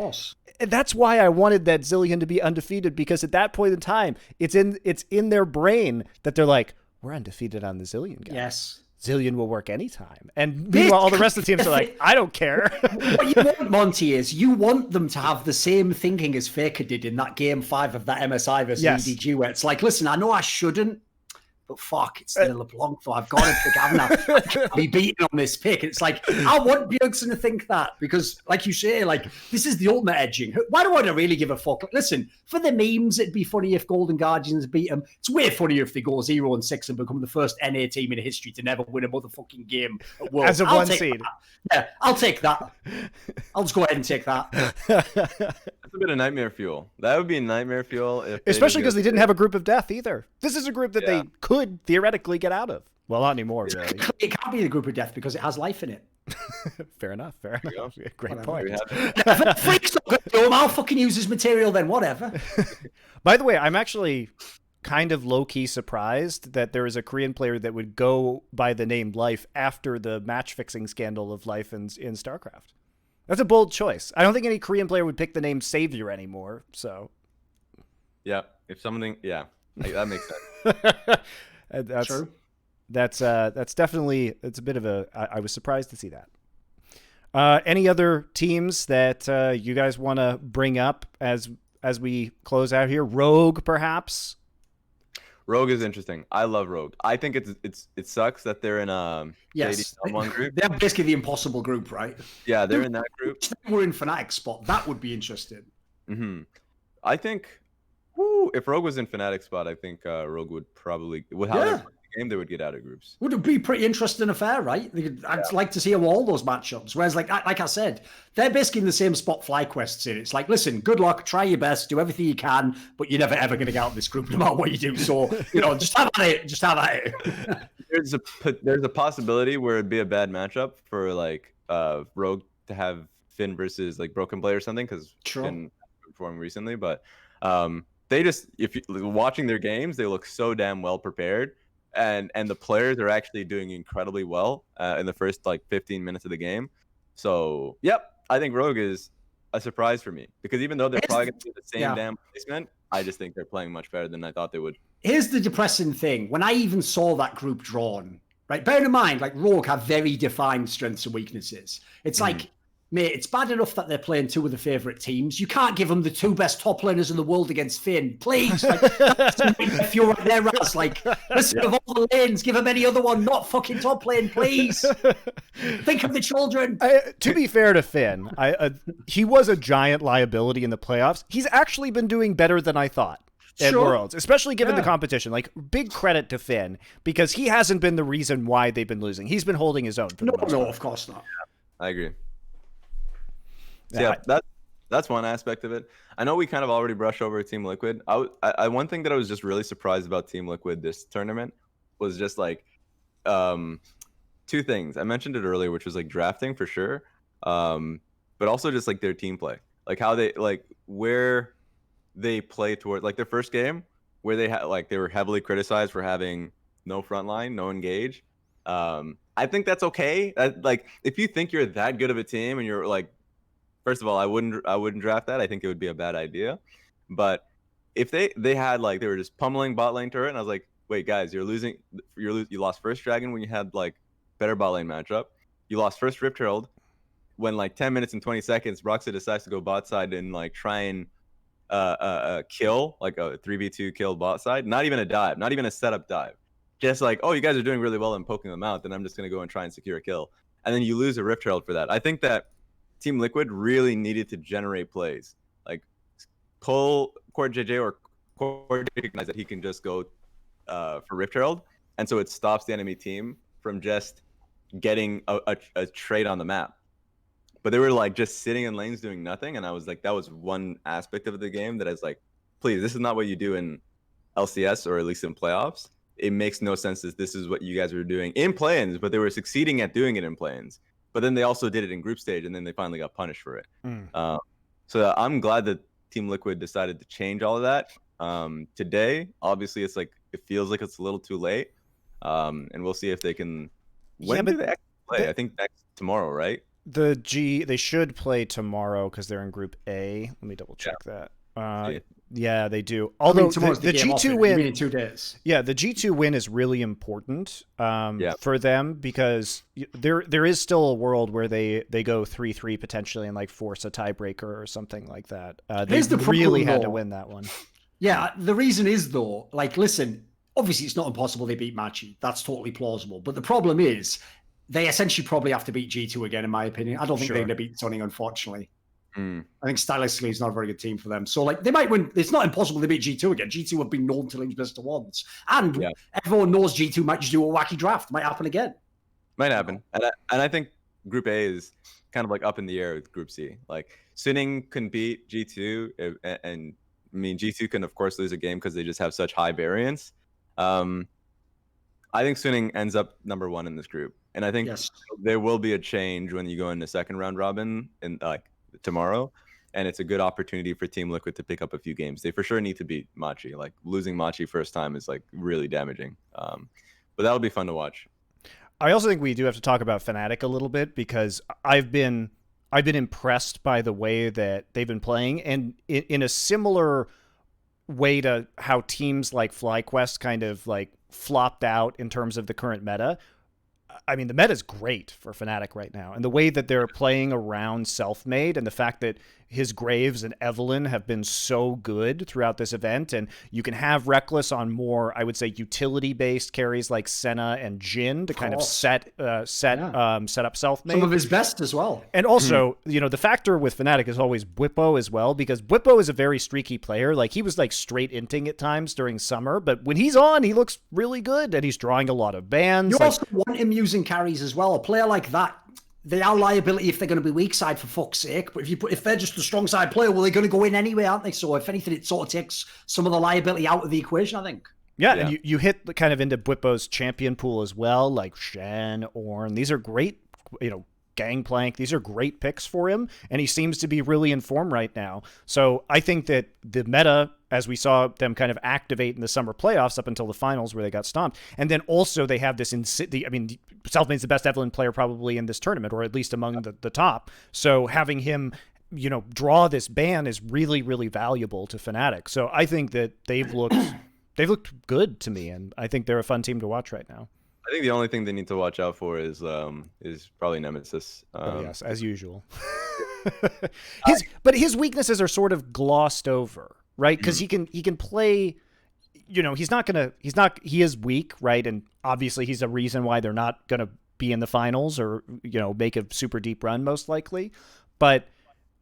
That's why I wanted that Zillion to be undefeated, because at that point in time, it's in their brain that they're like, we're undefeated on the Zillion guy. Yes. Zillion will work anytime. And meanwhile, all the rest of the teams are like, I don't care. What you want, Monty, is you want them to have the same thinking as Faker did in that game 5 of that MSI versus EDG, where it's like, listen, I know I shouldn't, but fuck, it's still a LeBlanc, so I've got to pick Avna. I can't be beaten on this pick. It's like, I want Bjergsen to think that, because, like you say, like, this is the ultimate edging. Why do I really give a fuck? Listen, for the memes, it'd be funny if Golden Guardians beat them. It's way funnier if they go 0-6 and become the first NA team in history to never win a motherfucking game at Worlds. As a one seed. Yeah, I'll take that. I'll just go ahead and take that. That's a bit of nightmare fuel. That would be nightmare fuel. Especially because they didn't have a group of death either. This is a group that they could theoretically get out of. Well, not anymore, really. It can't be the group of death because it has life in it. Fair enough. Great point. Freak's not going to do him. I'll fucking use his material then, whatever. By the way, I'm actually kind of low-key surprised that there is a Korean player that would go by the name Life after the match-fixing scandal of Life in StarCraft. That's a bold choice. I don't think any Korean player would pick the name Savior anymore, so... Yeah, if something... Yeah, that makes sense. That's true. That's definitely... It's a bit of a... I was surprised to see that. Any other teams that you guys want to bring up as we close out here? Rogue, perhaps? Rogue is interesting. I love Rogue. I think it sucks that they're in a one group. They're basically the impossible group, right? Yeah, they're in that group. We're in Fnatic spot. That would be interesting. Mm-hmm. I think, if Rogue was in Fnatic spot, I think Rogue would probably they're playing the game, they would get out of groups. Would it be pretty interesting affair, right? I'd like to see all those matchups. Whereas, like I said, they're basically in the same spot FlyQuest's in. It's like, listen, good luck, try your best, do everything you can, but you're never ever going to get out of this group no matter what you do. So, just have at it. Just have at it. There's a possibility where it'd be a bad matchup for like Rogue to have Finn versus like Broken Blade or something, because Finn performed recently, but they just, if you watching their games, they look so damn well prepared. And the players are actually doing incredibly well in the first like 15 minutes of the game. So, I think Rogue is a surprise for me, because even though they're probably going to be the same damn placement, I just think they're playing much better than I thought they would. Here's the depressing thing. When I even saw that group drawn, right, bear in mind, like Rogue have very defined strengths and weaknesses. It's like, mate, it's bad enough that they're playing two of the favourite teams. You can't give them the two best top laners in the world against Finn. Please. Like, if you're right there, Razz, like, listen, of all the lanes, give them any other one, not fucking top lane, please. Think of the children. To be fair to Finn, he was a giant liability in the playoffs. He's actually been doing better than I thought at Worlds, especially given the competition. Like, big credit to Finn, because he hasn't been the reason why they've been losing. He's been holding his own for the most part. Of course not. I agree. So that's one aspect of it. I know we kind of already brushed over Team Liquid. One thing that I was just really surprised about Team Liquid this tournament was just like two things. I mentioned it earlier, which was like drafting for sure, but also just like their team play, like how they where they play toward, like their first game where they were heavily criticized for having no front line, no engage. I think that's okay. Like, if you think you're that good of a team and you're like, first of all, I wouldn't draft that. I think it would be a bad idea. But if they had like, they were just pummeling bot lane turret, and I was like, wait, guys, you lost first dragon when you had like better bot lane matchup. You lost first Rift Herald when like 10 minutes and 20 seconds, Roxa decides to go bot side and like try and kill, like a 3v2 kill bot side. Not even a dive, not even a setup dive. Just like, oh, you guys are doing really well in poking them out, then I'm just going to go and try and secure a kill. And then you lose a Rift Herald for that. I think that Team Liquid really needed to generate plays. Like, pull CoreJJ, or CoreJJ recognize that he can just go for Rift Herald. And so it stops the enemy team from just getting a trade on the map. But they were like just sitting in lanes doing nothing. And I was like, that was one aspect of the game that I was like, please, this is not what you do in LCS, or at least in playoffs. It makes no sense that this is what you guys were doing in play-ins, but they were succeeding at doing it in play-ins. But then they also did it in group stage, and then they finally got punished for it. So I'm glad that Team Liquid decided to change all of that. Today, obviously, it's like, it feels like it's a little too late. And we'll see if they can. When do they actually play? I think next tomorrow, right? They should play tomorrow because they're in Group A. Let me double check that. Yeah, they do. Although the G2 win in 2 days. Yeah, the G2 win is really important for them, because there is still a world where they go 3-3 potentially and like force a tiebreaker or something like that. They really had to win that one. Yeah, the reason is, though, like, listen, obviously it's not impossible they beat Machi. That's totally plausible. But the problem is they essentially probably have to beat G2 again, in my opinion. I don't think they're going to beat Sony, unfortunately. I think stylistically it's not a very good team for them. So, like, they might win. It's not impossible they beat G2 again. G2 have been known to lose best to ones. And everyone knows G2 might just do a wacky draft. Might happen again. Might happen. And I think Group A is kind of like up in the air with Group C. Like, Suning can beat G2, and I mean, G2 can, of course, lose a game because they just have such high variance. I think Suning ends up number 1 in this group. And I think there will be a change when you go into second round robin and like tomorrow. And it's a good opportunity for Team Liquid to pick up a few games. They for sure need to beat Machi. Like, losing Machi first time is like really damaging. But that'll be fun to watch. I also think we do have to talk about Fnatic a little bit, because I've been impressed by the way that they've been playing, and in a similar way to how teams like FlyQuest kind of like flopped out in terms of the current meta. I mean, the meta is great for Fnatic right now, and the way that they're playing around Selfmade, and the fact that his Graves and Evelyn have been so good throughout this event, and you can have Reckless on more, I would say, utility-based carries like Senna and Jhin to kind of set up Selfmade. Some of his best as well. And also, you know, the factor with Fnatic is always Bwipo as well, because Bwipo is a very streaky player. Like, he was like straight inting at times during summer, but when he's on, he looks really good, and he's drawing a lot of bans. You also want him using carries as well. A player like that, they are liability if they're going to be weak side, for fuck's sake. But if they're just a strong side player, well, they're going to go in anyway, aren't they? So if anything, it sort of takes some of the liability out of the equation, I think. Yeah, and you hit kind of into Bwipo's champion pool as well, like Shen, Ornn. These are great, you know, Gangplank. These are great picks for him, and he seems to be really in form right now. So I think that the meta, as we saw them kind of activate in the summer playoffs up until the finals where they got stomped, and then also they have this, I mean, Selfmade's the best Evelyn player probably in this tournament, or at least among the top. So having him, you know, draw this ban is really, really valuable to Fnatic. So I think that they've looked good to me, and I think they're a fun team to watch right now. I think the only thing they need to watch out for is probably Nemesis. Yes, as usual. But his weaknesses are sort of glossed over, right? Because he can play. You know, he is weak, right? And obviously he's a reason why they're not gonna be in the finals, or, you know, make a super deep run most likely. But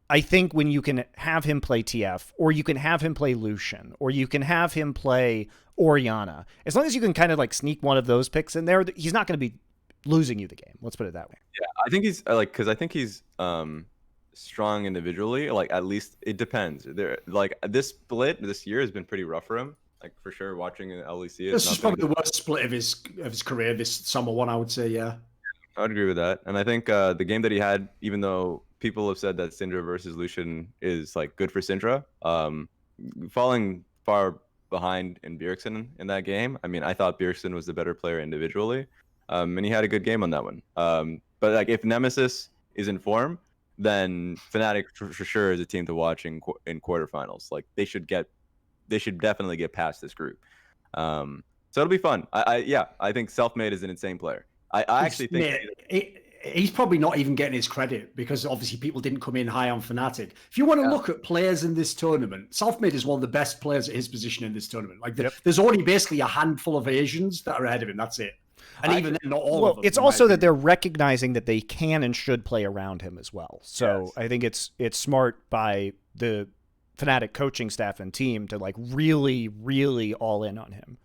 I think when you can have him play TF, or you can have him play Lucian, or you can have him play Orianna, as long as you can kind of like sneak one of those picks in there, he's not going to be losing you the game. Let's put it that way. Yeah, I think he's because I think he's strong individually. Like, at least it depends. There, like, this split this year has been pretty rough for him. Like, for sure, watching an LEC. This is probably the worst split of his career, this summer one, I would say. Yeah, I would agree with that. And I think the game that he had, even though people have said that Syndra versus Lucian is like good for Syndra, falling far behind in Bjergsen in that game. I mean, I thought Bjergsen was the better player individually, and he had a good game on that one. But like if Nemesis is in form, then Fnatic for sure is a team to watch in quarterfinals. Like they should definitely get past this group. So it'll be fun. I think Selfmade is an insane player. I actually think he's probably not even getting his credit because obviously people didn't come in high on Fnatic. If you want to look at players in this tournament, Selfmade is one of the best players at his position in this tournament. Like there's only basically a handful of Asians that are ahead of him. That's it. And even then, not all of them. It's also that they're recognizing that they can and should play around him as well. So I think it's smart by the Fnatic coaching staff and team to like really, really all in on him.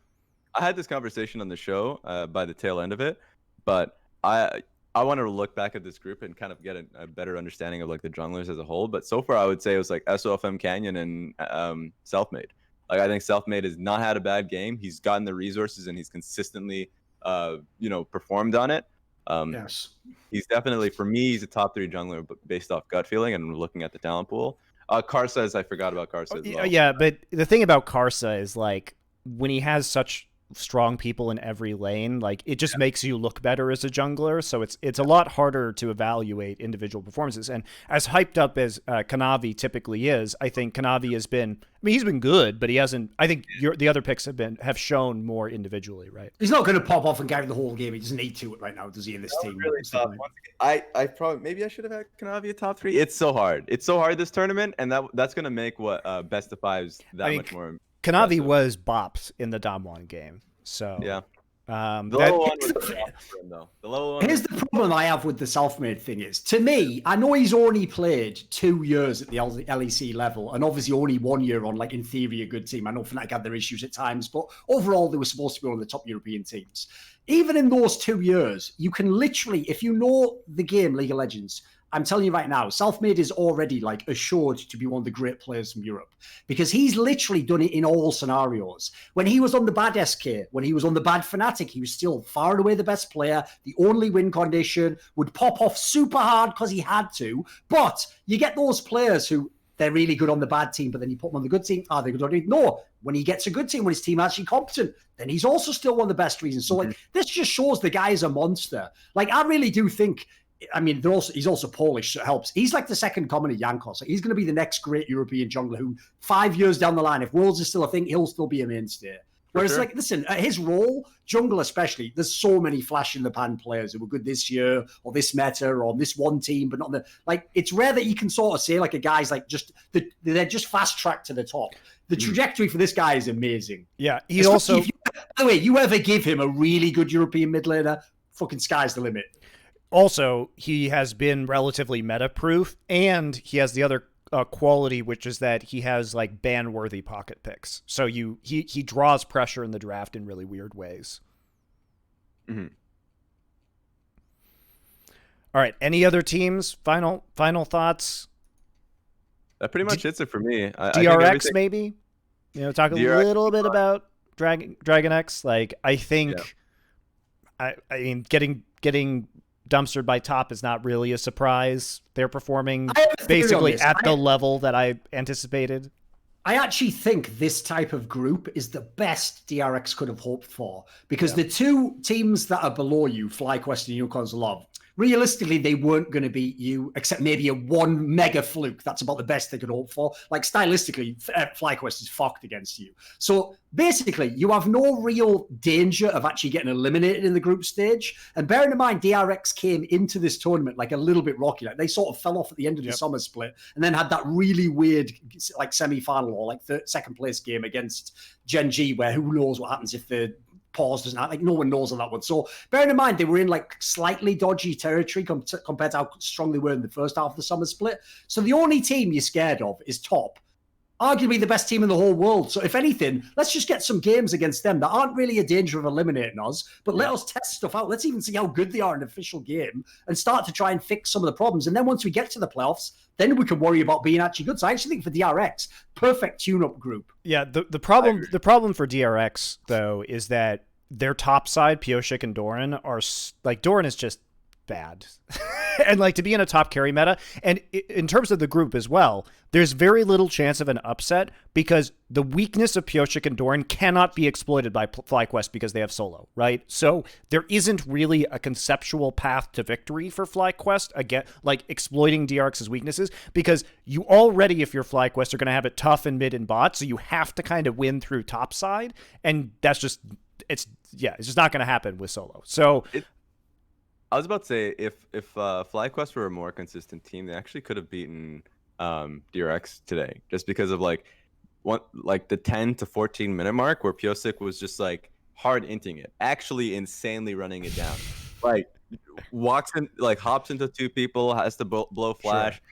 I had this conversation on the show by the tail end of it, but I wanted to look back at this group and kind of get a better understanding of like the junglers as a whole. But so far, I would say it was like SofM, Canyon, and Selfmade. Like I think Selfmade has not had a bad game. He's gotten the resources and he's consistently, performed on it. Yes, he's definitely, for me, he's a top 3 jungler based off gut feeling and looking at the talent pool. Karsa, I forgot about Karsa as well. Yeah, but the thing about Karsa is like when he has such strong people in every lane, like it just makes you look better as a jungler. So it's a lot harder to evaluate individual performances. And as hyped up as Kanavi typically is, I think Kanavi has been. I mean, he's been good, but he hasn't. I think the other picks have shown more individually, right? He's not going to pop off and carry the whole game. He doesn't need to right now, does he? In this team, really tough. I probably maybe I should have had Kanavi a top 3. It's so hard. It's so hard this tournament, and that's going to make what best of fives that much more. Kanavi was bopped in the Damwon game, so yeah. The level one was for him, though. The level one. Here's the problem I have with the Selfmade thing is, to me, I know he's only played 2 years at the LEC level, and obviously only 1 year on, like in theory, a good team. I know Fnatic had their issues at times, but overall they were supposed to be one of the top European teams. Even in those 2 years, you can literally, if you know the game League of Legends, I'm telling you right now, Selfmade is already like assured to be one of the great players from Europe because he's literally done it in all scenarios. When he was on the bad SK, when he was on the bad Fnatic, he was still far and away the best player. The only win condition would pop off super hard because he had to. But you get those players who they're really good on the bad team, but then you put them on the good team. Are they good on it? No. When he gets a good team, when his team is actually competent, then he's also still one of the best reasons. So like this just shows the guy is a monster. Like I really do think. I mean, he's also Polish, so it helps. He's like the second coming of Jankos. He's going to be the next great European jungler who 5 years down the line, if Worlds is still a thing, he'll still be a mainstay. Whereas, like, listen, at his role, jungle especially, there's so many flash-in-the-pan players who were good this year or this meta or on this one team, but not the... Like, it's rare that you can sort of say, like, a guy's, like, they're just fast-tracked to the top. The trajectory for this guy is amazing. Yeah, he also... By the way, you ever give him a really good European mid laner, fucking sky's the limit. Also, he has been relatively meta-proof, and he has the other quality, which is that he has like ban-worthy pocket picks. So he draws pressure in the draft in really weird ways. Mm-hmm. All right. Any other teams? Final thoughts? That pretty much hits it for me. DRX maybe. Talk a little bit about Dragon X. Like I think, I mean, getting dumpstered by top is not really a surprise. They're performing basically at the level that I anticipated. I actually think this type of group is the best DRX could have hoped for because the two teams that are below you, FlyQuest and Unicorns of Love, realistically, they weren't going to beat you, except maybe a one mega fluke. That's about the best they could hope for. Like, stylistically, FlyQuest is fucked against you. So, basically, you have no real danger of actually getting eliminated in the group stage. And bearing in mind, DRX came into this tournament, like, a little bit rocky. Like, they sort of fell off at the end of the summer split and then had that really weird, like, semi-final or, like, second-place game against Gen G, where who knows what happens if the pause doesn't happen. Like, no one knows on that one. So bearing in mind, they were in like slightly dodgy territory compared to how strong they were in the first half of the summer split. So the only team you're scared of is top, arguably the best team in the whole world. So if anything, let's just get some games against them that aren't really a danger of eliminating us, but let us test stuff out. Let's even see how good they are in an official game and start to try and fix some of the problems. And then once we get to the playoffs, then we can worry about being actually good. So I actually think for DRX, perfect tune-up group. Yeah, the problem for DRX, though, is that their top side, Pioshik and Doran, are like, Doran is just bad. and like to be in a top carry meta. And in terms of the group as well, there's very little chance of an upset because the weakness of Pyosik and Thorin cannot be exploited by FlyQuest because they have solo, right? So there isn't really a conceptual path to victory for FlyQuest, again, like exploiting DRX's weaknesses, because you already, if you're FlyQuest, are going to have it tough in mid and bot, so you have to kind of win through top side, and that's just, it's just not going to happen with solo. So I was about to say, if FlyQuest were a more consistent team, they actually could have beaten DRX today, just because of like the 10 to 14 minute mark where Pyosik was just like hard inting it, actually insanely running it down, like walks in, like hops into two people, has to blow flash,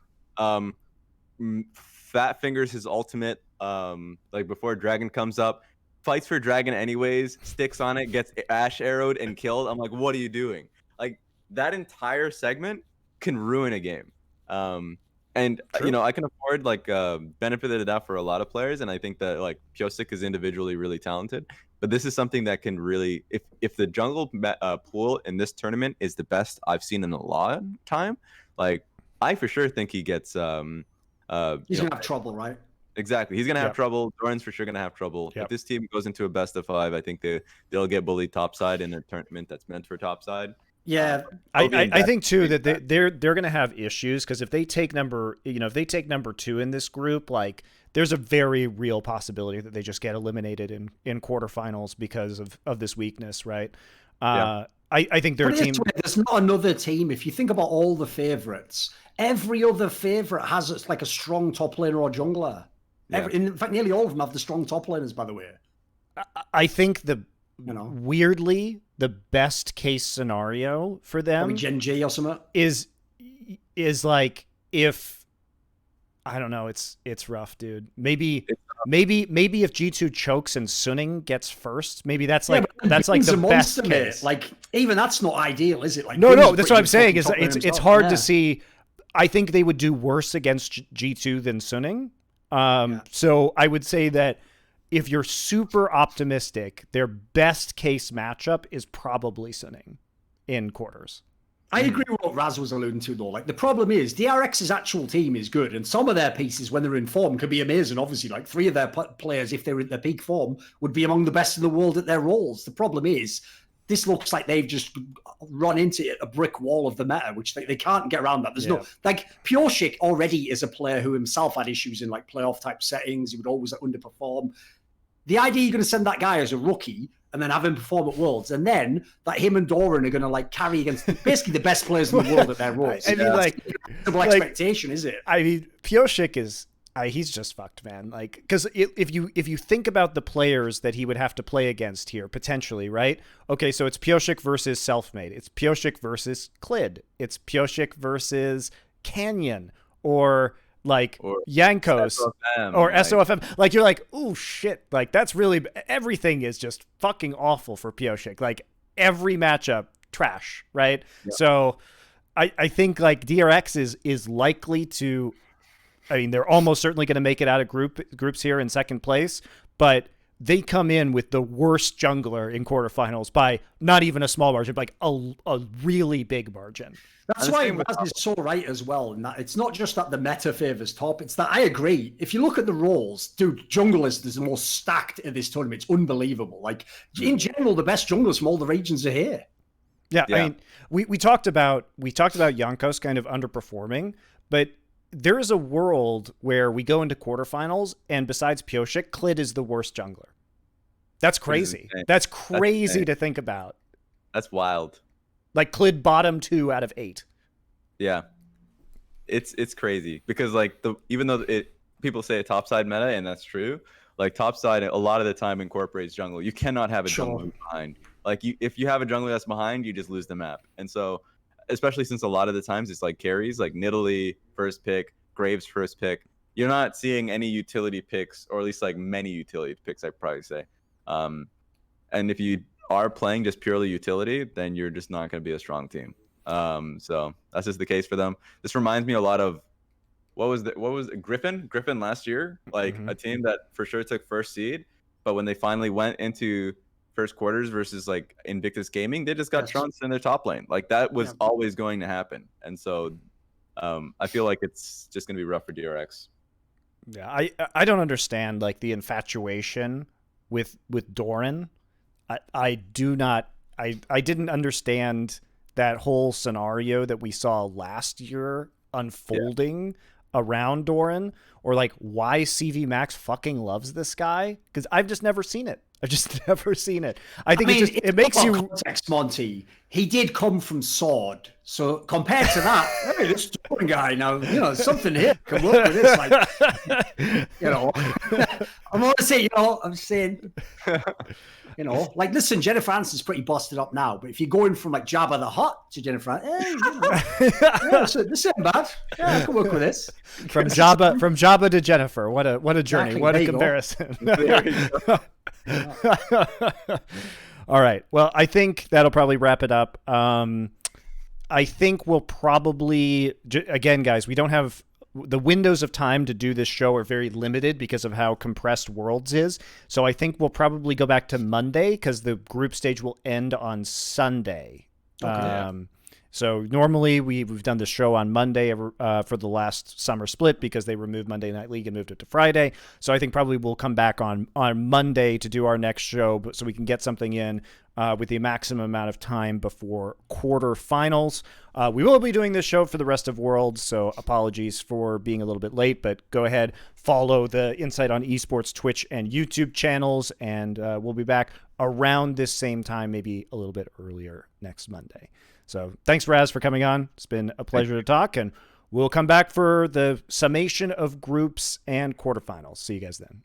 fat fingers his ultimate, like before Dragon comes up, fights for Dragon anyways, sticks on it, gets Ash arrowed and killed. I'm like, what are you doing? Like, that entire segment can ruin a game. And you know, I can afford like benefit of the doubt for a lot of players, and I think that like Pyosik is individually really talented, but this is something that can really, if the jungle pool in this tournament is the best I've seen in a long time, like I for sure think he gets he's gonna have trouble, right? Exactly, he's gonna have trouble. Thorin's for sure gonna have trouble. If this team goes into a best of 5, I think they'll get bullied topside in a tournament that's meant for topside. Yeah, I think too that they're going to have issues, because if they take number 2 in this group, like there's a very real possibility that they just get eliminated in quarterfinals because of this weakness, right? I think their team. There's not another team. If you think about all the favorites, every other favorite has like a strong top laner or jungler. In fact, nearly all of them have the strong top laners, by the way. I think weirdly, the best case scenario for them Gen G or something is like, if I don't know, it's rough, dude. Maybe if G2 chokes and Sunning gets first, maybe that's like the best case. Like, even that's not ideal, is it? Like, no, that's what I'm saying. Is it's hard to see. I think they would do worse against G2 than Sunning. So I would say that if you're super optimistic, their best case matchup is probably Sunning in quarters. I agree with what Razz was alluding to, though. Like, the problem is DRX's actual team is good, and some of their pieces, when they're in form, could be amazing. Obviously, like 3 of their players, if they're at their peak form, would be among the best in the world at their roles. The problem is, this looks like they've just run into a brick wall of the meta, which they can't get around that. There's no, like, Pyosik already is a player who himself had issues in like playoff type settings. He would always underperform. The idea you're going to send that guy as a rookie and then have him perform at Worlds, and then that him and Thorin are going to like carry against basically the best players in the world at their roles. I mean, like, double expectation, is it? I mean, Pyosik is he's just fucked, man. Like, because if you think about the players that he would have to play against here potentially, right? Okay, so it's Pyosik versus Selfmade. It's Pyosik versus Clid. It's Pyosik versus Canyon or Yankos or SofM. Like, you're like, oh shit, like that's really, everything is just fucking awful for Pyosik. Like, every matchup trash, right? Yep. So I think like DRX is likely to, I mean, they're almost certainly going to make it out of groups here in second place, but they come in with the worst jungler in quarterfinals by not even a small margin, like a really big margin. That's why Razz is so right as well. And that it's not just that the meta favors top. It's that I agree. If you look at the roles, dude, jungle is the most stacked in this tournament. It's unbelievable. Like, in general, the best junglers from all the regions are here. Yeah. I mean, we talked about Yankos kind of underperforming, but there is a world where we go into quarterfinals, and besides Pyosik, Clid is the worst jungler. That's crazy. That's crazy to think about. That's wild. Like, Clid bottom 2 out of 8. Yeah, it's crazy because like even though people say a topside meta, and that's true. Like, topside a lot of the time incorporates jungle. You cannot have a jungler behind. Like, if you have a jungler that's behind, you just lose the map. And so, especially since a lot of the times it's like carries, like Nidalee first pick, Graves first pick. You're not seeing any utility picks, or at least like many utility picks, I'd probably say. And if you are playing just purely utility, then you're just not going to be a strong team. So that's just the case for them. This reminds me a lot of what was it, Griffin last year, like a team that for sure took first seed, but when they finally went into first quarters versus like Invictus Gaming, they just got Yes. trounced in their top lane. Like that was always going to happen. And so I feel like it's just gonna be rough for DRX. Yeah, I don't understand like the infatuation with Doran. I do not. I didn't understand that whole scenario that we saw last year unfolding around Doran, or like why CV Max fucking loves this guy, because I've just never seen it. I've just never seen it. I think it makes you context, Monty. He did come from Sword, so compared to that, hey, this Doran guy now, you know, something here can work with this. Like, you know, I'm gonna say, you know, I'm saying, you know, like listen, Jennifer Aniston's pretty busted up now, but if you're going from like Jabba the Hutt to Jennifer, hey, you know, yeah, this isn't bad. Yeah, I can work with this. From Jabba to Jennifer. What a journey. Exactly. What There a you comparison. All right. Well, I think that'll probably wrap it up. I think we'll probably, again, guys, we don't have the windows of time to do this show are very limited because of how compressed Worlds is. So I think we'll probably go back to Monday because the group stage will end on Sunday. Okay. So normally we've done the show on Monday for the last summer split because they removed Monday Night League and moved it to Friday. So I think probably we'll come back on Monday to do our next show, so we can get something in with the maximum amount of time before quarterfinals. We will be doing this show for the rest of Worlds, so apologies for being a little bit late, but go ahead, follow the Insight on Esports Twitch and YouTube channels, and we'll be back around this same time, maybe a little bit earlier next Monday. So thanks, Razz, for coming on. It's been a pleasure to talk, and we'll come back for the summation of groups and quarterfinals. See you guys then.